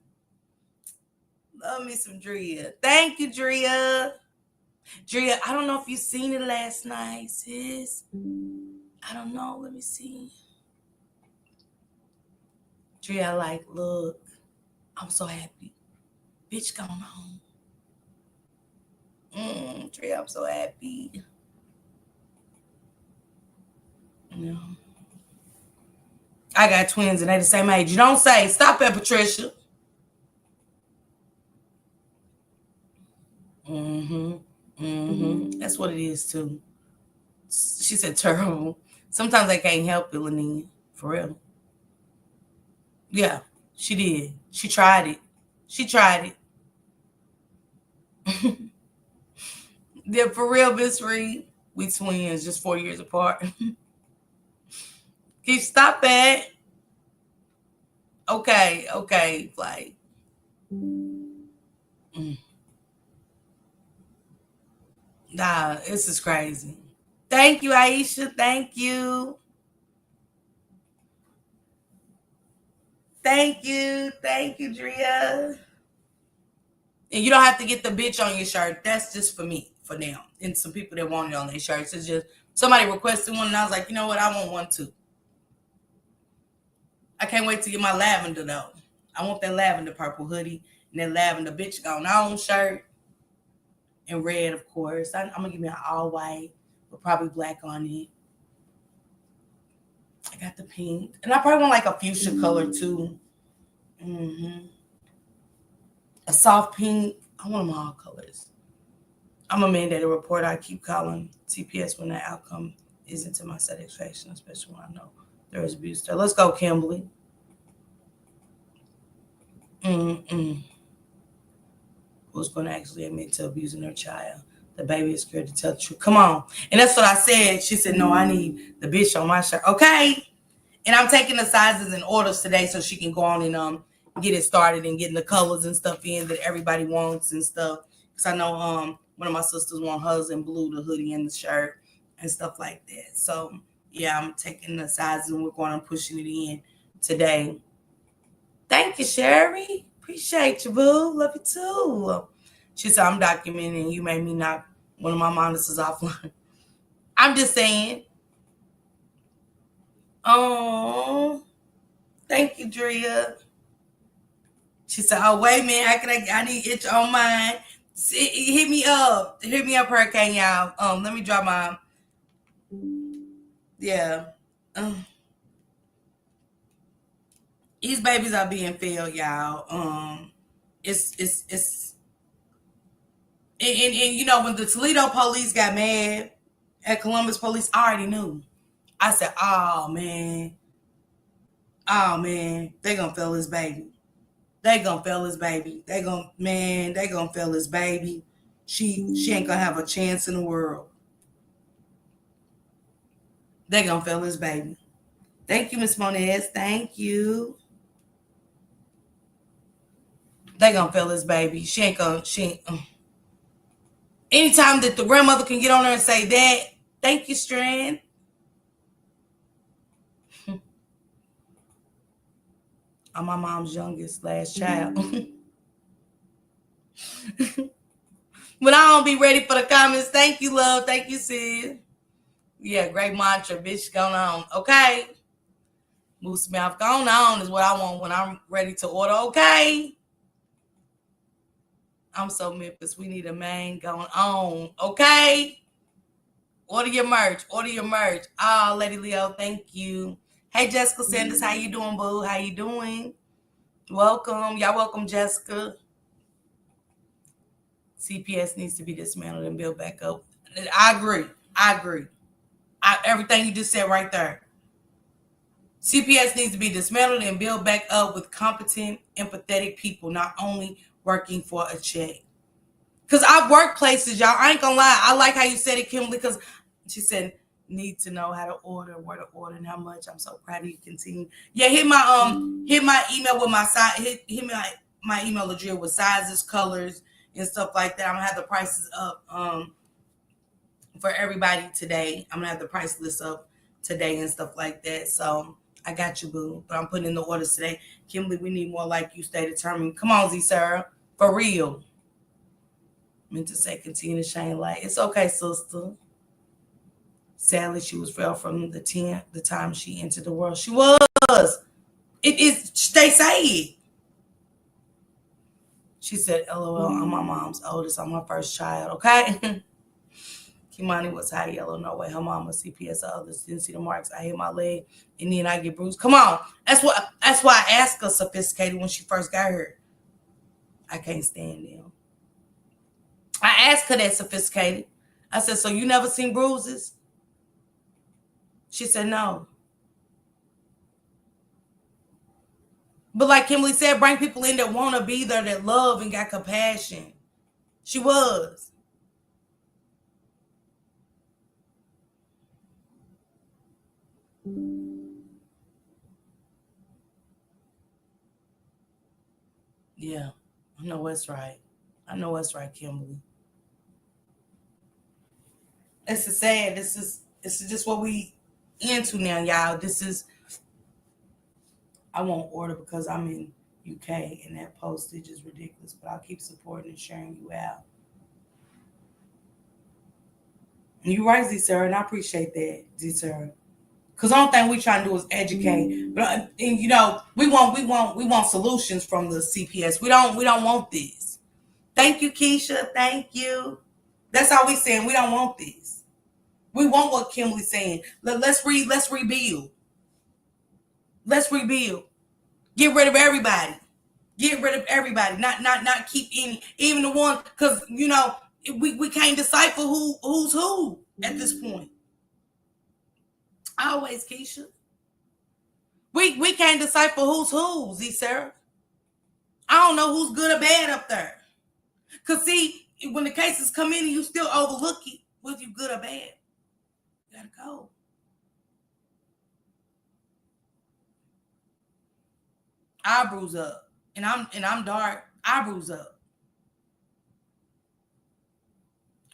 Love me some Drea. Thank you, Drea. Drea, I don't know if you seen it last night, sis. I don't know. Let me see. Drea, like, look, I'm so happy. Bitch, gone home. Drea, I'm so happy. You know. I got twins and they the same age. You don't say. Stop it, Patricia. That's what it is, too. She said terrible. Sometimes I can't help it, Lenine. For real. Yeah, she did. She tried it. She tried it. Yeah, for real, Miss Reed. We twins, just 4 years apart. Can you stop that? Okay, like. Nah, this is crazy. Thank you, Aisha. Thank you. Thank you, Drea. And you don't have to get the bitch on your shirt. That's just for me, for now. And some people that want it on their shirts. It's just somebody requested one, and I was like, you know what? I want one too. I can't wait to get my lavender though. I want that lavender purple hoodie and that lavender bitch gone on shirt. And red, of course. I'm gonna give me an all white, but probably black on it. I got the pink, and I probably want like a fuchsia color too. A soft pink. I want them all colors. I'm a mandated reporter. I keep calling TPS when the outcome isn't to my satisfaction, especially when I know there is abuse there. Let's go, Kimberly. Who's going to actually admit to abusing their child? The baby is scared to tell the truth. Come on. And that's what I said. She said, no, I need the bitch on my shirt. Okay. And I'm taking the sizes and orders today so she can go on and get it started and getting the colors and stuff in that everybody wants and stuff. Because I know one of my sisters want hers in blue, the hoodie and the shirt and stuff like that. So, yeah, I'm taking the sizes and we're going and pushing it in today. Thank you, Sherry. Appreciate you, boo. Love you too. She said, I'm documenting. You made me knock one of my monitors offline. I'm just saying. Oh, thank you, Drea. She said, oh, wait a minute. I need it on mine. Hit me up, Hurricane, y'all. Let me drop my, yeah. These babies are being failed, y'all. It's and you know, when the Toledo police got mad at Columbus police, I already knew. I said, oh man, they gonna fail this baby. They gonna fail his baby. They gonna fail his baby. She ain't gonna have a chance in the world. They gonna fail his baby. Thank you, Miss Monez. Thank you. They gonna fail his baby. She ain't. Anytime that the grandmother can get on there and say that, thank you, Strand. I'm my mom's youngest, last child. But I don't be ready for the comments. Thank you, love. Thank you, Sid. Yeah, great mantra, bitch. Going on. Okay. Moose mouth going on is what I want when I'm ready to order. Okay. I'm so Memphis. We need a man going on. Okay. Order your merch. Order your merch. Oh, Lady Leo, thank you. Hey, Jessica Sanders. How you doing, boo? How you doing? Welcome. Y'all welcome, Jessica. CPS needs to be dismantled and built back up. I agree. Everything you just said right there. CPS needs to be dismantled and built back up with competent, empathetic people, not only working for a check. Because I've worked places, y'all. I ain't gonna lie. I like how you said it, Kimberly, because she said, need to know how to order, where to order, and how much. I'm so proud of you. Continue. Yeah, hit my email with my size. Hit my email address with sizes, colors, and stuff like that. I'm gonna have the prices up for everybody today. I'm gonna have the price list up today and stuff like that. So I got you, boo. But I'm putting in the orders today. Kimberly, we need more like you. Stay determined. Come on, Z Sarah. For real. I meant to say continue to shine light. It's okay, sister. Sadly, she was fell from the time she entered the world. She was. It is. They say it. She said, LOL, I'm my mom's oldest. I'm her first child. Okay. Kimani was high yellow. No way. Her mama CPS. The others didn't see the marks. I hit my leg and then I get bruised. Come on. That's why I asked her sophisticated when she first got here. I can't stand them. I asked her that sophisticated. I said, so you never seen bruises? She said, no. But like Kimberly said, bring people in that want to be there, that love and got compassion. She was. Yeah, I know what's right. Kimberly. It's sad. This is just what we into now, y'all. I won't order because I'm in UK and that postage is ridiculous, but I'll keep supporting and sharing you out. And you're right, Z Sarah, and I appreciate that, Z Sarah. Because the only thing we're trying to do is educate. But and you know, we want solutions from the CPS. We don't want this. Thank you, Keisha. Thank you. That's all we saying. We don't want this. We want what Kimberly's saying. Let's rebuild. Let's rebuild. Get rid of everybody. Not keep any, even the one, because you know we can't decipher who's who at this point. Always, Keisha. We can't decipher who's who, Z Sarah. I don't know who's good or bad up there. Cause see, when the cases come in and you still overlook it, whether you good or bad, you gotta go. Eyebrows up, and I'm dark. Eyebrows up.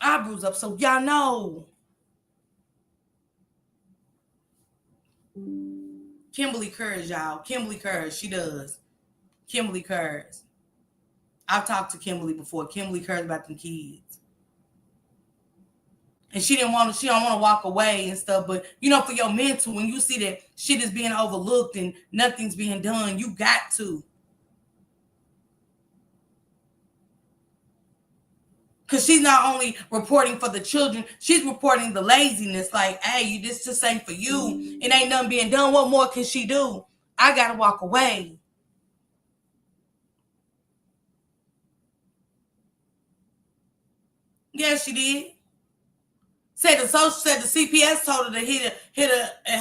Eyebrows up. So y'all know. Kimberly Currs, y'all. Kimberly Currs, she does. Kimberly Currs. I've talked to Kimberly before. Kimberly Currs about them kids. And she don't want to walk away and stuff. But, you know, for your mental, when you see that shit is being overlooked and nothing's being done, you got to. Because she's not only reporting for the children, she's reporting the laziness. Like, hey, this just ain't for you. It ain't nothing being done. What more can she do? I got to walk away. Yeah, she did. Said the CPS told her to hit her, and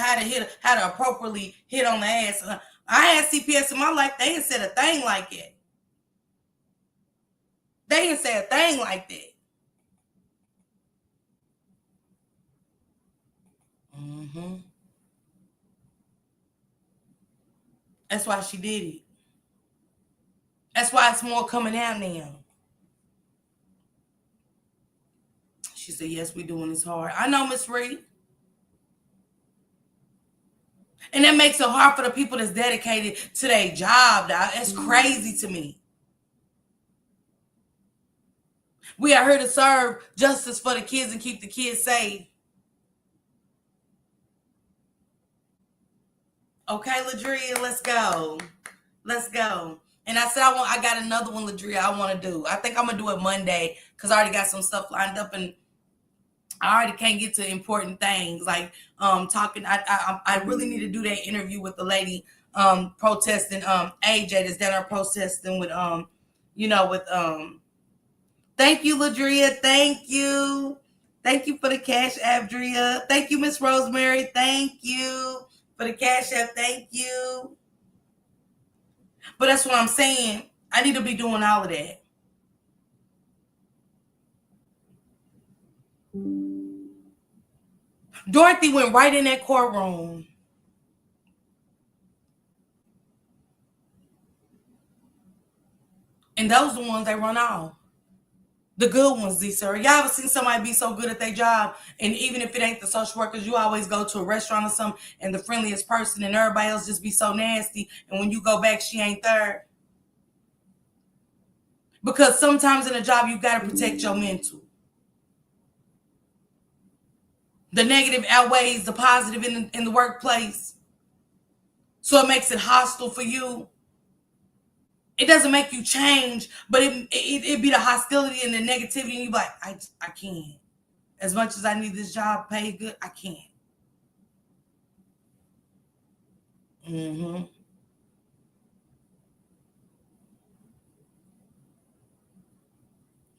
how to appropriately hit on the ass. I had CPS in my life. They ain't said a thing like that. They ain't said a thing like that. That's why she did it. That's why it's more coming out now. She said, yes, we're doing this hard. I know, Miss Reed. And that makes it hard for the people that's dedicated to their job, dog. That's crazy to me. We are here to serve justice for the kids and keep the kids safe. Okay, Ladria, let's go. Let's go. And I said, I got another one, Ladria, I want to do. I think I'm going to do it Monday because I already got some stuff lined up and I already can't get to important things like talking. I really need to do that interview with the lady protesting AJ that's down there protesting with thank you, Ladria. Thank you. Thank you for the Cash App, Dria. Thank you, Miss Rosemary. Thank you for the Cash App. Thank you. But that's what I'm saying. I need to be doing all of that. Dorothy went right in that courtroom. And those are the ones that run off. The good ones, sir. Y'all ever seen somebody be so good at their job? And even if it ain't the social workers, you always go to a restaurant or something and the friendliest person and everybody else just be so nasty. And when you go back, she ain't there. Because sometimes in a job, you got to protect your mental. The negative outweighs the positive in the workplace. So it makes it hostile for you. It doesn't make you change, but it be the hostility and the negativity. And you be like, I can't. As much as I need this job paid good, I can't.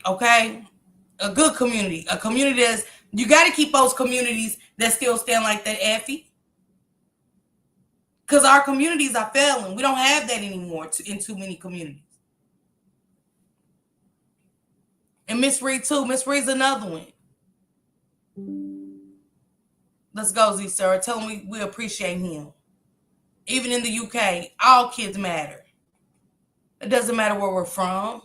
Okay? A good community. A community that's, you got to keep those communities that still stand like that, Effie. Because our communities are failing. We don't have that anymore in too many communities. And Miss Reed too. Miss Reed's another one. Let's go, Z Sir. Tell him we appreciate him. Even in the UK, all kids matter. It doesn't matter where we're from.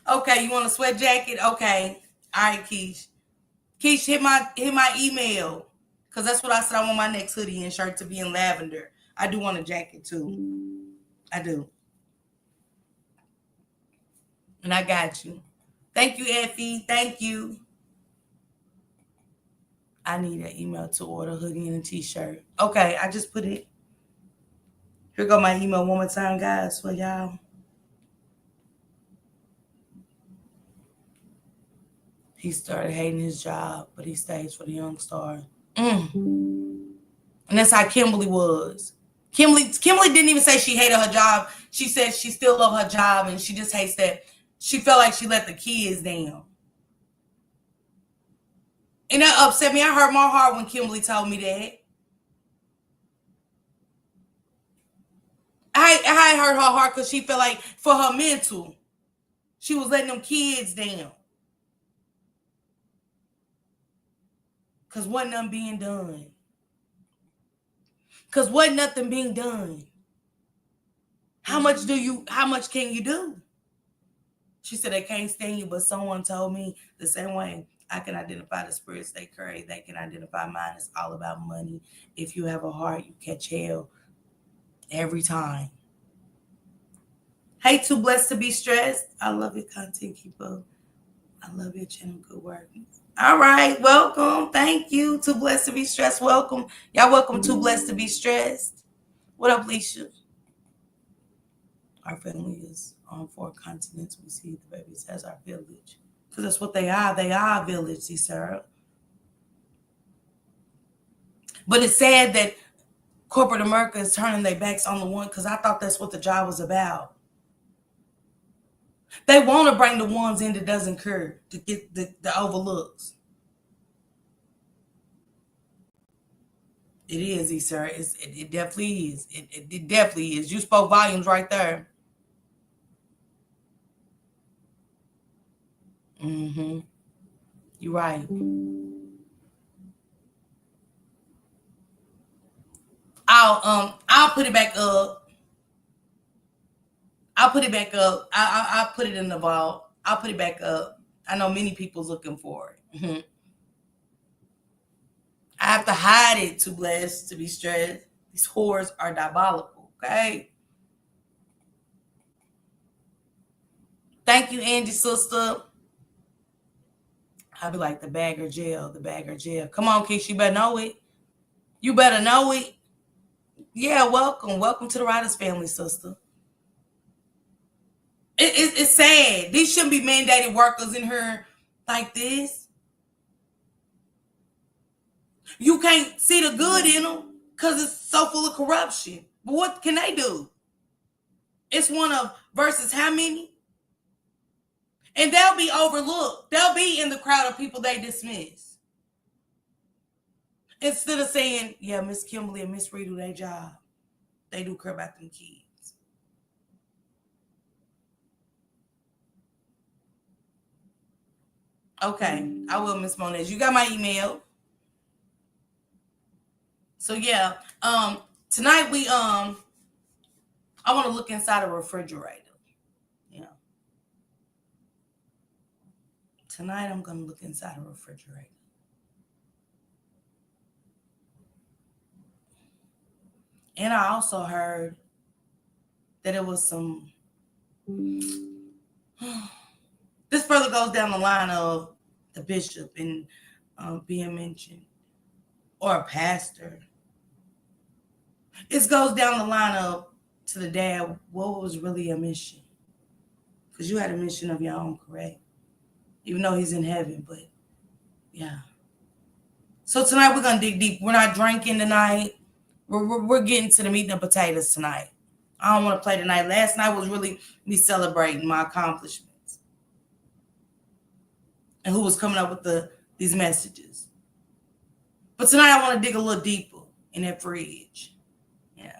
Okay, you want a sweat jacket? Okay. All right, Keish. Keish, hit my email. Because that's what I said. I want my next hoodie and shirt to be in lavender. I do want a jacket too. I do. And I got you. Thank you, Effie. Thank you. I need an email to order a hoodie and a t-shirt. Okay, I just put it. Here go my email one more time, guys, for y'all. He started hating his job, but he stays for the young star. And that's how Kimberly was. Kimberly didn't even say she hated her job. She said she still loved her job, and she just hates that she felt like she let the kids down. And that upset me. I hurt my heart when Kimberly told me that. I hurt her heart because she felt like for her mental, she was letting them kids down. Because wasn't nothing being done. Because wasn't nothing being done. How much can you do? She said, they can't stand you, but someone told me the same way I can identify the spirits they carry. They can identify mine. It's all about money. If you have a heart, you catch hell every time. Hey, Too Blessed to Be Stressed. I love your content, keeper. I love your channel. Good work. All right. Welcome. Thank you. Too Blessed to Be Stressed. Welcome. Y'all welcome Too Blessed to Be Stressed. What up, Leisha? Our family is on 4 continents. We see the babies as our village. Because that's what they are. They are a village, see, Sarah. But it's sad that corporate America is turning their backs on the one, because I thought that's what the job was about. They want to bring the ones in that doesn't care, to get the overlooks. It is, sir. It definitely is. It definitely is. You spoke volumes right there. Mm-hmm. You're right. I'll put it back up. I'll put it back up. I'll put it in the vault. I'll put it back up. I know many people's looking for it. Mm-hmm. I have to hide it to bless, to be stressed. These whores are diabolical, okay? Thank you, Angie, sister. I'll be like, the bag or jail, the bag or jail. Come on, Keisha, you better know it. You better know it. Yeah, welcome. Welcome to the Ryderz family, sister. It's sad. These shouldn't be mandated workers in here like this. You can't see the good in them because it's so full of corruption. But what can they do? It's one of versus how many? And they'll be overlooked. They'll be in the crowd of people they dismiss. Instead of saying, yeah, Miss Kimberly and Miss Reed do their job. They do care about them kids. Okay, I will, Miss Monez. You got my email. So yeah, tonight we I want to look inside a refrigerator. Yeah. Tonight I'm gonna look inside a refrigerator. And I also heard that it was some this further goes down the line of the bishop and being mentioned, or a pastor. It goes down the line of to the dad, what was really a mission? Because you had a mission of your own, correct? Even though he's in heaven, but yeah. So tonight we're gonna dig deep. We're not drinking tonight. We're getting to the meat and potatoes tonight. I don't want to play tonight. Last night was really me celebrating my accomplishments and who was coming up with these messages. But tonight I want to dig a little deeper in that fridge. Yeah.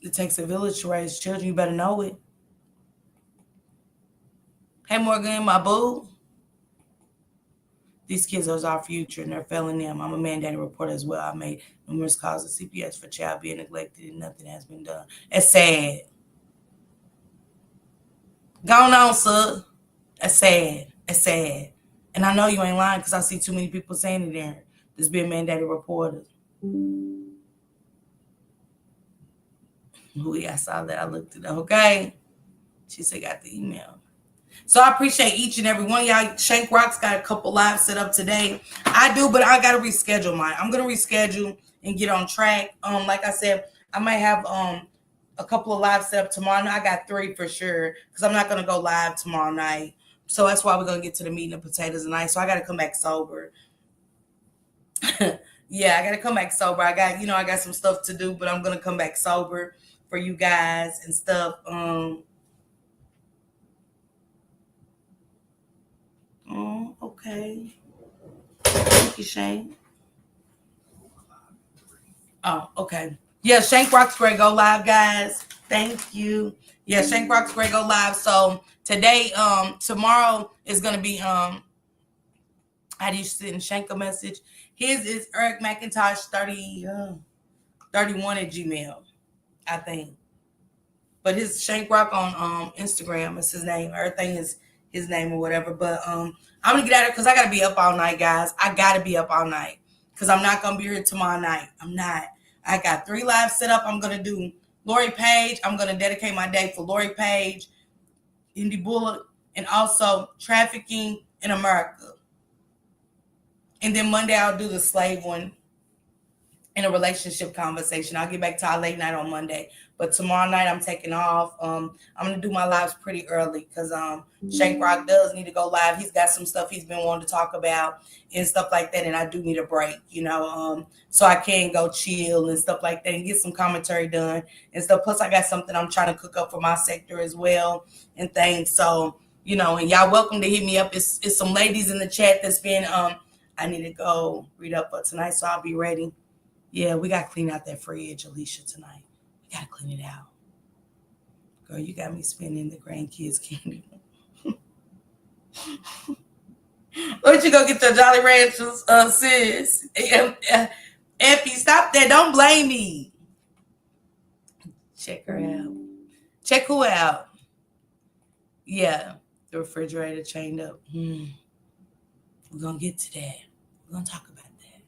It takes a village to raise children. You better know it. Hey, Morgan, my boo. These kids are our future and they're failing them. I'm a mandated reporter as well. I made numerous calls to CPS for child being neglected and nothing has been done. It's sad. Going on, sir. That's sad. It's sad. And I know you ain't lying because I see too many people saying it there. There's been mandated reporters. I saw that. I looked it up. Okay. She said, got the email. So I appreciate each and every one of y'all. Shank Rock's got a couple lives set up today. I do, but I got to reschedule mine. I'm going to reschedule and get on track. Like I said, I might have a couple of lives set up tomorrow. I got 3 for sure because I'm not going to go live tomorrow night. So that's why we're going to get to the meat and potatoes tonight. So I got to come back sober. Yeah, I got to come back sober. I got some stuff to do, but I'm going to come back sober for you guys and stuff. Oh, okay. Thank you, Shane. Oh, okay. Yeah, Shank Rock's Great go live, guys. Thank you. Yeah, Shank Rock's Great go live. So today, tomorrow is gonna be how do you send Shank a message? His is Eric McIntosh 31 at Gmail, I think. But his Shank Rock on Instagram is his name. Everything is his name or whatever. But I'm gonna get out of it because I gotta be up all night, guys. I gotta be up all night because I'm not gonna be here tomorrow night. I'm not. I got 3 lives set up. I'm gonna do Lori Page. I'm gonna dedicate my day for Lori Page, Indy Bullock, and also trafficking in America. And then Monday I'll do the slave one. in a relationship conversation. I'll get back to our late night on Monday. But tomorrow night I'm taking off. I'm gonna do my lives pretty early because Shank Rock does need to go live. He's got some stuff he's been wanting to talk about and stuff like that, and I do need a break, so I can go chill and stuff like that and get some commentary done and stuff. Plus I got something I'm trying to cook up for my sector as well and things. So, and y'all welcome to hit me up. It's some ladies in the chat that's been I need to go read up for tonight, so I'll be ready. Yeah, we got to clean out that fridge, Alicia, tonight. We got to clean it out. Girl, you got me spending the grandkids' candy. Where'd you go get your Jolly Ranchers, sis? Effie, stop that. Don't blame me. Check her out. Check who out? Yeah, the refrigerator chained up. We're going to get to that. We're going to talk about that.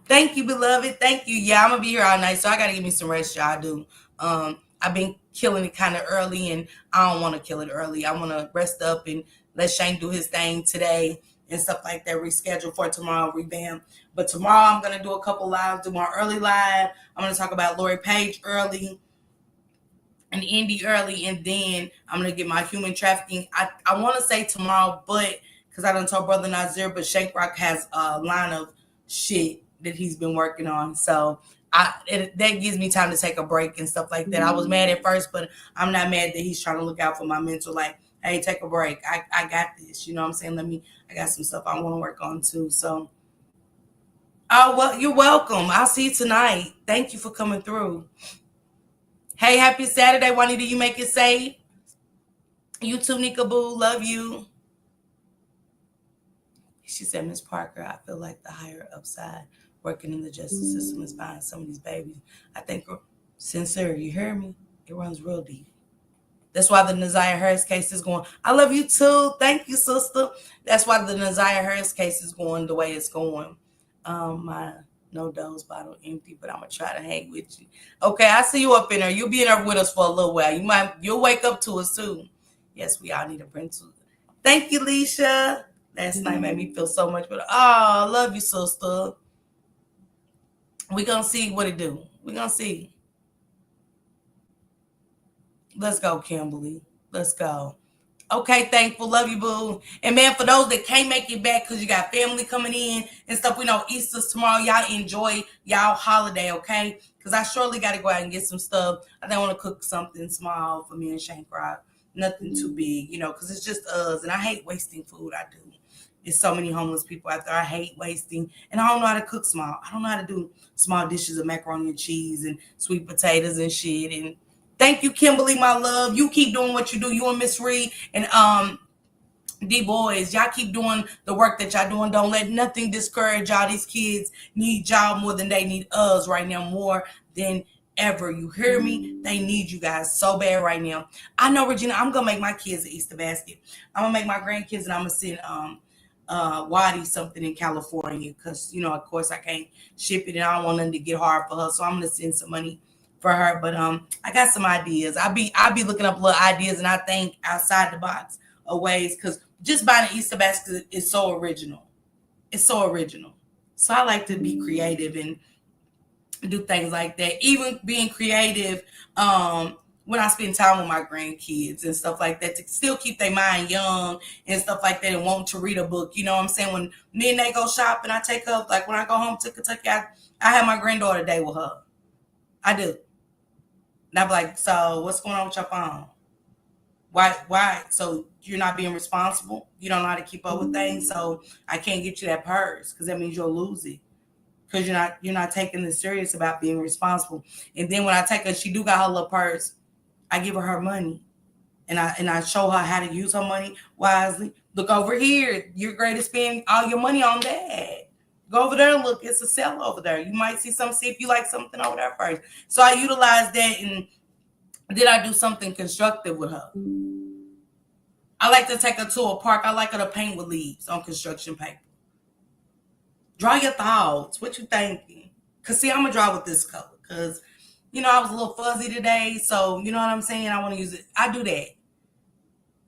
Thank you, beloved. Thank you. Yeah, I'm going to be here all night, so I got to give me some rest, y'all do. I've been killing it kind of early, and I don't want to kill it early. I want to rest up and let Shane do his thing today and stuff like that. Reschedule for tomorrow, revamp. But tomorrow I'm going to do a couple lives, do my early live. I'm going to talk about Lori Page early and Indy early, and then I'm going to get my human trafficking. I want to say tomorrow, but because I done told Brother Nazir, but Shank Rock has a line of shit that he's been working on. So that gives me time to take a break and stuff like that. I was mad at first, but I'm not mad that he's trying to look out for my mental. Like, hey, take a break. I got this. You know what I'm saying? I got some stuff I want to work on too. So, oh, well, you're welcome. I'll see you tonight. Thank you for coming through. Hey, happy Saturday, Juanita. You make it safe. You too, Nika Boo. Love you. She said, Miss Parker, I feel like the higher upside working in the justice system is behind some of these babies. I think, sincere, you hear me? It runs real deep. That's why the Naziah Harris case is going. I love you too. Thank you, sister. That's why the Naziah Harris case is going the way it's going. My no dose bottle empty, but I'm gonna try to hang with you. Okay, I see you up in there. You'll be in there with us for a little while. You'll wake up to us too. Yes, we all need a bring to. Thank you, Leisha. Last night made me feel so much better. Oh, I love you, sister. We're going to see what it do. We're going to see. Let's go, Kimberly. Let's go. Okay, thankful. Love you, boo. And, man, for those that can't make it back because you got family coming in and stuff, we know Easter's tomorrow. Y'all enjoy y'all holiday, okay? Because I surely got to go out and get some stuff. I think I want to cook something small for me and Shank Rock. Nothing too big, because it's just us. And I hate wasting food. I do. There's so many homeless people out there. I hate wasting. And I don't know how to cook small. I don't know how to do small dishes of macaroni and cheese and sweet potatoes and shit. And thank you, Kimberly, my love. You keep doing what you do. You and Miss Reed and D-Boys. Y'all keep doing the work that y'all doing. Don't let nothing discourage y'all. These kids need y'all more than they need us right now, more than ever. You hear me? They need you guys so bad right now. I know, Regina, I'm going to make my kids an Easter basket. I'm going to make my grandkids, and I'm going to send Waddy something in California because, of course I can't ship it and I don't want them to get hard for her. So I'm going to send some money for her. But I got some ideas. I'll be looking up little ideas, and I think outside the box of ways, because just buying an Easter basket is so original. It's so original. So I like to be creative and do things like that. Even being creative when I spend time with my grandkids and stuff like that, to still keep their mind young and stuff like that, and want to read a book. You know what I'm saying? When me and they go shopping, I take her, like when I go home to Kentucky, I have my granddaughter day with her. I do. And I'm like, so what's going on with your phone? Why? So you're not being responsible? You don't know how to keep up with things? So I can't get you that purse because that means you'll lose it. Because you're not taking this serious about being responsible. And then when I take her, she do got her little purse, I give her money, and I show her how to use her money wisely. Look over here. You're great to spend all your money on that. Go over there and look. It's a sale over there. You might see if you like something over there first. So I utilize that, and then I do something constructive with her. I like to take her to a park. I like her to paint with leaves on construction paper. Draw your thoughts. What you thinking? Because, see, I'm going to draw with this color. Because, I was a little fuzzy today. So, you know what I'm saying? I want to use it. I do that.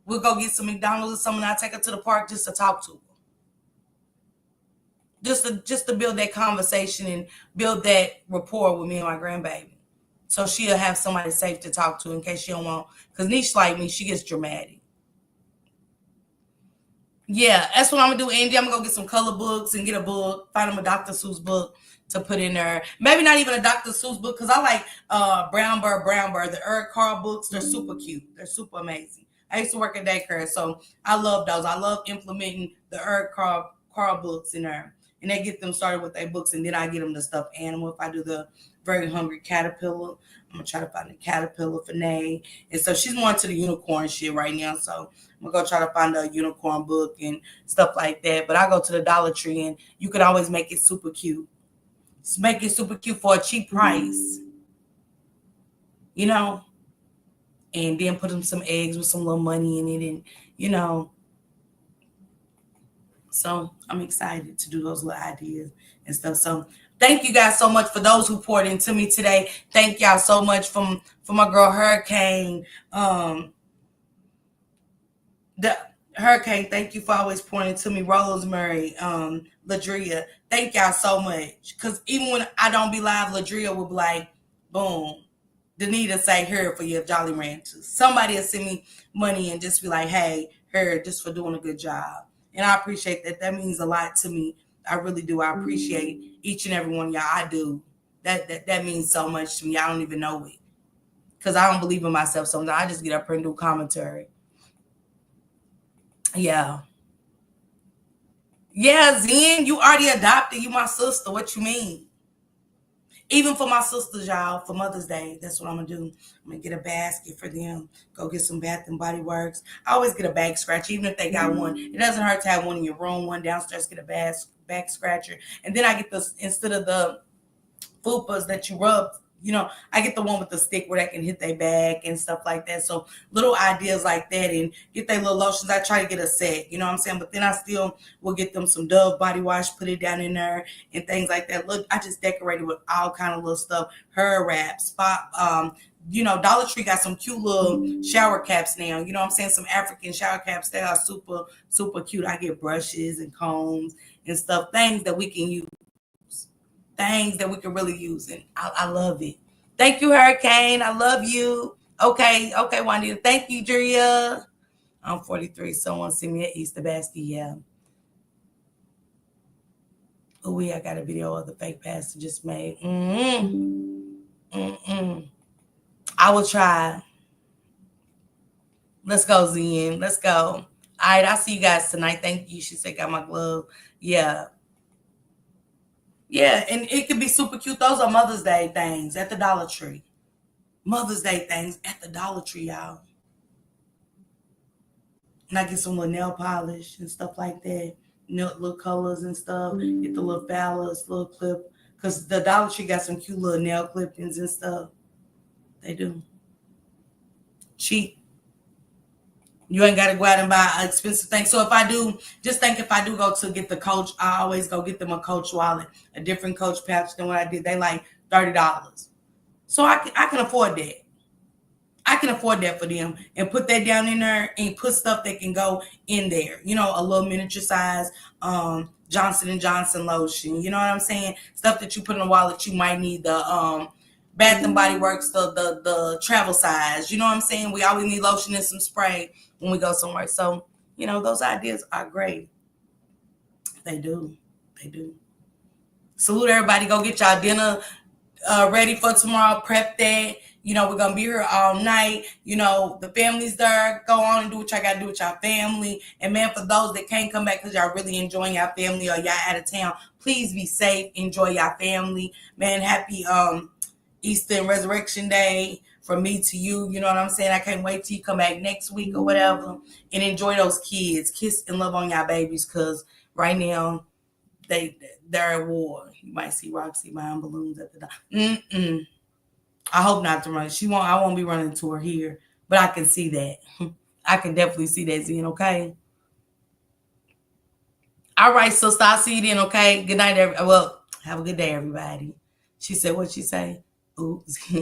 We'll go get some McDonald's or something. I'll take her to the park just to talk to her. just to build that conversation and build that rapport with me and my grandbaby. So she'll have somebody safe to talk to in case she don't want, because Niche like me, she gets dramatic. Yeah, that's what I'm gonna do, Andy. I'm gonna go get some color books and get a book, find him a Dr. Seuss book to put in there. Maybe not even a Dr. Seuss book, because I like Brown Bird, the Eric Carl books. They're super cute. They're super amazing. I used to work at daycare, so I love those. I love implementing the Eric Carl books in there. And they get them started with their books, and then I get them the stuffed animal. If I do the Very Hungry Caterpillar, I'm gonna try to find a caterpillar for Nay. And so she's more into the unicorn shit right now. So I'm gonna go try to find a unicorn book and stuff like that. But I go to the Dollar Tree, and you can always make it super cute. Just make it super cute for a cheap price, you know. And then put them some eggs with some little money in it, and you know. So I'm excited to do those little ideas and stuff. So thank you guys so much for those who poured into me today. Thank y'all so much for my girl Hurricane. The Hurricane, thank you for always pointing to me. Rosemary, Ladria, thank y'all so much. Because even when I don't be live, Ladria will be like, boom, Danita say here for your Jolly Ranchers. Somebody will send me money and just be like, hey, here, just for doing a good job. And I appreciate that. That means a lot to me. I really do. I appreciate each and every one of y'all. I do. That means so much to me. I don't even know it. Because I don't believe in myself sometimes. I just get up here and do commentary. Yeah. Yeah, Zen, you already adopted. You my sister. What you mean? Even for my sisters, y'all, for Mother's Day, that's what I'm going to do. I'm going to get a basket for them. Go get some Bath and Body Works. I always get a back scratcher, even if they got one. It doesn't hurt to have one in your room, one downstairs, get a back scratcher. And then I get this, instead of the fupas that you rub, you know, I get the one with the stick where they can hit their back and stuff like that. So little ideas like that, and get their little lotions. I try to get a set, you know what I'm saying? But then I still will get them some Dove body wash, put it down in there and things like that. Look, I just decorated with all kind of little stuff. Hair wraps, spot, you know, Dollar Tree got some cute little shower caps now. You know what I'm saying? Some African shower caps. They are super, super cute. I get brushes and combs and stuff, things that we can use. Things that we can really use, and I love it. Thank you, Hurricane. I love you. Okay, Juanita. Thank you, Drea. I'm 43. Someone see me at Easter Basket. Yeah. Oh, I got a video of the fake pastor just made. I will try. Let's go, Zen. Let's go. All right, I'll see you guys tonight. Thank you. She said, got my glove. Yeah. Yeah, and it could be super cute. Those are Mother's Day things at the Dollar Tree. Mother's Day things at the Dollar Tree, y'all. And I get some little nail polish and stuff like that. Little colors and stuff. Get the little phallus, little clip. Because the Dollar Tree got some cute little nail clippings and stuff. They do. Cheap. You ain't got to go out and buy expensive things. So if I do, just think if I do go to get the Coach, I always go get them a Coach wallet, a different Coach pouch than what I did. They like $30. So I can afford that. I can afford that for them and put that down in there and put stuff that can go in there. You know, a little miniature size Johnson & Johnson lotion. You know what I'm saying? Stuff that you put in a wallet. You might need the Bath and Body Works, the travel size. You know what I'm saying? We always need lotion and some spray when we go somewhere. So, you know, those ideas are great. They do. They do. Salute everybody. Go get y'all dinner ready for tomorrow. Prep that. You know, we're going to be here all night. You know, the family's there. Go on and do what y'all got to do with y'all family. And, man, for those that can't come back because y'all really enjoying y'all family or y'all out of town, please be safe. Enjoy y'all family. Man, happy Easter and Resurrection Day from me to you. You know what I'm saying? I can't wait till you come back next week or whatever. And enjoy those kids. Kiss and love on y'all babies, because right now they're at war. You might see Roxy buying balloons at the door. I hope not to run. I won't be running to her here, but I can see that. I can definitely see that, Zen, okay? All right, sister, I'll see you then, okay? Good night, well, have a good day, everybody. She said, what'd she say? Oops.